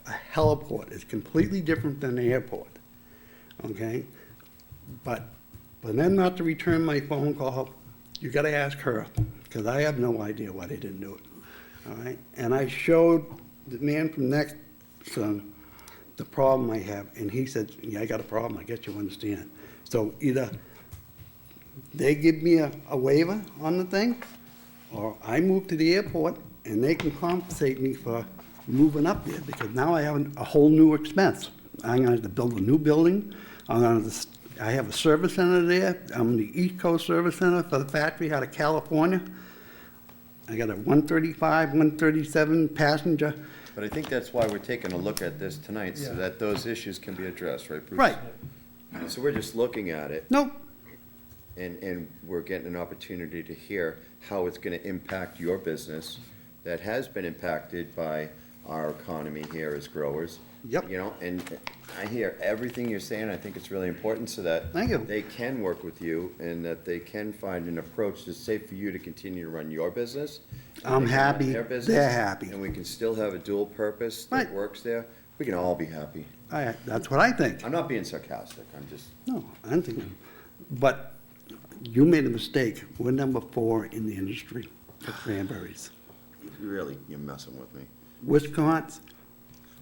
A heliport is completely different than an airport. Okay? But for them not to return my phone call, you got to ask her, because I have no idea why they didn't do it. All right? And I showed the man from next the problem I have, and he said, yeah, I got a problem, I guess you understand. So either they give me a waiver on the thing, or I move to the airport, and they can compensate me for moving up there, because now I have a whole new expense. I'm gonna have to build a new building, I have a service center there, I'm the East Coast Service Center for the factory out of California. I got a 135, 137 passenger. But I think that's why we're taking a look at this tonight, so that those issues can be addressed, right, Bruce? Right. So we're just looking at it, Nope, and we're getting an opportunity to hear how it's gonna impact your business that has been impacted by our economy here as growers. Yep. You know, and I hear everything you're saying. I think it's really important so that Thank you. they can work with you and that they can find an approach that's safe for you to continue to run your business. I'm they can run happy, their business, they're happy. And we can still have a dual purpose that Right. works there. We can all be happy. That's what I think. I'm not being sarcastic. I'm just, No, I'm thinking, but you made a mistake. We're number 4 in the industry for cranberries. really, you're messing with me. Wisconsin,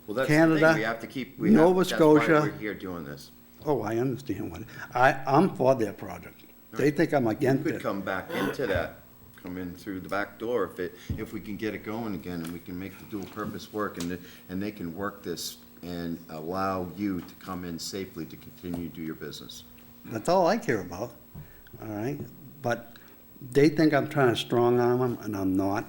Well, that's the Canada, thing. We have to keep, Nova that's why Scotia. we're here doing this. Oh, I understand what, I'm for their project. They think I'm You against could it. come back into that, come in through the back door if we can get it going again and we can make the dual purpose work and they can work this and allow you to come in safely to continue to do your business. That's all I care about, all right? But they think I'm trying to strong arm them, and I'm not.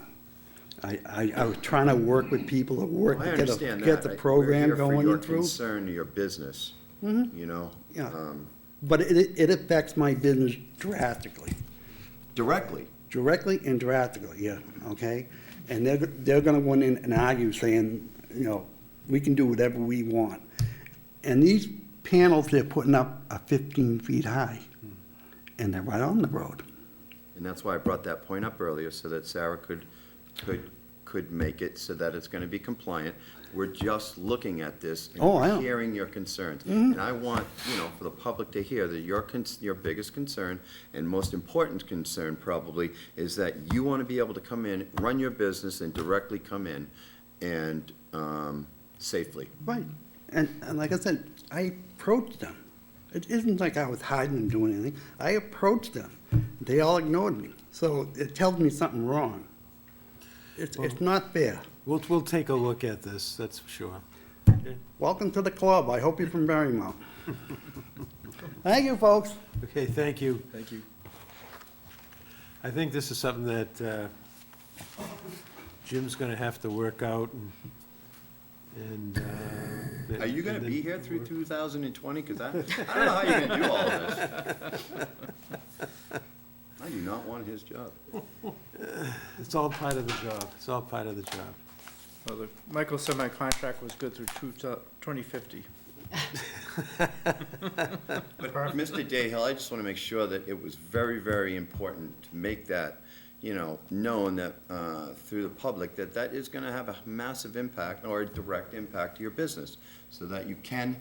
I was trying to work with people that work I to understand that. get the program We're here going for your and through. concern to your business, Mhm. you know? Yeah. But it affects my business drastically. Directly. Directly and drastically, yeah, okay? And they're gonna go in and argue saying, you know, we can do whatever we want. And these panels they're putting up are 15 feet high, and they're right on the road. And that's why I brought that point up earlier, so that Sarah could make it so that it's gonna be compliant. We're just looking at this and Oh, I know. hearing your concerns. Mhm. And I want, you know, for the public to hear that your biggest concern and most important concern probably is that you wanna be able to come in, run your business and directly come in and, safely. Right, and like I said, I approached them. It isn't like I was hiding and doing anything. I approached them. They all ignored me, so it tells me something wrong. It's not fair. We'll take a look at this, that's for sure. Welcome to the club. I hope you're from Marymount. Thank you, folks. Okay, thank you. Thank you. I think this is something that Jim's gonna have to work out and. Are you gonna be here through 2020? Because I don't know how you're gonna do all of this. I do not want his job. It's all part of the job, it's all part of the job. Well, Michael said my contract was good through 2050. But Mr. Dayhill, I just want to make sure that it was very, very important to make that, you know, known that, through the public, that that is going to have a massive impact or a direct impact to your business, so that you can,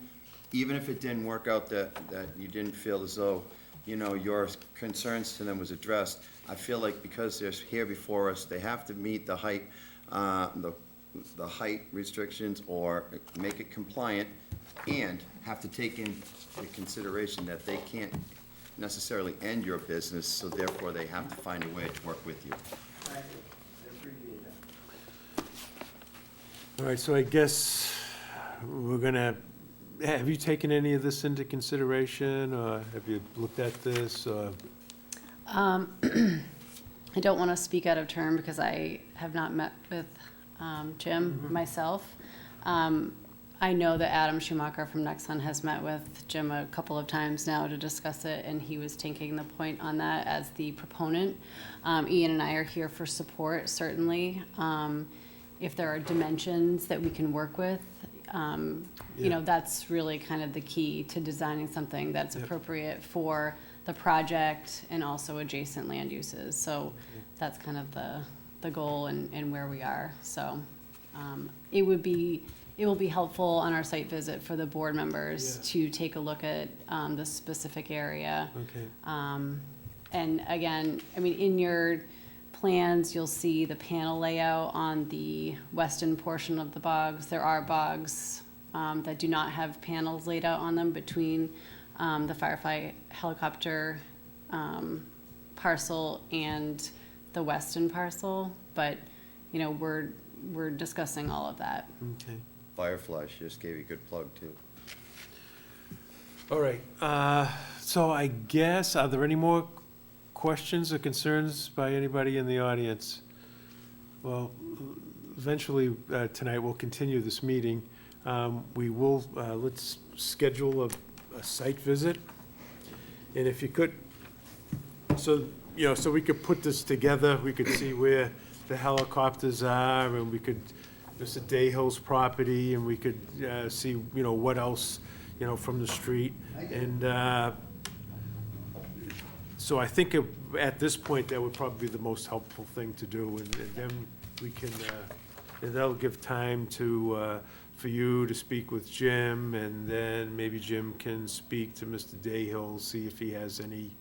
even if it didn't work out that you didn't feel as though, you know, your concerns to them was addressed, I feel like because they're here before us, they have to meet the height, the height restrictions or make it compliant, and have to take into consideration that they can't necessarily end your business, so therefore they have to find a way to work with you. Thank you. I appreciate that. All right, so I guess we're gonna, have you taken any of this into consideration, or have you looked at this, or? I don't want to speak out of turn because I have not met with Jim myself. I know that Adam Schumacher from Nexon has met with Jim a couple of times now to discuss it, and he was taking the point on that as the proponent. Ian and I are here for support, certainly. If there are dimensions that we can work with, you know, that's really kind of the key to designing something that's appropriate for the project and also adjacent land uses. So that's kind of the goal and where we are. So it will be helpful on our site visit for the board members to take a look at the specific area. Okay. And again, I mean, in your plans, you'll see the panel layout on the western portion of the bogs. There are bogs that do not have panels laid out on them between the Firefly helicopter parcel and the western parcel, but, you know, we're discussing all of that. Okay. Firefly, she just gave you a good plug, too. All right, so I guess, are there any more questions or concerns by anybody in the audience? Well, eventually, tonight, we'll continue this meeting. We will, let's schedule a site visit. And if you could, so, so we could put this together, we could see where the helicopters are, and we could, Mr. Dayhill's property, and we could see, what else, from the street. And so I think at this point, that would probably be the most helpful thing to do, and then we can, and that'll give time to, for you to speak with Jim, and then maybe Jim can speak to Mr. Dayhill, see if he has any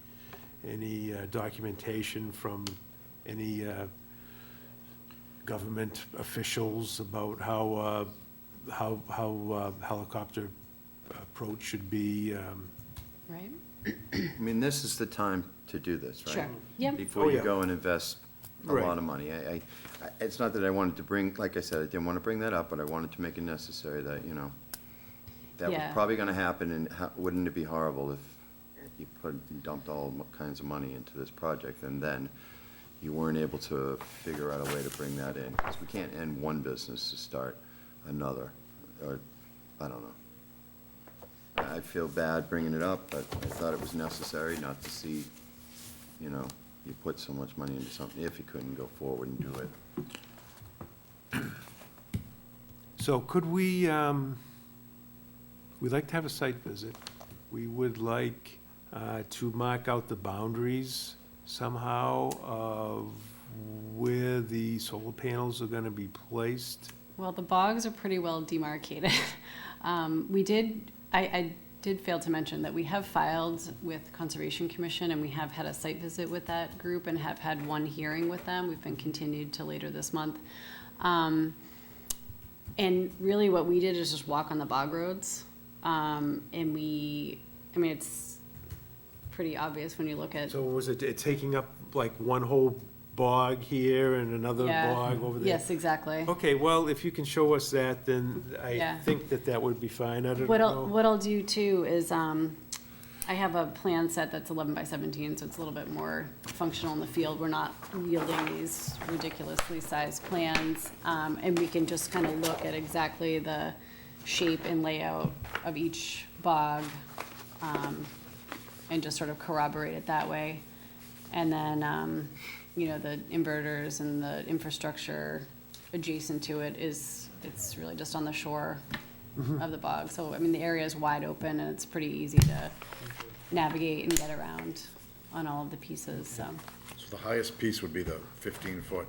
documentation from any government officials about how helicopter approach should be. Right? I mean, this is the time to do this, right? Sure. Yep. Before Oh, you yeah. go and invest a Right. lot of money. It's not that I wanted to bring, like I said, I didn't want to bring that up, but I wanted to make it necessary that, that was Yeah. probably gonna happen, and wouldn't it be horrible if you dumped all kinds of money into this project, and then you weren't able to figure out a way to bring that in? Because we can't end one business to start another, or, I don't know. I feel bad bringing it up, but I thought it was necessary not to see, you put so much money into something if you couldn't go forward and do it. So could we, we'd like to have a site visit. We would like to mark out the boundaries somehow of where the solar panels are gonna be placed. Well, the bogs are pretty well demarcated. I did fail to mention that we have filed with Conservation Commission, and we have had a site visit with that group and have had one hearing with them. We've been continued to later this month. And really what we did is just walk on the bog roads. It's pretty obvious when you look at. So was it taking up like one whole bog here and another Yeah. bog over there? Yes, exactly. Okay, well, if you can show us that, then I Yeah. think that would be fine. I don't What know. I'll do too is, I have a plan set that's 11 by 17, so it's a little bit more functional in the field. We're not wielding these ridiculously sized plans. And we can just kind of look at exactly the shape and layout of each bog, and just sort of corroborate it that way. And then, the inverters and the infrastructure adjacent to it it's really just on the shore of the bog. So, the area is wide open, and it's pretty easy to navigate and get around on all of the pieces, so. So the highest piece would be the 15-foot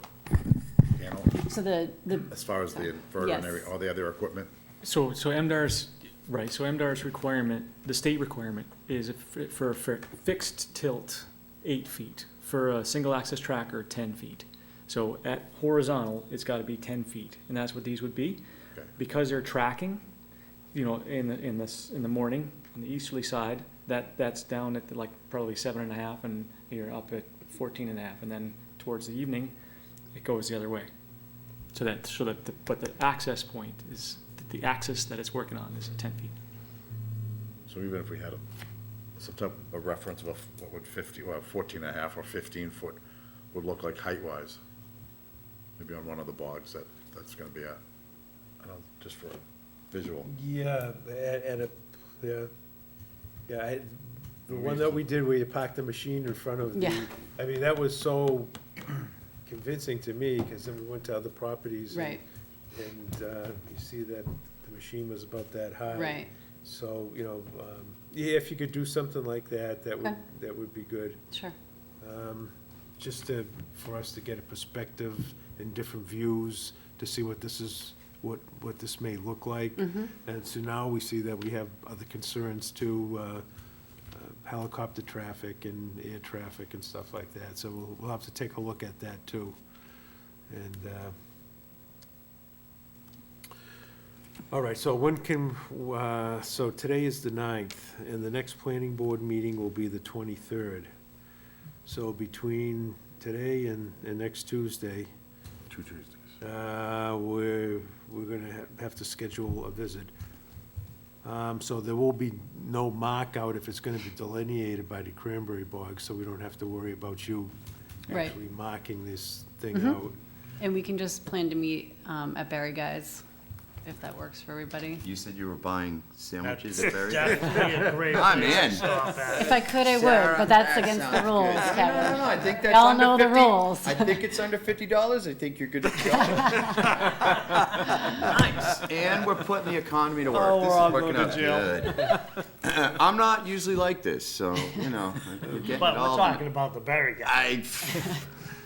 panel, So the as far as the inverter and Yes. all the other equipment? So MDR's, right, so MDR's requirement, the state requirement is for a fixed tilt, 8 feet. For a single axis tracker, 10 feet. So at horizontal, it's gotta be 10 feet, and that's what these would be. Okay. Because they're tracking, in the morning, on the easterly side, that's down at probably 7.5, and you're up at 14.5, and then towards the evening, it goes the other way. But the access point is, the axis that it's working on is 10 feet. So even if we had some type of reference of what would 14.5 or 15 foot would look like height-wise, maybe on one of the bogs that's gonna be at, I don't know, just for a visual. Yeah, the one that we did where you parked the machine in front of the, Yeah. that was so convincing to me, because then we went to other properties. Right. And you see that the machine was about that high. Right. So, if you could do something like that, that would be good. Sure. Just for us to get a perspective and different views, to see what this may look like. And so now we see that we have other concerns too, helicopter traffic and air traffic and stuff like that. So we'll have to take a look at that too. And, all right, so so today is the 9th, and the next planning board meeting will be the 23rd. So between today and next Tuesday, 2 Tuesdays. we're gonna have to schedule a visit. So there will be no mark out if it's gonna be delineated by the cranberry bog, so we don't have to worry about you Right. actually marking this thing out. And we can just plan to meet at Barry Guy's if that works for everybody. You said you were buying sandwiches That's at Berry? definitely a great I'm place to in. stop at. If I could, I would, Sarah, but that's that against the sounds rules, good. Kevin. No, I think that's Y'all under know the 50. rules. I think it's under $50. I think you're good to go. Nice. And we're putting the economy to work. Oh, This we're is all working going out to jail. good. I'm not usually like this, so, you know, you're getting But it we're all. talking about the Berry guy.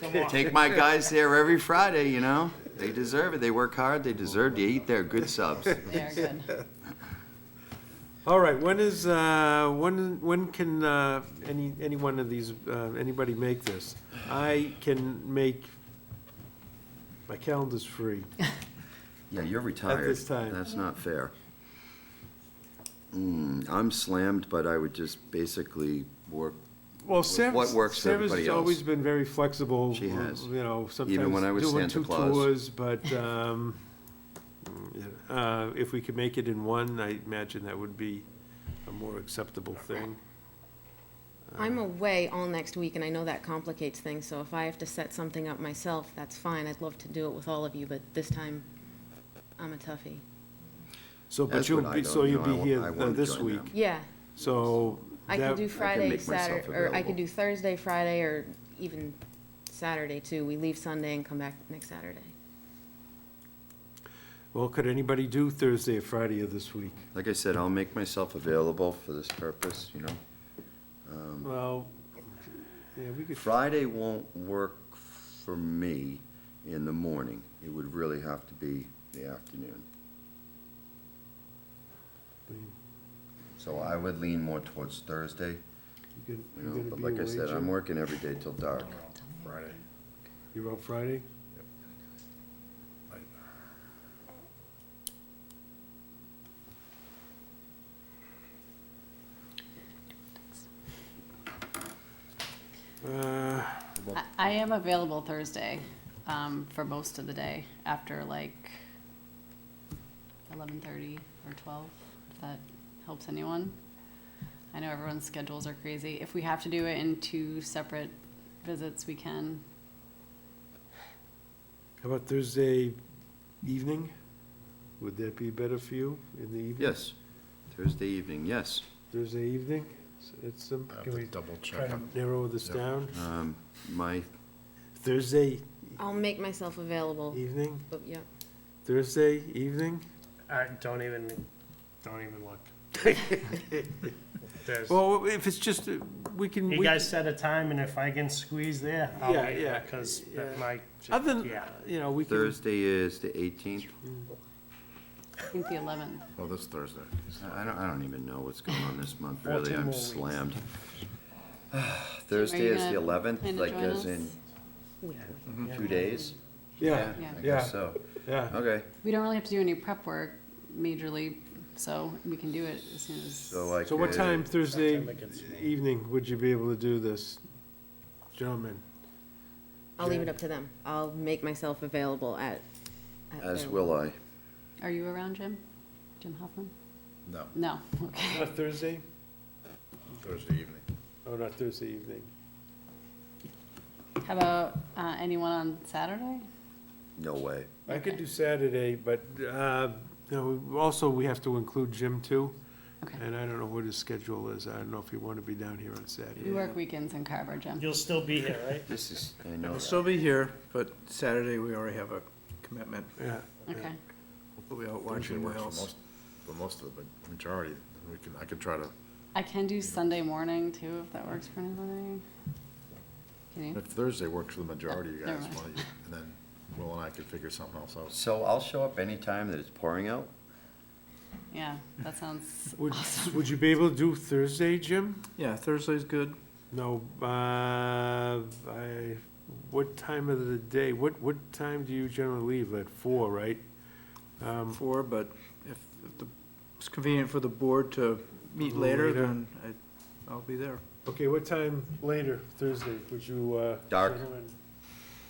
I take my guys there every Friday, you know? They deserve it. They work hard. They deserve to eat their good subs. They are good. All right, when can any one of these, anybody make this? I can make, my calendar's free. Yeah, you're retired. this time. That's not fair. I'm slammed, but I would just basically work. Well, What works for everybody Sarah's else. always been very flexible. She has. You know, sometimes Even when I was doing Santa 2 Claus. tours, but if we could make it in one, I imagine that would be a more acceptable thing. I'm away all next week, and I know that complicates things, so if I have to set something up myself, that's fine. I'd love to do it with all of you, but this time, I'm a toughie. So, but That's you'll what I be, don't, so you you'll know, be I here wanna this join week. them. Yeah, So. I can that- do Friday, make myself Saturday, or I available. can do Thursday, Friday, or even Saturday too. We leave Sunday and come back next Saturday. Well, could anybody do Thursday or Friday of this week? Like I said, I'll make myself available for this purpose, you know? Well, yeah, we could. Friday won't work for me in the morning. It would really have to be the afternoon. So I would lean more towards Thursday, You you know, but like I said, I'm working every day till dark. Friday. You're out Friday? I am available Thursday, for most of the day, after like 11:30 or 12, if that helps anyone. I know everyone's schedules are crazy. If we have to do it in 2 separate visits, we can. How about Thursday evening? Would that be better for you in the evening? Yes, Thursday evening, yes. Thursday evening? It's, I have can to we double try check. to narrow this down? My, Thursday I'll make myself available, evening? but yeah. Thursday evening? Don't even look. There's- Well, if it's just, we can. You we- guys set a time, and if I can squeeze there, I'll Yeah, be yeah, there, because yeah. that might, Other than, yeah. you know, we can. Thursday is the 18th. I think the 11th. Oh, this Thursday. I don't even know what's going on this month, 14 really. more I'm weeks. slammed. Thursday you is the gonna 11th, plan to like join as us? in Yeah. 2 days? Yeah, Yeah. I yeah, guess so. yeah. Okay, We don't really have to do any prep work majorly, so we can do it as soon as. so I So what could- time Thursday evening would you be able to do this, gentlemen? I'll leave it up to them. I'll make myself available at As their- will I. Are you around, Jim? Jim Hoffman? No, No, okay. Not Thursday? Thursday evening. Oh, not Thursday evening. How about anyone on Saturday? No way. I could do Saturday, but, you know, also we have to include Jim too. Okay. And I don't know what his schedule is. I don't know if he want to be down here on We Saturday. work weekends in Carver, Jim. You'll still be here, right? This is, I know We'll that. still be here, but Saturday, we already have a commitment. Yeah. Okay. We'll be out Usually watching works whales. for most of it, but majority, I could try to, I can do Sunday morning too, if that works for anybody. Can you? if Thursday works for the majority of you Never guys, mind. why don't you- and then Will and I could figure something else out. So I'll show up anytime that it's pouring out? Yeah, that sounds Would, awesome. would you be able to do Thursday, Jim? Yeah, Thursday's good. No, what time of the day, what time do you generally leave? At 4, right? 4, but if it's convenient for the board to meet later, Later. then I'll be there. Okay, what time later Thursday would you, Dark. gentlemen?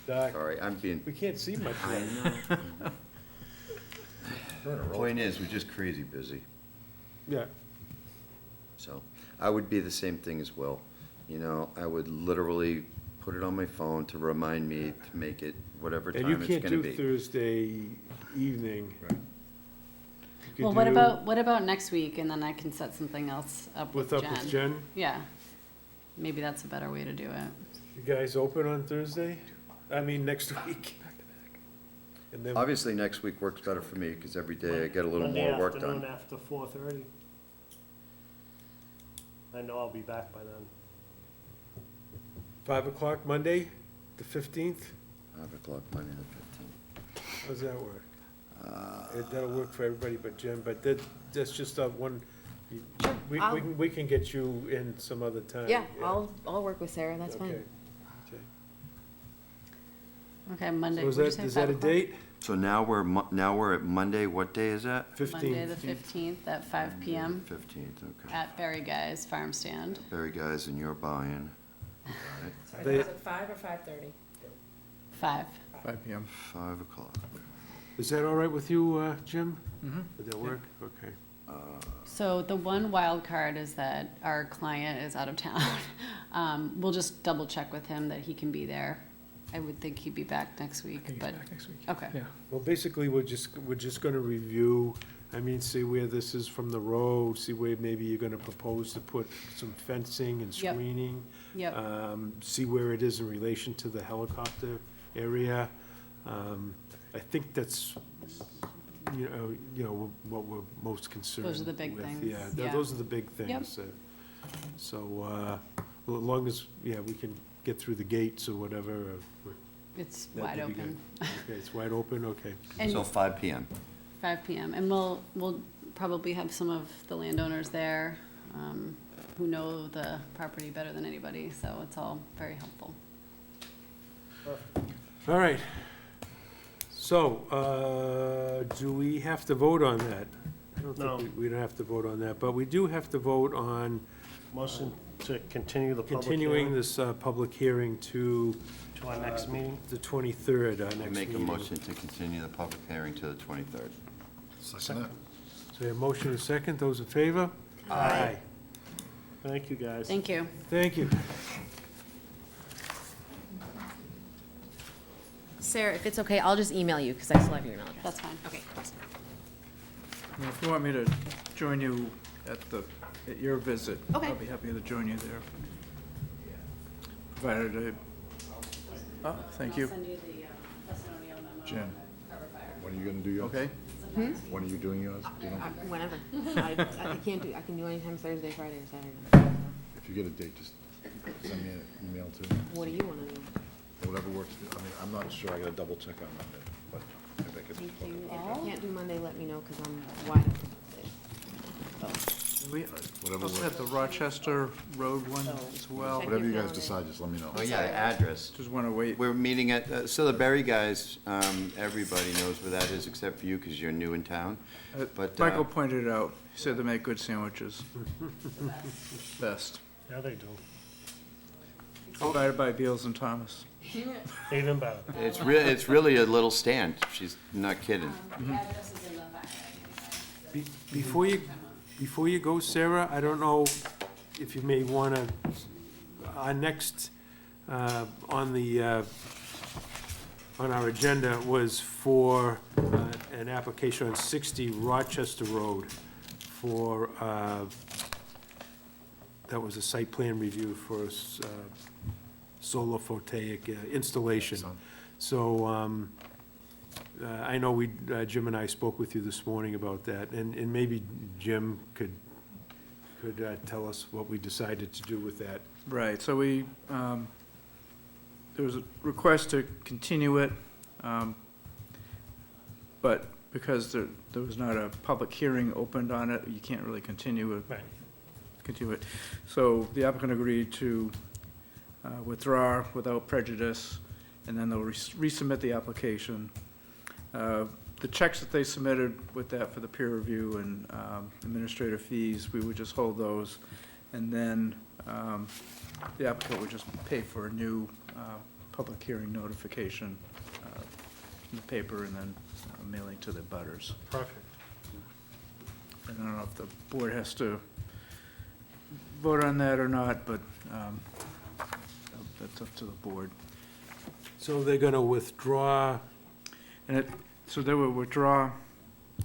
Dark. Sorry, I'm being, We can't see much. I yet. know. Point is, we're just crazy busy. Yeah, So I would be the same thing as Will. You know, I would literally put it on my phone to remind me to make it whatever and you time it's can't gonna do be. Thursday evening. could Well, do. what about next week, and then I can set something else up with Jen? With Jen? Yeah. Maybe that's a better way to do it. You guys open on Thursday? I mean, next week? And then, Obviously, next week works better for me, because every day I get a little Monday more work afternoon done. after 4:30. I know I'll be back by then. 5 o'clock Monday, the 15th? 5 o'clock, Monday the 15th. How's that work? That'll work for everybody but Jen, but that's just one, we can get you in some other time. Yeah, I'll work with Sarah, that's Okay. fine. Okay. Okay, Monday. So is what'd you that, say, is that 5 a o'clock? date? So now we're at Monday, what day is that? 15th. Monday, the 15th, at 5 PM 15th, okay. at Berry Guys Farm Stand. Barry guys, and you're buying. Sorry, They- was it 5 or 5:30? 5. 5 PM. 5 o'clock. Is that all right with you, Jim? Mm-hmm. Would that work? Okay. So the one wild card is that our client is out of town. We'll just double check with him that he can be there. I would think he'd be back next week, but, Next week. okay. Yeah. Well, basically, we're just gonna review, see where this is from the road, see where maybe you're gonna propose to put some fencing and Yep. screening. Yep. See where it is in relation to the helicopter area. I think that's, what we're most concerned with. Those are the big things, Yeah, yeah. those are the big things. So, well, as long as, we can get through the gates or whatever. It's that wide would be open. good. Okay, it's wide open, okay. And So 5 PM. 5 PM, and we'll probably have some of the landowners there, who know the property better than anybody, so it's all very helpful. All right. So, do we have to vote on that? I don't No. think we don't have to vote on that, but we do have to vote on Motion to continue the public continuing hearing this public hearing to to our next meeting. the 23rd, our I next make a meeting. motion to continue the public hearing to the 23rd. Second that. So we have motion and second, those in favor? Aye. Thank you, guys. Thank you. Thank you. Sarah, if it's okay, I'll just email you, because I still have your email address. That's fine. Okay. Well, if you want me to join you at your visit, Okay. I'll be happy to join you there. Provided thank you. I'll send you the testimonial memo. Jen. Carver Fire. When are you gonna do yours? Okay? When are you doing yours? Do you know? Whenever. I can do anytime Thursday, Friday, or Saturday. If you get a date, just send me an email too. What do you want to do? Whatever works. I'm not sure. I gotta double check on Monday, but maybe I could. Thank you. If I can't do Monday, let me know, because I'm wide open. We Whatever also works. had the Rochester Road one as well. Check Whatever you your guys calendar. decide, just let me know. Oh, yeah, address. Just want to wait. We're meeting at, so the Barry guys, everybody knows where that is except for you, because you're new in town. But, Michael pointed it out. He said they make good sandwiches. Best. Yeah, they do. Provided by Beals and Thomas. Even better. It's really a little stand. She's not kidding. The address is in the fire. Before you go, Sarah, I don't know if you may want to, our next, on our agenda was for an application on 60 Rochester Road for, that was a site plan review for solar photovoltaic installation. So, I know Jim and I spoke with you this morning about that, and maybe Jim could tell us what we decided to do with that. Right, so there was a request to continue it, but because there was not a public hearing opened on it, you can't really continue it. Right. Continue it. So the applicant agreed to withdraw without prejudice, and then they'll resubmit the application. The checks that they submitted with that for the peer review and administrative fees, we would just hold those, and then the applicant would just pay for a new public hearing notification in the paper and then mailing to the butters. Perfect. I don't know if the board has to vote on that or not, but that's up to the board. So they're going to withdraw, So they will withdraw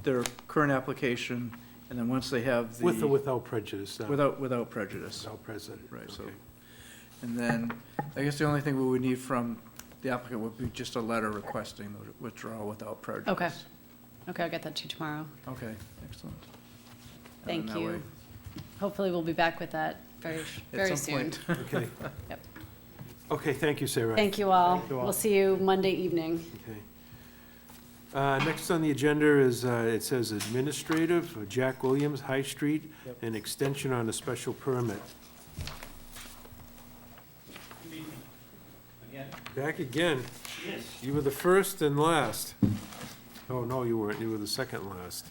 their current application, and then once they have the. With or without prejudice? Without prejudice. Without prejudice. Right, so, Okay. and then, I guess the only thing we would need from the applicant would be just a letter requesting the withdrawal without prejudice. Okay. Okay, I'll get that to you tomorrow. Okay, excellent. Thank that you. way- Hopefully, we'll be back with that very some soon. point. Okay. Yep. Okay, thank you, Sarah. Thank you all. Thank you all. We'll see you Monday evening. Okay. Next on the agenda is, it says administrative, Jack Williams, High Street, an extension on a special permit. Back again. Yes. You were the first and last. Oh, no, you weren't. You were the second last.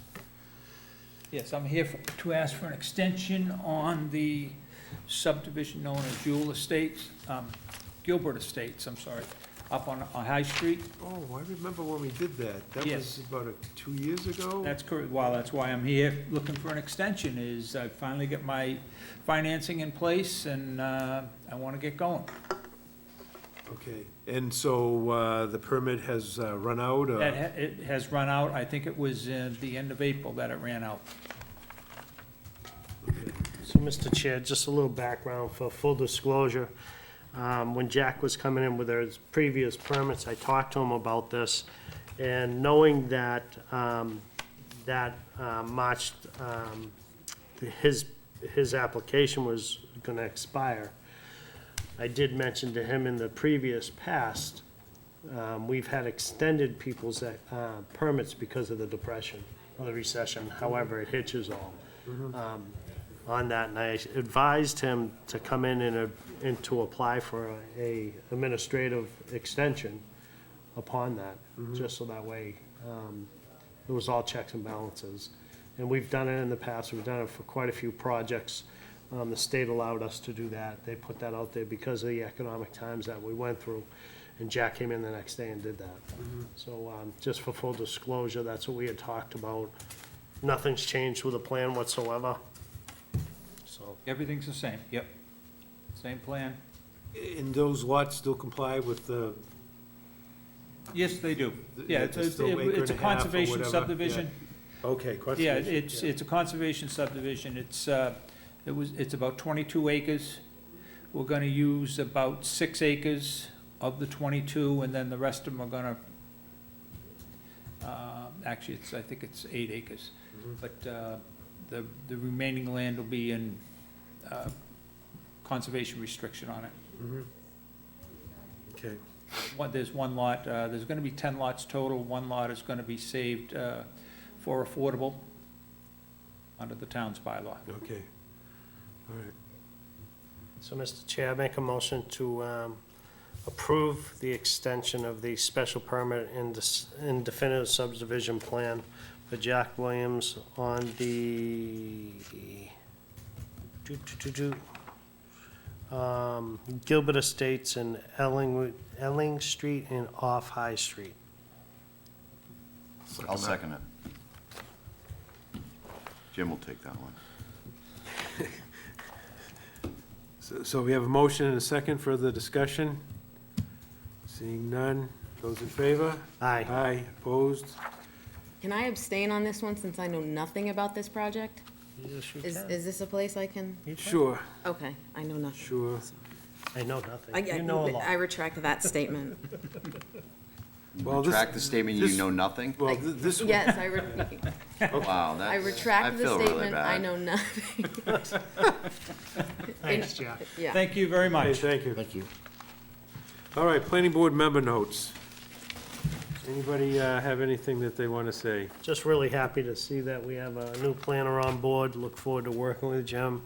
Yes, I'm here to ask for an extension on the subdivision known as Gilbert Estates, I'm sorry, up on High Street. Oh, I remember when we did that. That Yes. was about 2 years ago? That's correct. Well, that's why I'm here looking for an extension, is I finally get my financing in place and I want to get going. Okay, and so the permit has run out? It has run out. I think it was the end of April that it ran out. So, Mr. Chair, just a little background for full disclosure. When Jack was coming in with his previous permits, I talked to him about this, and knowing that, March, his application was gonna expire, I did mention to him in the previous past, we've had extended people's permits because of the depression, or the recession, however it hitches all. On that, and I advised him to come in and to apply for a administrative extension upon that, just so that way, it was all checks and balances. And we've done it in the past, we've done it for quite a few projects. The state allowed us to do that, they put that out there because of the economic times that we went through, and Jack came in the next day and did that. So, just for full disclosure, that's what we had talked about. Nothing's changed with the plan whatsoever. So, Everything's the same, yep. Same plan. And those lots still comply with the? Yes, they do. Yeah, It's it's still acre a and a half or conservation whatever, subdivision. Okay, Yeah, conservation. it's a conservation subdivision. It's about 22 acres. We're gonna use about 6 acres of the 22, and then the rest of them are gonna, actually, I think it's 8 acres. But the remaining land will be in conservation restriction on it. Okay. There's one lot, there's gonna be 10 lots total. One lot is gonna be saved for affordable under the town's bylaw. Okay. All right. so Mr. Chair, I make a motion to approve the extension of the special permit and definitive subdivision plan for Jack Williams on the Gilbert Estates and Elling Street and off High Street. I'll second it. Jim will take that one. So we have a motion and a second for the discussion. Seeing none, those in favor? Aye. Aye, opposed? Can I abstain on this one since I know nothing about this project? Yes, you Is can. this a place I can? Sure, Okay, I know nothing. sure. I know nothing. I You know a lot. I retract that statement. Well, this- Retract the statement, you this- know nothing? Well, this one. Yes, Wow, I that's, retract I the feel really statement, I bad. know nothing. Thanks, Jack. Yeah. Thank you very Okay, much. thank you. Thank you. All right, planning board member notes. Anybody have anything that they want to say? Just really happy to see that we have a new planner on board. Look forward to working with Jim.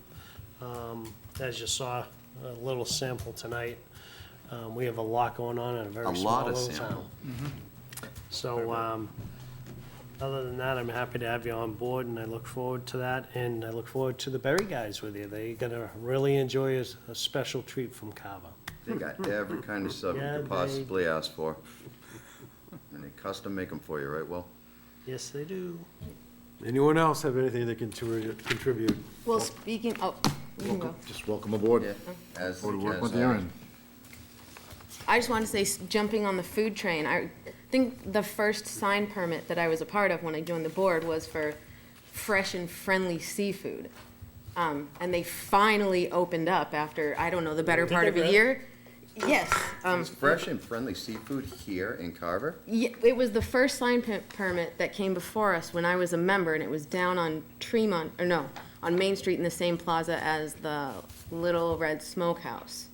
As you saw, a little sample tonight. We have a lot going on in a very A small lot of little sample. town. So, other than that, I'm happy to have you on board, and I look forward to that, and I look forward to the Berry guys with you. They're gonna really enjoy a special treat from Carver. They got every kind of stuff you Yeah, could possibly ask for. And they custom make them for you, right, Will? Yes, they do. Anyone else have anything they can contribute? Well, speaking, you can go. Just welcome aboard. Yeah. As Or to work as with I- you and I just want to say, jumping on the food train, I think the first sign permit that I was a part of when I joined the board was for fresh and friendly seafood. And they finally opened up after, I don't know, the better part of a year. Yes. Is fresh and friendly seafood here in Carver? Yeah, it was the first sign permit that came before us when I was a member, and it was down on Tremont, or no, on Main Street in the same plaza as the Little Red Smokehouse.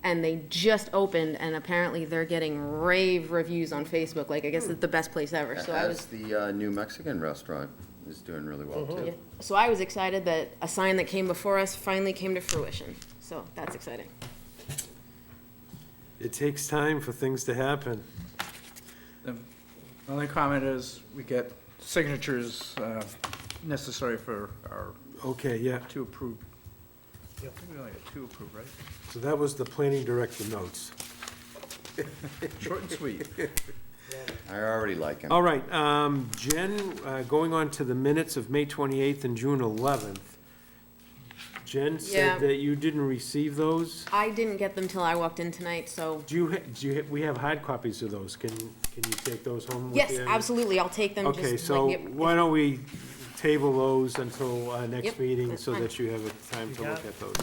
And they just opened, and apparently they're getting rave reviews on Facebook, like, I guess it's the best place ever, so I was. As the new Mexican restaurant is doing really well, too. Yeah. So I was excited that a sign that came before us finally came to fruition, so that's exciting. It takes time for things to happen. The only comment is we get signatures necessary for our Okay, yeah. two approved. Yeah, I think we only got two approved, right? So that was the planning director notes. Short and sweet. I already like him. All right, Jen, going on to the minutes of May 28th and June 11th. Jen Yeah. said that you didn't receive those. I didn't get them till I walked in tonight, so. We have hard copies of those. Can you take those home with Yes, you? absolutely, I'll take them. Okay, just so like, yep, why don't we table those until our next Yep, meeting that's so fine. that you have a time to You look got at those.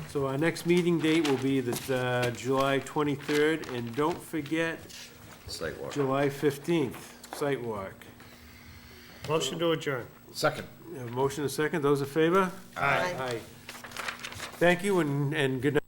So our next meeting date will be the July 23rd, and don't forget Sidewalk. July 15th, site walk. Motion to adjourn. Second. Motion and second, those in favor? Aye. Aye. Thank you and good night.